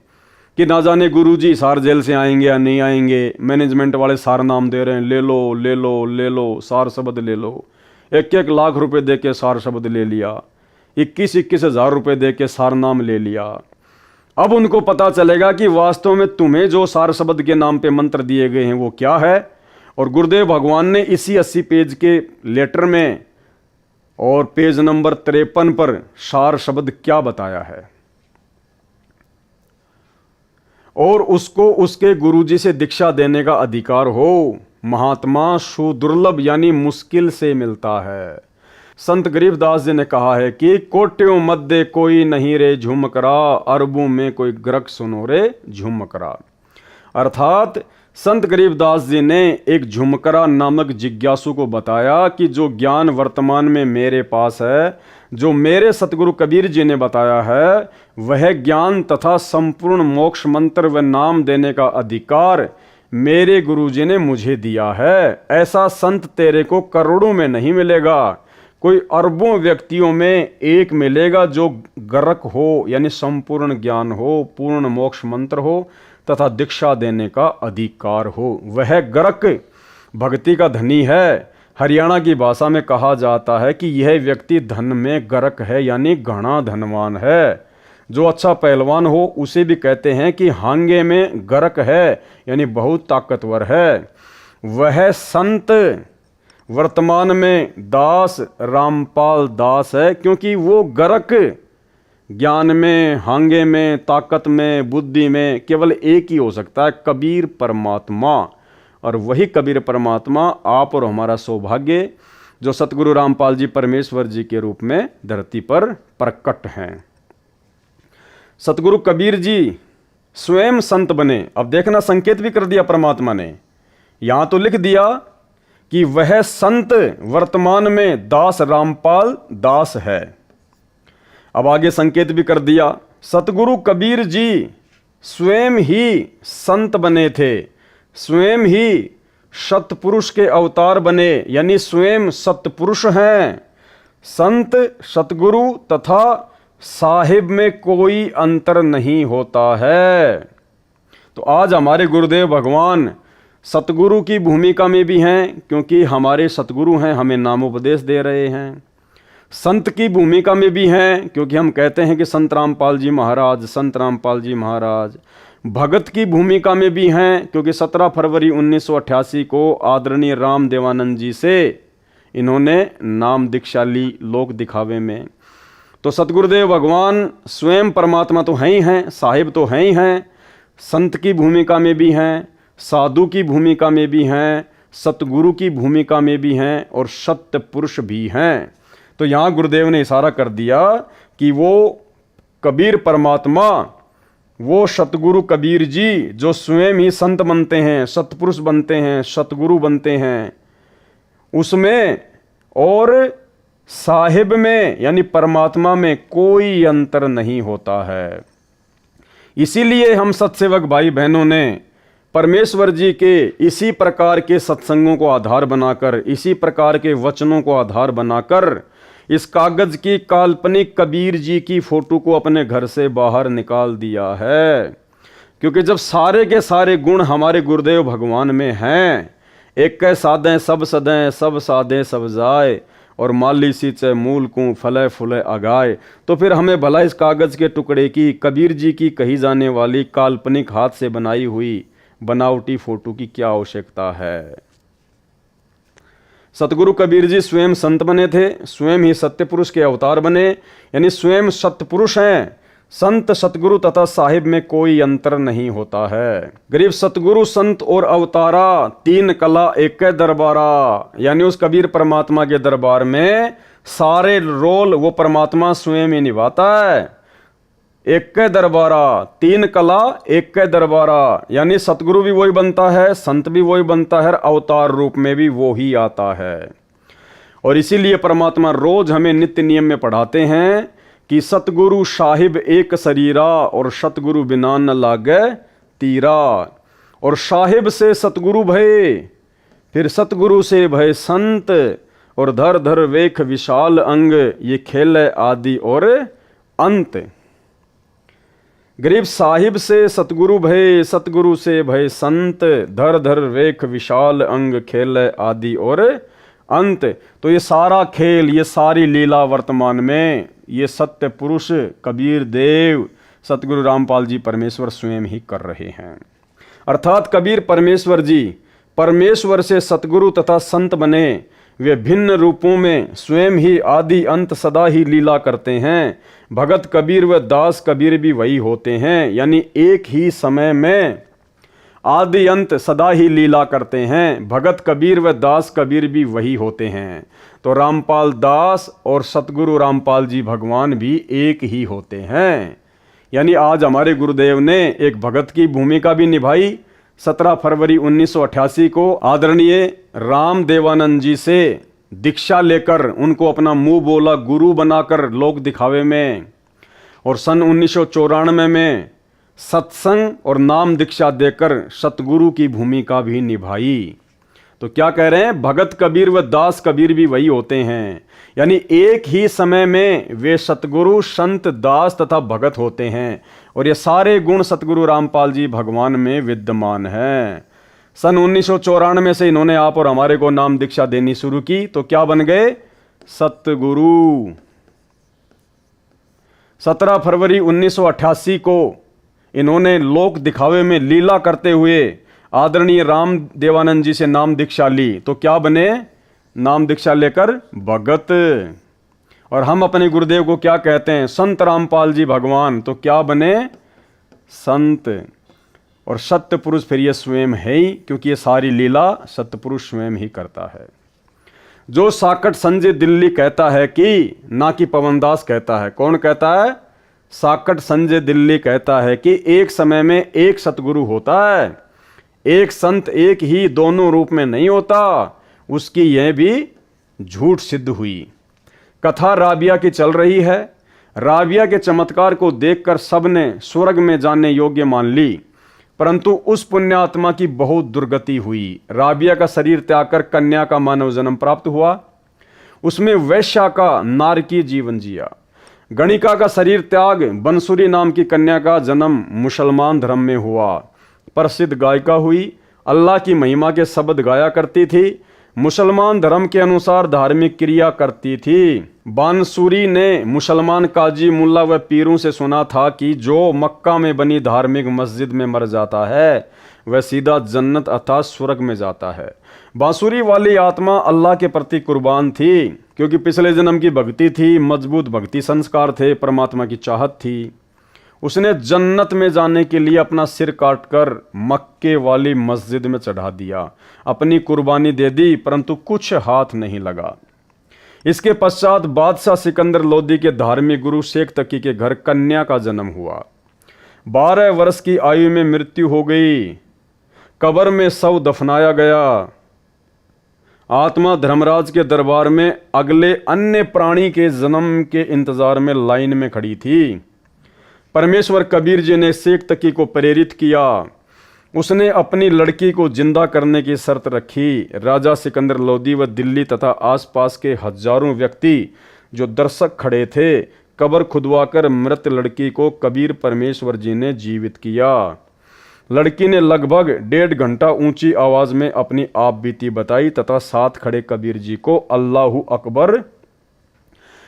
कि ना जाने गुरुजी सार जेल से आएंगे या नहीं आएंगे, मैनेजमेंट वाले सार नाम दे रहे हैं, ले लो ले लो ले लो, सार शब्द ले लो। 1-1 लाख रुपए दे के सार शब्द ले लिया, 21-21 हज़ार रुपए दे के सार नाम ले लिया। अब उनको पता चलेगा कि वास्तव में तुम्हें जो सार शब्द के नाम पे मंत्र दिए गए हैं वो क्या है। और गुरुदेव भगवान ने इसी 80 पेज के लेटर में और पेज नंबर 53 पर सार शब्द क्या बताया है, और उसको उसके गुरुजी से दीक्षा देने का अधिकार हो। महात्मा सुदुर्लभ यानी मुश्किल से मिलता है। संत गरीबदास जी ने कहा है कि कोट्यों मध्य कोई नहीं रे झुमकरा, अरबों में कोई ग्रक सुनो रे झुमकरा। अर्थात संत गरीबदास जी ने एक झुमकरा नामक जिज्ञासु को बताया कि जो ज्ञान वर्तमान में मेरे पास है, जो मेरे सतगुरु कबीर जी ने बताया है, वह ज्ञान तथा संपूर्ण मोक्ष मंत्र व नाम देने का अधिकार मेरे गुरुजी ने मुझे दिया है। ऐसा संत तेरे को करोड़ों में नहीं मिलेगा, कोई अरबों व्यक्तियों में एक मिलेगा जो गरक हो, यानी संपूर्ण ज्ञान हो, पूर्ण मोक्ष मंत्र हो तथा दीक्षा देने का अधिकार हो। वह गरक भक्ति का धनी है। हरियाणा की भाषा में कहा जाता है कि यह व्यक्ति धन में गरक है, यानी घना धनवान है। जो अच्छा पहलवान हो उसे भी कहते हैं कि हांगे में गरक है, यानी बहुत ताकतवर है। वह संत वर्तमान में दास रामपाल दास है, क्योंकि वो गरक ज्ञान में, हांगे में, ताकत में, बुद्धि में केवल एक ही हो सकता है, कबीर परमात्मा। और वही कबीर परमात्मा आप और हमारा सौभाग्य, जो सतगुरु रामपाल जी परमेश्वर जी के रूप में धरती पर प्रकट हैं। सतगुरु कबीर जी स्वयं संत बने। अब देखना, संकेत भी कर दिया परमात्मा ने। यहां तो लिख दिया कि वह संत वर्तमान में दास रामपाल दास है। अब आगे संकेत भी कर दिया, सतगुरु कबीर जी स्वयं ही संत बने थे, स्वयं ही सतपुरुष के अवतार बने, यानी स्वयं सतपुरुष हैं। संत, सतगुरु तथा साहिब में कोई अंतर नहीं होता है। तो आज हमारे गुरुदेव भगवान सतगुरु की भूमिका में भी हैं, क्योंकि हमारे सतगुरु हैं, हमें नामोपदेश दे रहे हैं। संत की भूमिका में भी हैं, क्योंकि हम कहते हैं कि संत रामपाल जी महाराज, संत रामपाल जी महाराज। भगत की भूमिका में भी हैं, क्योंकि 17 फरवरी 1988 को आदरणीय राम देवानंद जी से इन्होंने नाम दीक्षा ली लोक दिखावे में। तो सतगुरुदेव भगवान स्वयं परमात्मा तो हैं ही हैं, साहिब तो हैं ही हैं, संत की भूमिका में भी हैं, साधु की भूमिका में भी हैं, सतगुरु की भूमिका में भी हैं और सत्य पुरुष भी हैं। तो यहाँ गुरुदेव ने इशारा कर दिया कि वो कबीर परमात्मा, वो सतगुरु कबीर जी जो स्वयं ही संत बनते हैं, सतपुरुष बनते हैं, सतगुरु बनते हैं, उसमें और साहिब में यानी परमात्मा में कोई अंतर नहीं होता है। इसीलिए हम सत्सेवक भाई बहनों ने परमेश्वर जी के इसी प्रकार के सत्संगों को आधार बनाकर, इसी प्रकार के वचनों को आधार बनाकर इस कागज की काल्पनिक कबीर जी की फोटो को अपने घर से बाहर निकाल दिया है। क्योंकि जब सारे के सारे गुण हमारे गुरुदेव भगवान में हैं, एक कै साधें सब सदें, सब साधें सब जाए, और माली सींचे मूल को फले फुले अगाए, तो फिर हमें भला इस कागज के टुकड़े की, कबीर जी की कही जाने वाली काल्पनिक हाथ से बनाई हुई बनावटी फोटो की क्या आवश्यकता है। सतगुरु कबीर जी स्वयं संत बने थे, स्वयं ही सत्य पुरुष के अवतार बने, यानी स्वयं सत्पुरुष हैं। संत, सतगुरु तथा साहिब में कोई अंतर नहीं होता है। गरीब सतगुरु, संत और अवतारा, तीन कला एक दरबारा, यानी उस कबीर परमात्मा के दरबार में सारे रोल वो परमात्मा स्वयं ही निभाता है। एक दरबारा, तीन कला एक दरबारा, यानी सतगुरु भी वही बनता है, संत भी वही बनता है, अवतार रूप में भी वो ही आता है। और इसीलिए परमात्मा रोज हमें नित्य नियम में पढ़ाते हैं कि सतगुरु साहिब एक शरीरा और सतगुरु बिना न लागे तीरा। और साहिब से सतगुरु भय, फिर सतगुरु से भय संत, और धर धर वेख विशाल अंग, ये खेल आदि और अंत। गरीब साहिब से सतगुरु भय, सतगुरु से भय संत, धर धर वेख विशाल अंग, खेल आदि और अंत। तो ये सारा खेल, ये सारी लीला वर्तमान में ये सत्य पुरुष कबीर देव सतगुरु रामपाल जी परमेश्वर स्वयं ही कर रहे हैं। अर्थात कबीर परमेश्वर जी परमेश्वर से सतगुरु तथा संत बने, वे भिन्न रूपों में स्वयं ही आदि अंत सदा ही लीला करते हैं। भगत कबीर व दास कबीर भी वही होते हैं, यानी एक ही समय में आदि अंत सदा ही लीला करते हैं। भगत कबीर व दास कबीर भी वही होते हैं। तो रामपाल दास और सतगुरु रामपाल जी भगवान भी एक ही होते हैं। यानी आज हमारे गुरुदेव ने एक भगत की भूमिका भी निभाई। 17 फरवरी 1988 को आदरणीय राम देवानंद जी से दीक्षा लेकर उनको अपना मुंह बोला गुरु बनाकर लोक दिखावे में, और सन 1994 में सत्संग और नाम दीक्षा देकर सतगुरु की भूमिका भी निभाई। तो क्या कह रहे हैं, भगत कबीर व दास कबीर भी वही होते हैं। यानी एक ही समय में वे सतगुरु, संत, दास तथा भगत होते हैं और ये सारे गुण सतगुरु रामपाल जी भगवान में विद्यमान हैं। सन 1994 से इन्होंने आप और हमारे को नाम दीक्षा देनी शुरू की, तो क्या बन गए, सतगुरु। 17 फरवरी 1988 को इन्होंने लोक दिखावे में लीला करते हुए आदरणीय राम देवानंद जी से नाम दीक्षा ली, तो क्या बने, नाम दीक्षा लेकर भगत। और हम अपने गुरुदेव को क्या कहते हैं, संत रामपाल जी भगवान, तो क्या बने, संत। और सत्य पुरुष फिर ये स्वयं है ही, क्योंकि ये सारी लीला सत्य पुरुष स्वयं ही करता है। जो साकट संजय दिल्ली कहता है कि, ना कि पवनदास कहता है, कौन कहता है, साकट संजय दिल्ली कहता है कि एक समय में एक सतगुरु होता है, एक संत एक ही दोनों रूप में नहीं होता। उसकी यह भी झूठ सिद्ध हुई। कथा राबिया की चल रही है। राबिया के चमत्कार को देखकर सबने स्वर्ग में जाने योग्य मान ली, परंतु उस पुण्यात्मा की बहुत दुर्गति हुई। राबिया का शरीर त्याग कर कन्या का मानव जन्म प्राप्त हुआ, उसमें वैश्या का नारकी जीवन जिया। गणिका का शरीर त्याग बंसुरी नाम की कन्या का जन्म मुसलमान धर्म में हुआ। प्रसिद्ध गायिका हुई, अल्लाह की महिमा के शब्द गाया करती थी, मुसलमान धर्म के अनुसार धार्मिक क्रिया करती थी। बांसुरी ने मुसलमान काजी, मुल्ला व पीरों से सुना था कि जो मक्का में बनी धार्मिक मस्जिद में मर जाता है वह सीधा जन्नत अर्थात स्वर्ग में जाता है। बांसुरी वाली आत्मा अल्लाह के प्रति कुर्बान थी, क्योंकि पिछले जन्म की भक्ति थी, मजबूत भक्ति संस्कार थे, परमात्मा की चाहत थी। उसने जन्नत में जाने के लिए अपना सिर काटकर मक्के वाली मस्जिद में चढ़ा दिया, अपनी कुर्बानी दे दी, परंतु कुछ हाथ नहीं लगा। इसके पश्चात बादशाह सिकंदर लोदी के धार्मिक गुरु शेख तकी के घर कन्या का जन्म हुआ। 12 वर्ष की आयु में मृत्यु हो गई। कब्र में शव दफनाया गया। आत्मा धर्मराज के दरबार में अगले अन्य प्राणी के जन्म के इंतजार में लाइन में खड़ी थी। परमेश्वर कबीर जी ने शेख तकी को प्रेरित किया। उसने अपनी लड़की को जिंदा करने की शर्त रखी। राजा सिकंदर लोदी व दिल्ली तथा आसपास के हजारों व्यक्ति जो दर्शक खड़े थे, कब्र खुदवाकर मृत लड़की को कबीर परमेश्वर जी ने जीवित किया। लड़की ने लगभग 1.5 घंटा ऊंची आवाज में अपनी आप बीती बताई तथा साथ खड़े कबीर जी को अल्लाहू अकबर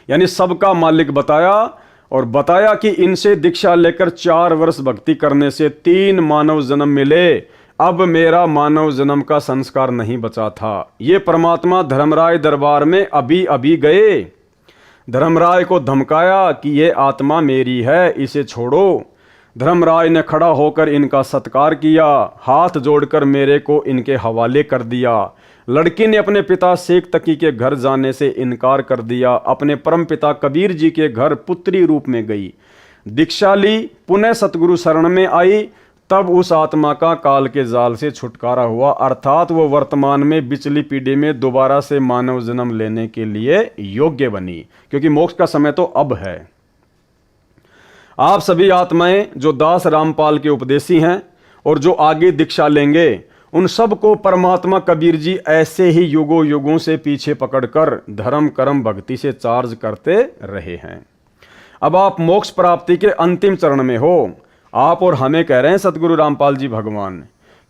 यानी सबका मालिक बताया, और बताया कि इनसे दीक्षा लेकर 4 वर्ष भक्ति करने से 3 मानव जन्म मिले। अब मेरा मानव जन्म का संस्कार नहीं बचा था। ये परमात्मा धर्मराय दरबार में अभी अभी गए। धर्मराय को धमकाया कि ये आत्मा मेरी है, इसे छोड़ो। धर्मराय ने खड़ा होकर इनका सत्कार किया, हाथ जोड़कर मेरे को इनके हवाले कर दिया। लड़की ने अपने पिता शेख तकी के घर जाने से इनकार कर दिया, अपने परम पिता कबीर जी के घर पुत्री रूप में गई, दीक्षा ली, पुनः सतगुरु शरण में आई। तब उस आत्मा का काल के जाल से छुटकारा हुआ, अर्थात वो वर्तमान में पिछली पीढ़ी में दोबारा से मानव जन्म लेने के लिए योग्य बनी, क्योंकि मोक्ष का समय तो अब है। आप सभी आत्माएं जो दास रामपाल के उपदेशी हैं और जो आगे दीक्षा लेंगे, उन सब को परमात्मा कबीर जी ऐसे ही युगों युगों से पीछे पकड़कर धर्म कर्म भक्ति से चार्ज करते रहे हैं। अब आप मोक्ष प्राप्ति के अंतिम चरण में हो। आप और हमें कह रहे हैं सतगुरु रामपाल जी भगवान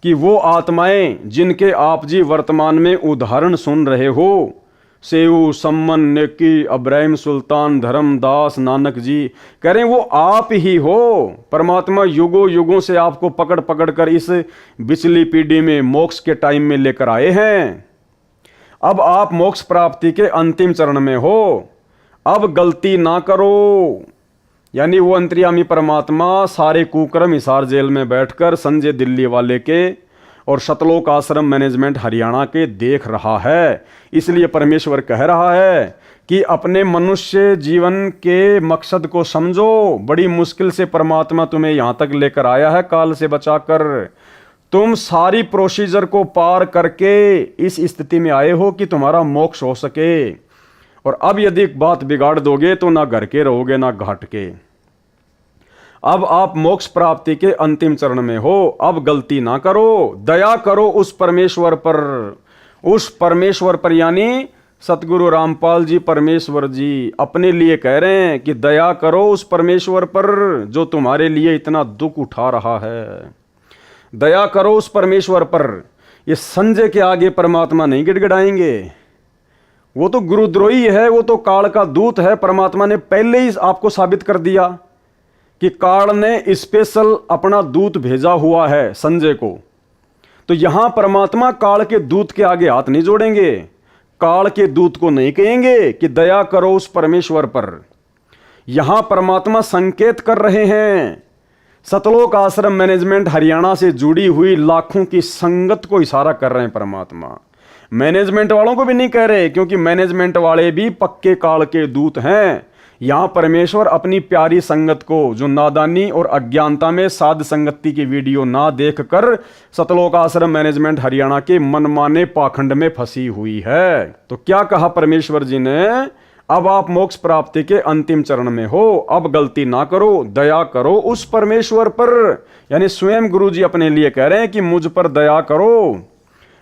कि वो आत्माएं जिनके आप जी वर्तमान में उदाहरण सुन रहे हो, सेऊ, सम्मन, नेकी, अब्राहिम सुल्तान, धर्मदास, नानक जी, कह रहे हैं वो आप ही हो। परमात्मा युगों युगों से आपको पकड़ पकड़ कर इस बिचली पीढ़ी में मोक्ष के टाइम में लेकर आए हैं। अब आप मोक्ष प्राप्ति के अंतिम चरण में हो। अब गलती ना करो। यानी वो अंतर्यामी परमात्मा सारे कुकर्म हिसार जेल में बैठकर संजय दिल्ली वाले के और शतलोक आश्रम मैनेजमेंट हरियाणा के देख रहा है। इसलिए परमेश्वर कह रहा है कि अपने मनुष्य जीवन के मकसद को समझो। बड़ी मुश्किल से परमात्मा तुम्हें यहाँ तक लेकर आया है, काल से बचाकर। तुम सारी प्रोसीजर को पार करके इस स्थिति में आए हो कि तुम्हारा मोक्ष हो सके। और अब यदि बात बिगाड़ दोगे तो ना घर के रहोगे ना घाट के। अब आप मोक्ष प्राप्ति के अंतिम चरण में हो। अब गलती ना करो, दया करो उस परमेश्वर पर, उस परमेश्वर पर, यानी सतगुरु रामपाल जी परमेश्वर जी अपने लिए कह रहे हैं कि दया करो उस परमेश्वर पर जो तुम्हारे लिए इतना दुख उठा रहा है। दया करो उस परमेश्वर पर। ये संजय के आगे परमात्मा नहीं गिड़गिड़ाएंगे, वो तो गुरुद्रोही है, वो तो काल का दूत है। परमात्मा ने पहले ही आपको साबित कर दिया कि काल ने स्पेशल अपना दूत भेजा हुआ है संजय को। तो यहां परमात्मा काल के दूत के आगे हाथ नहीं जोड़ेंगे, काल के दूत को नहीं कहेंगे कि दया करो उस परमेश्वर पर। यहां परमात्मा संकेत कर रहे हैं, सतलोक आश्रम मैनेजमेंट हरियाणा से जुड़ी हुई लाखों की संगत को इशारा कर रहे हैं परमात्मा। मैनेजमेंट वालों को भी नहीं कह रहे, क्योंकि मैनेजमेंट वाले भी पक्के काल के दूत हैं। यहां परमेश्वर अपनी प्यारी संगत को, जो नादानी और अज्ञानता में साध संगति की वीडियो ना देखकर सतलोक आश्रम मैनेजमेंट हरियाणा के मनमाने पाखंड में फंसी हुई है, तो क्या कहा परमेश्वर जी ने, अब आप मोक्ष प्राप्ति के अंतिम चरण में हो, अब गलती ना करो, दया करो उस परमेश्वर पर। यानी स्वयं गुरु जी अपने लिए कह रहे हैं कि मुझ पर दया करो।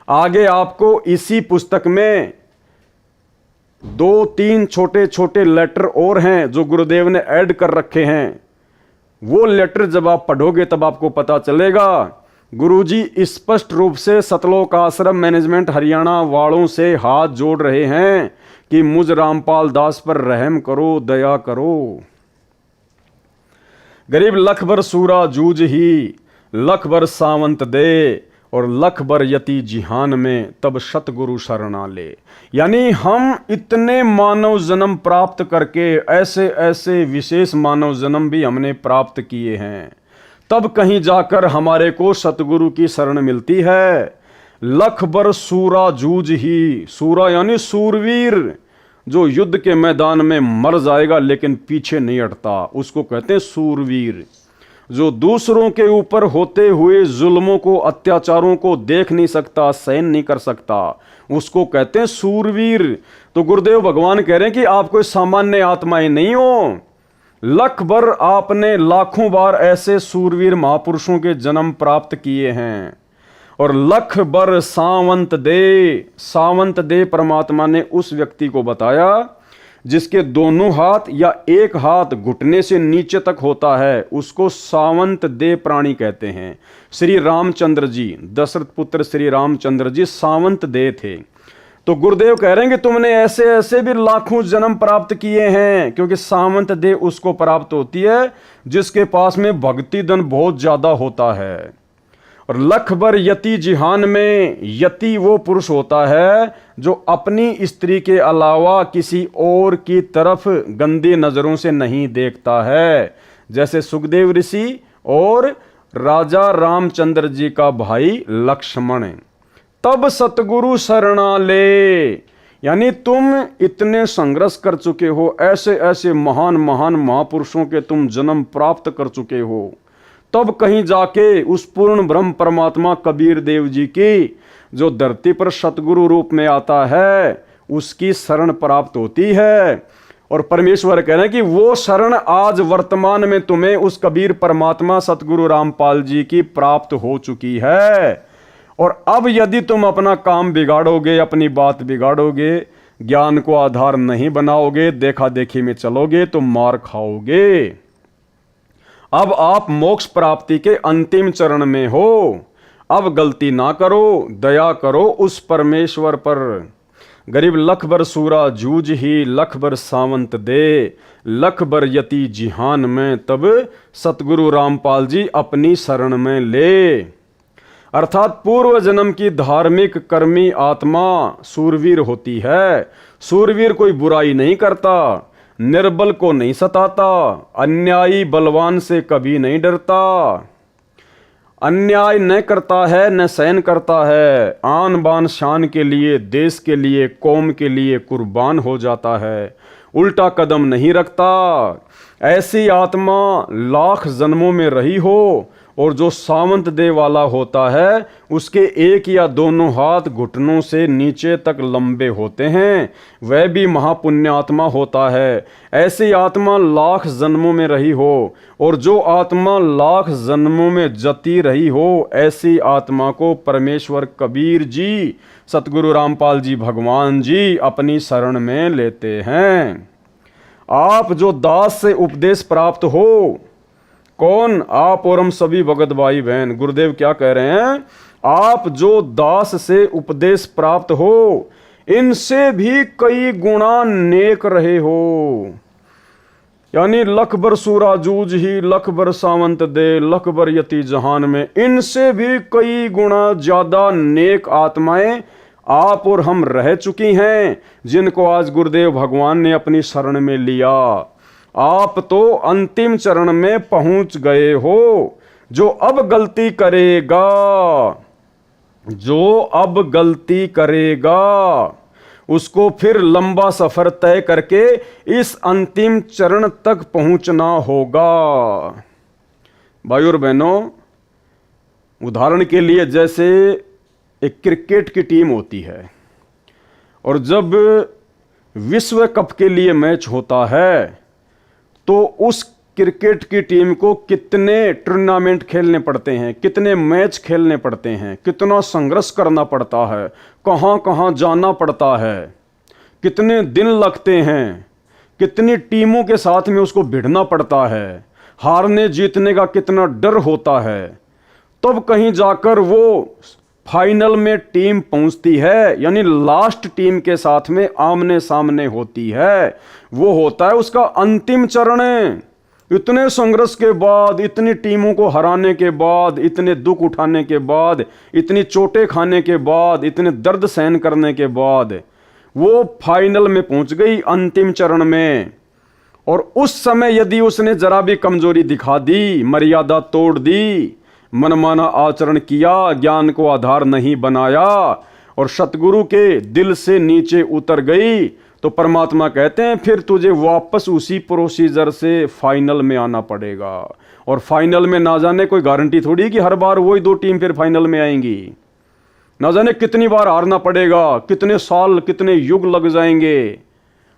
आगे आपको इसी पुस्तक में 2-3 छोटे छोटे लेटर और हैं जो गुरुदेव ने ऐड कर रखे हैं। वो लेटर जब आप पढ़ोगे तब आपको पता चलेगा। गुरुजी स्पष्ट रूप से सतलोक आश्रम मैनेजमेंट हरियाणा वालों से हाथ जोड़ रहे हैं कि मुझ रामपाल दास पर रहम करो, दया करो। गरीब लख भर सूरा जूझ ही, लख भर सावंत दे, और लख भर यति जिहान में तब सतगुरु शरणा ले। यानी हम इतने मानव जन्म प्राप्त करके, ऐसे ऐसे विशेष मानव जन्म भी हमने प्राप्त किए हैं, तब कहीं जाकर हमारे को सतगुरु की शरण मिलती है। लख भर सूरा जूझ ही, सूरा यानी सूरवीर, जो युद्ध के मैदान में मर जाएगा लेकिन पीछे नहीं हटता, उसको कहते हैं सूरवीर। जो दूसरों के ऊपर होते हुए जुल्मों को, अत्याचारों को देख नहीं सकता, सहन नहीं कर सकता, उसको कहते हैं सूरवीर। तो गुरुदेव भगवान कह रहे हैं कि आप कोई सामान्य आत्माएं नहीं हो। लख भर आपने लाखों बार ऐसे सूरवीर महापुरुषों के जन्म प्राप्त किए हैं। और लख भर सावंत दे, सावंत दे परमात्मा ने उस व्यक्ति को बताया जिसके दोनों हाथ या एक हाथ घुटने से नीचे तक होता है, उसको सावंत दे प्राणी कहते हैं। श्री रामचंद्र जी, दशरथ पुत्र श्री रामचंद्र जी सावंत दे थे। तो गुरुदेव कह रहे हैं कि तुमने ऐसे ऐसे भी लाखों जन्म प्राप्त किए हैं, क्योंकि सावंत दे उसको प्राप्त होती है जिसके पास में भक्ति धन बहुत ज्यादा होता है। और लख भर यति जिहान में, यति वो पुरुष होता है जो अपनी स्त्री के अलावा किसी और की तरफ गंदी नजरों से नहीं देखता है, जैसे सुखदेव ऋषि और राजा रामचंद्र जी का भाई लक्ष्मण। तब सतगुरु शरणा ले, यानी तुम इतने संघर्ष कर चुके हो, ऐसे ऐसे महान महान महापुरुषों के तुम जन्म प्राप्त कर चुके हो, तब कहीं जाके उस पूर्ण ब्रह्म परमात्मा कबीर देव जी की, जो धरती पर सतगुरु रूप में आता है, उसकी शरण प्राप्त होती है। और परमेश्वर कह रहे हैं कि वो शरण आज वर्तमान में तुम्हें उस कबीर परमात्मा सतगुरु रामपाल जी की प्राप्त हो चुकी है। और अब यदि तुम अपना काम बिगाड़ोगे, अपनी बात बिगाड़ोगे, ज्ञान को आधार नहीं बनाओगे, देखा देखी में चलोगे तो मार खाओगे। अब आप मोक्ष प्राप्ति के अंतिम चरण में हो, अब गलती ना करो, दया करो उस परमेश्वर पर। गरीब लख भर सूरा जूझ ही, लख भर सावंत दे, लख भर यति जिहान में तब सतगुरु रामपाल जी अपनी शरण में ले। अर्थात पूर्व जन्म की धार्मिक कर्मी आत्मा सूरवीर होती है। सूरवीर कोई बुराई नहीं करता, निर्बल को नहीं सताता, अन्यायी बलवान से कभी नहीं डरता, अन्याय न करता है न सहन करता है, आन बान शान के लिए, देश के लिए, कौम के लिए कुर्बान हो जाता है, उल्टा कदम नहीं रखता। ऐसी आत्मा लाख जन्मों में रही हो और जो सावंत देह वाला होता है उसके एक या दोनों हाथ घुटनों से नीचे तक लंबे होते हैं, वह भी महापुण्यात्मा होता है। ऐसी आत्मा लाख जन्मों में रही हो, और जो आत्मा लाख जन्मों में जती रही हो, ऐसी आत्मा को परमेश्वर कबीर जी, सतगुरु रामपाल जी भगवान जी अपनी शरण में लेते हैं। आप जो दास से उपदेश प्राप्त हो, कौन? आप और हम सभी भगत भाई बहन। गुरुदेव क्या कह रहे हैं? आप जो दास से उपदेश प्राप्त हो, इनसे भी कई गुणा नेक रहे हो। यानी लख बर सूरा जूझ ही, लख बर सावंत दे, लख बर यति जहान में, इनसे भी कई गुणा ज्यादा नेक आत्माएं आप और हम रह चुकी हैं, जिनको आज गुरुदेव भगवान ने अपनी शरण में लिया। आप तो अंतिम चरण में पहुंच गए हो। जो अब गलती करेगा, जो अब गलती करेगा, उसको फिर लंबा सफर तय करके इस अंतिम चरण तक पहुंचना होगा। भाइयों और बहनों, उदाहरण के लिए जैसे एक क्रिकेट की टीम होती है, और जब विश्व कप के लिए मैच होता है तो उस क्रिकेट की टीम को कितने टूर्नामेंट खेलने पड़ते हैं, कितने मैच खेलने पड़ते हैं, कितना संघर्ष करना पड़ता है, कहाँ कहाँ जाना पड़ता है, कितने दिन लगते हैं, कितनी टीमों के साथ में उसको भिड़ना पड़ता है, हारने जीतने का कितना डर होता है, तब कहीं जाकर वो फाइनल में टीम पहुंचती है, यानी लास्ट टीम के साथ में आमने सामने होती है। वो होता है उसका अंतिम चरण। इतने संघर्ष के बाद, इतनी टीमों को हराने के बाद, इतने दुख उठाने के बाद, इतनी चोटें खाने के बाद, इतने दर्द सहन करने के बाद वो फाइनल में पहुंच गई, अंतिम चरण में। और उस समय यदि उसने जरा भी कमजोरी दिखा दी, मर्यादा तोड़ दी, मनमाना आचरण किया, ज्ञान को आधार नहीं बनाया और सतगुरु के दिल से नीचे उतर गई, तो परमात्मा कहते हैं फिर तुझे वापस उसी प्रोसीजर से फाइनल में आना पड़ेगा। और फाइनल में ना जाने कोई गारंटी थोड़ी कि हर बार वही दो टीम फिर फाइनल में आएंगी। ना जाने कितनी बार हारना पड़ेगा, कितने साल, कितने युग लग जाएंगे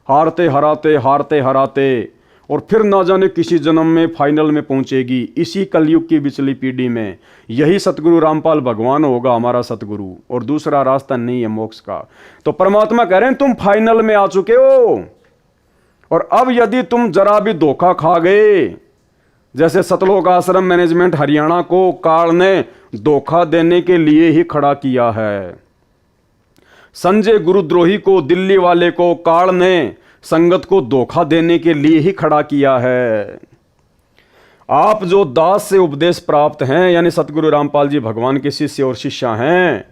हारते हराते, हारते हराते, और फिर ना जाने किसी जन्म में फाइनल में पहुंचेगी। इसी कलयुग की पिछली पीढ़ी में यही सतगुरु रामपाल भगवान होगा हमारा सतगुरु, और दूसरा रास्ता नहीं है मोक्ष का। तो परमात्मा कह रहे हैं तुम फाइनल में आ चुके हो, और अब यदि तुम जरा भी धोखा खा गए, जैसे सतलोक आश्रम मैनेजमेंट हरियाणा को काल ने धोखा देने के लिए ही खड़ा किया है, संजय गुरुद्रोही को, दिल्ली वाले को काल ने संगत को धोखा देने के लिए ही खड़ा किया है। आप जो दास से उपदेश प्राप्त हैं, यानी सतगुरु रामपाल जी भगवान के शिष्य और शिष्या हैं,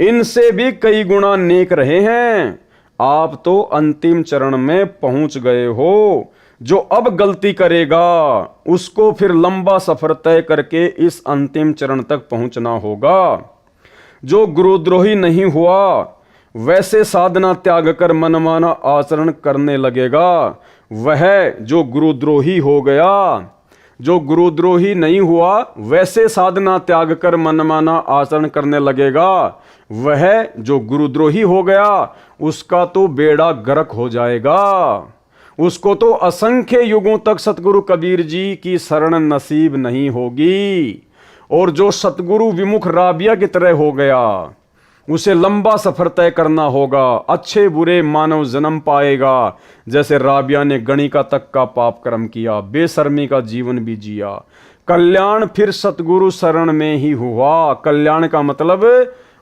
इनसे भी कई गुणा नेक रहे हैं। आप तो अंतिम चरण में पहुंच गए हो। जो अब गलती करेगा उसको फिर लंबा सफर तय करके इस अंतिम चरण तक पहुंचना होगा। जो गुरुद्रोही नहीं हुआ, वैसे साधना त्याग कर मनमाना आचरण करने लगेगा, वह जो गुरुद्रोही हो गया। जो गुरुद्रोही नहीं हुआ, वैसे साधना त्याग कर मनमाना आचरण करने लगेगा, वह जो गुरुद्रोही हो गया, उसका तो बेड़ा गर्क हो जाएगा। उसको तो असंख्य युगों तक सतगुरु कबीर जी की शरण नसीब नहीं होगी। और जो सतगुरु विमुख राबिया की तरह हो गया, उसे लंबा सफर तय करना होगा, अच्छे बुरे मानव जन्म पाएगा। जैसे राबिया ने गणिका तक का पाप कर्म किया, बेशर्मी का जीवन भी जिया, कल्याण फिर सतगुरु शरण में ही हुआ। कल्याण का मतलब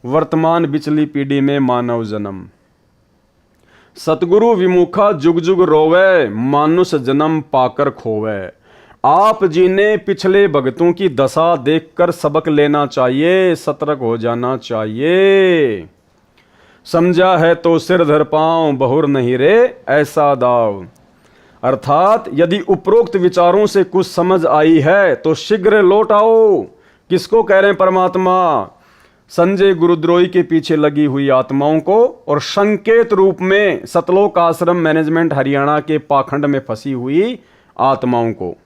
वर्तमान बिचली पीढ़ी में मानव जन्म। सतगुरु विमुखा जुग जुग रोवे, मानुष जन्म पाकर खोवे। आप जी ने पिछले भगतों की दशा देखकर सबक लेना चाहिए, सतर्क हो जाना चाहिए। समझा है तो सिर धर पांव, बहुर नहीं रे ऐसा दाव। अर्थात यदि उपरोक्त विचारों से कुछ समझ आई है तो शीघ्र लौट आओ। किसको कह रहे हैं परमात्मा? संजय गुरुद्रोही के पीछे लगी हुई आत्माओं को, और संकेत रूप में सतलोक आश्रम मैनेजमेंट हरियाणा के पाखंड में फंसी हुई आत्माओं को।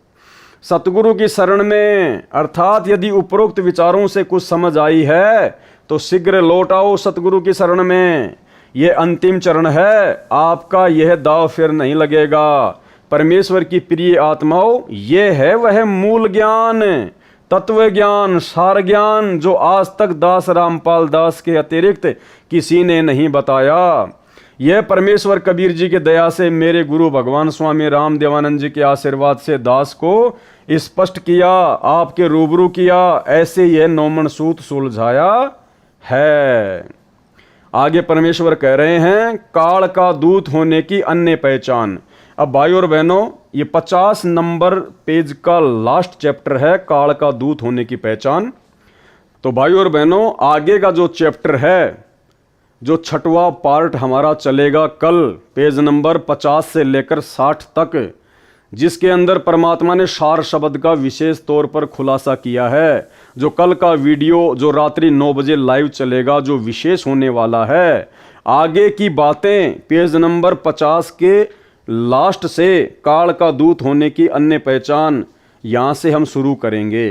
सतगुरु की शरण में, अर्थात यदि उपरोक्त विचारों से कुछ समझ आई है तो शीघ्र लौट आओ सतगुरु की शरण में। यह अंतिम चरण है, आपका यह दाव फिर नहीं लगेगा। परमेश्वर की प्रिय आत्माओं, यह है वह मूल ज्ञान, तत्व ज्ञान, सार ज्ञान जो आज तक दास रामपाल दास के अतिरिक्त किसी ने नहीं बताया। यह परमेश्वर कबीर जी की दया से, मेरे गुरु भगवान स्वामी राम देवानंद जी के आशीर्वाद से दास को स्पष्ट किया, आपके रूबरू किया, ऐसे यह नौमन सूत सुलझाया है। आगे परमेश्वर कह रहे हैं, काल का दूत होने की अन्य पहचान। अब भाई और बहनों, ये 50 नंबर पेज का लास्ट चैप्टर है, काल का दूत होने की पहचान। तो भाई और बहनों, आगे का जो चैप्टर है, जो 6वां पार्ट हमारा चलेगा कल, पेज नंबर 50 से लेकर 60 तक, जिसके अंदर परमात्मा ने सार शब्द का विशेष तौर पर खुलासा किया है। जो कल का वीडियो जो रात्रि 9 बजे लाइव चलेगा, जो विशेष होने वाला है, आगे की बातें पेज नंबर 50 के लास्ट से काल का दूत होने की अन्य पहचान, यहाँ से हम शुरू करेंगे।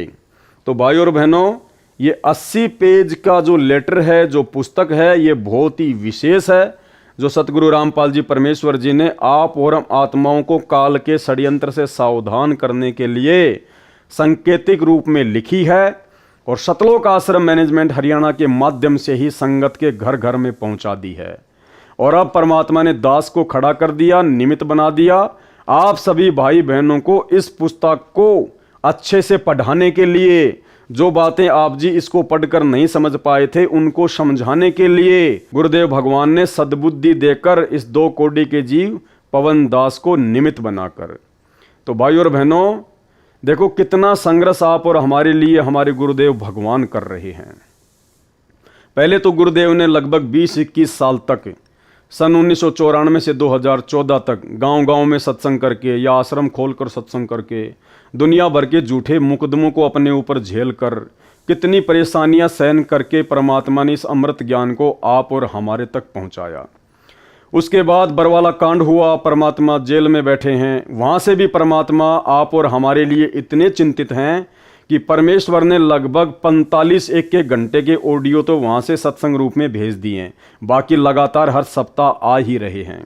तो भाई और बहनों, ये 80 पेज का जो लेटर है, जो पुस्तक है, ये बहुत ही विशेष है, जो सतगुरु रामपाल जी परमेश्वर जी ने आप और हम आत्माओं को काल के षड्यंत्र से सावधान करने के लिए सांकेतिक रूप में लिखी है और सतलोक आश्रम मैनेजमेंट हरियाणा के माध्यम से ही संगत के घर घर में पहुंचा दी है। और अब परमात्मा ने दास को खड़ा कर दिया, निमित्त बना दिया, आप सभी भाई बहनों को इस पुस्तक को अच्छे से पढ़ाने के लिए, जो बातें आप जी इसको पढ़कर नहीं समझ पाए थे उनको समझाने के लिए गुरुदेव भगवान ने सद्बुद्धि देकर इस 2 कोटि के जीव पवन दास को निमित्त बनाकर। तो भाई और बहनों, देखो कितना संघर्ष आप और हमारे लिए हमारे गुरुदेव भगवान कर रहे हैं। पहले तो गुरुदेव ने लगभग 20-21 साल तक, सन 1994 से 2014 तक गांव-गांव में सत्संग करके या आश्रम खोलकर सत्संग करके, दुनिया भर के झूठे मुकदमों को अपने ऊपर झेल कर, कितनी परेशानियां सहन करके परमात्मा ने इस अमृत ज्ञान को आप और हमारे तक पहुंचाया। उसके बाद बरवाला कांड हुआ, परमात्मा जेल में बैठे हैं, वहां से भी परमात्मा आप और हमारे लिए इतने चिंतित हैं कि परमेश्वर ने लगभग 45 घंटे के ऑडियो तो वहां से सत्संग रूप में भेज दिए हैं, बाकी लगातार हर सप्ताह आ ही रहे हैं।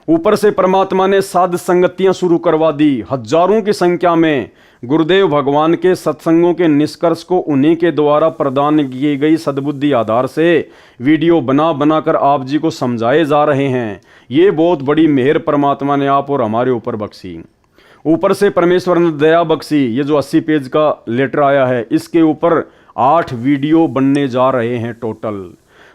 ऊपर से परमात्मा ने साध संगतियां शुरू करवा दी, हजारों की संख्या में गुरुदेव भगवान के सत्संगों के निष्कर्ष को उन्हीं के द्वारा प्रदान की गई सद्बुद्धि आधार से वीडियो बना बनाकर आप जी को समझाए जा रहे हैं। ये बहुत बड़ी मेहर परमात्मा ने आप और हमारे ऊपर बख्शी। ऊपर से परमेश्वर ने दया बख्शी। ये जो 80 पेज का लेटर आया है, इसके ऊपर 8 वीडियो बनने जा रहे हैं टोटल।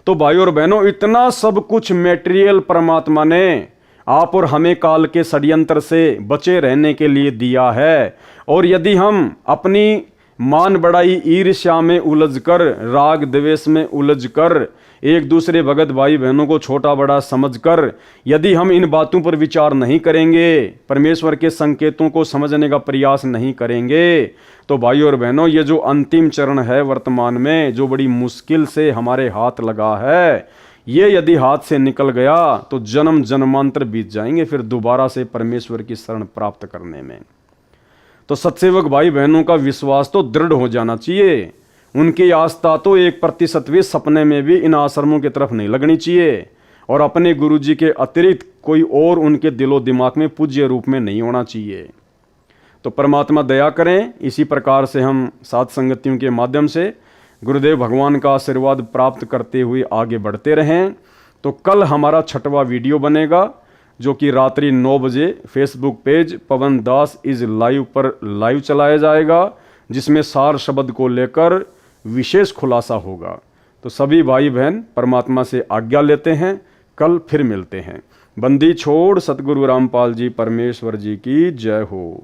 तो भाई और बहनों, इतना सब कुछ मटेरियल परमात्मा ने आप और हमें काल के षड्यंत्र से बचे रहने के लिए दिया है। और यदि हम अपनी मान बढ़ाई ईर्ष्या में उलझकर, राग द्वेष में उलझकर, एक दूसरे भगत भाई बहनों को छोटा बड़ा समझकर यदि हम इन बातों पर विचार नहीं करेंगे, परमेश्वर के संकेतों को समझने का प्रयास नहीं करेंगे, तो भाई और बहनों, ये जो अंतिम चरण है वर्तमान में, जो बड़ी मुश्किल से हमारे हाथ लगा है, ये यदि हाथ से निकल गया तो जन्म जन्मांतर बीत जाएंगे फिर दोबारा से परमेश्वर की शरण प्राप्त करने में। तो सत्सेवक भाई बहनों का विश्वास तो दृढ़ हो जाना चाहिए। उनकी आस्था तो 1% भी सपने में भी इन आश्रमों की तरफ नहीं लगनी चाहिए, और अपने गुरु जी के अतिरिक्त कोई और उनके दिलो दिमाग में पूज्य रूप में नहीं होना चाहिए। तो परमात्मा दया करें, इसी प्रकार से हम साथ संगतियों के माध्यम से गुरुदेव भगवान का आशीर्वाद प्राप्त करते हुए आगे बढ़ते रहें। तो कल हमारा 6वां वीडियो बनेगा, जो कि रात्रि 9 बजे Facebook page Pawan Das is live पर लाइव चलाया जाएगा, जिसमें सार शब्द को लेकर विशेष खुलासा होगा। तो सभी भाई बहन परमात्मा से आज्ञा लेते हैं, कल फिर मिलते हैं। बंदी छोड़ सतगुरु रामपाल जी परमेश्वर जी की जय हो।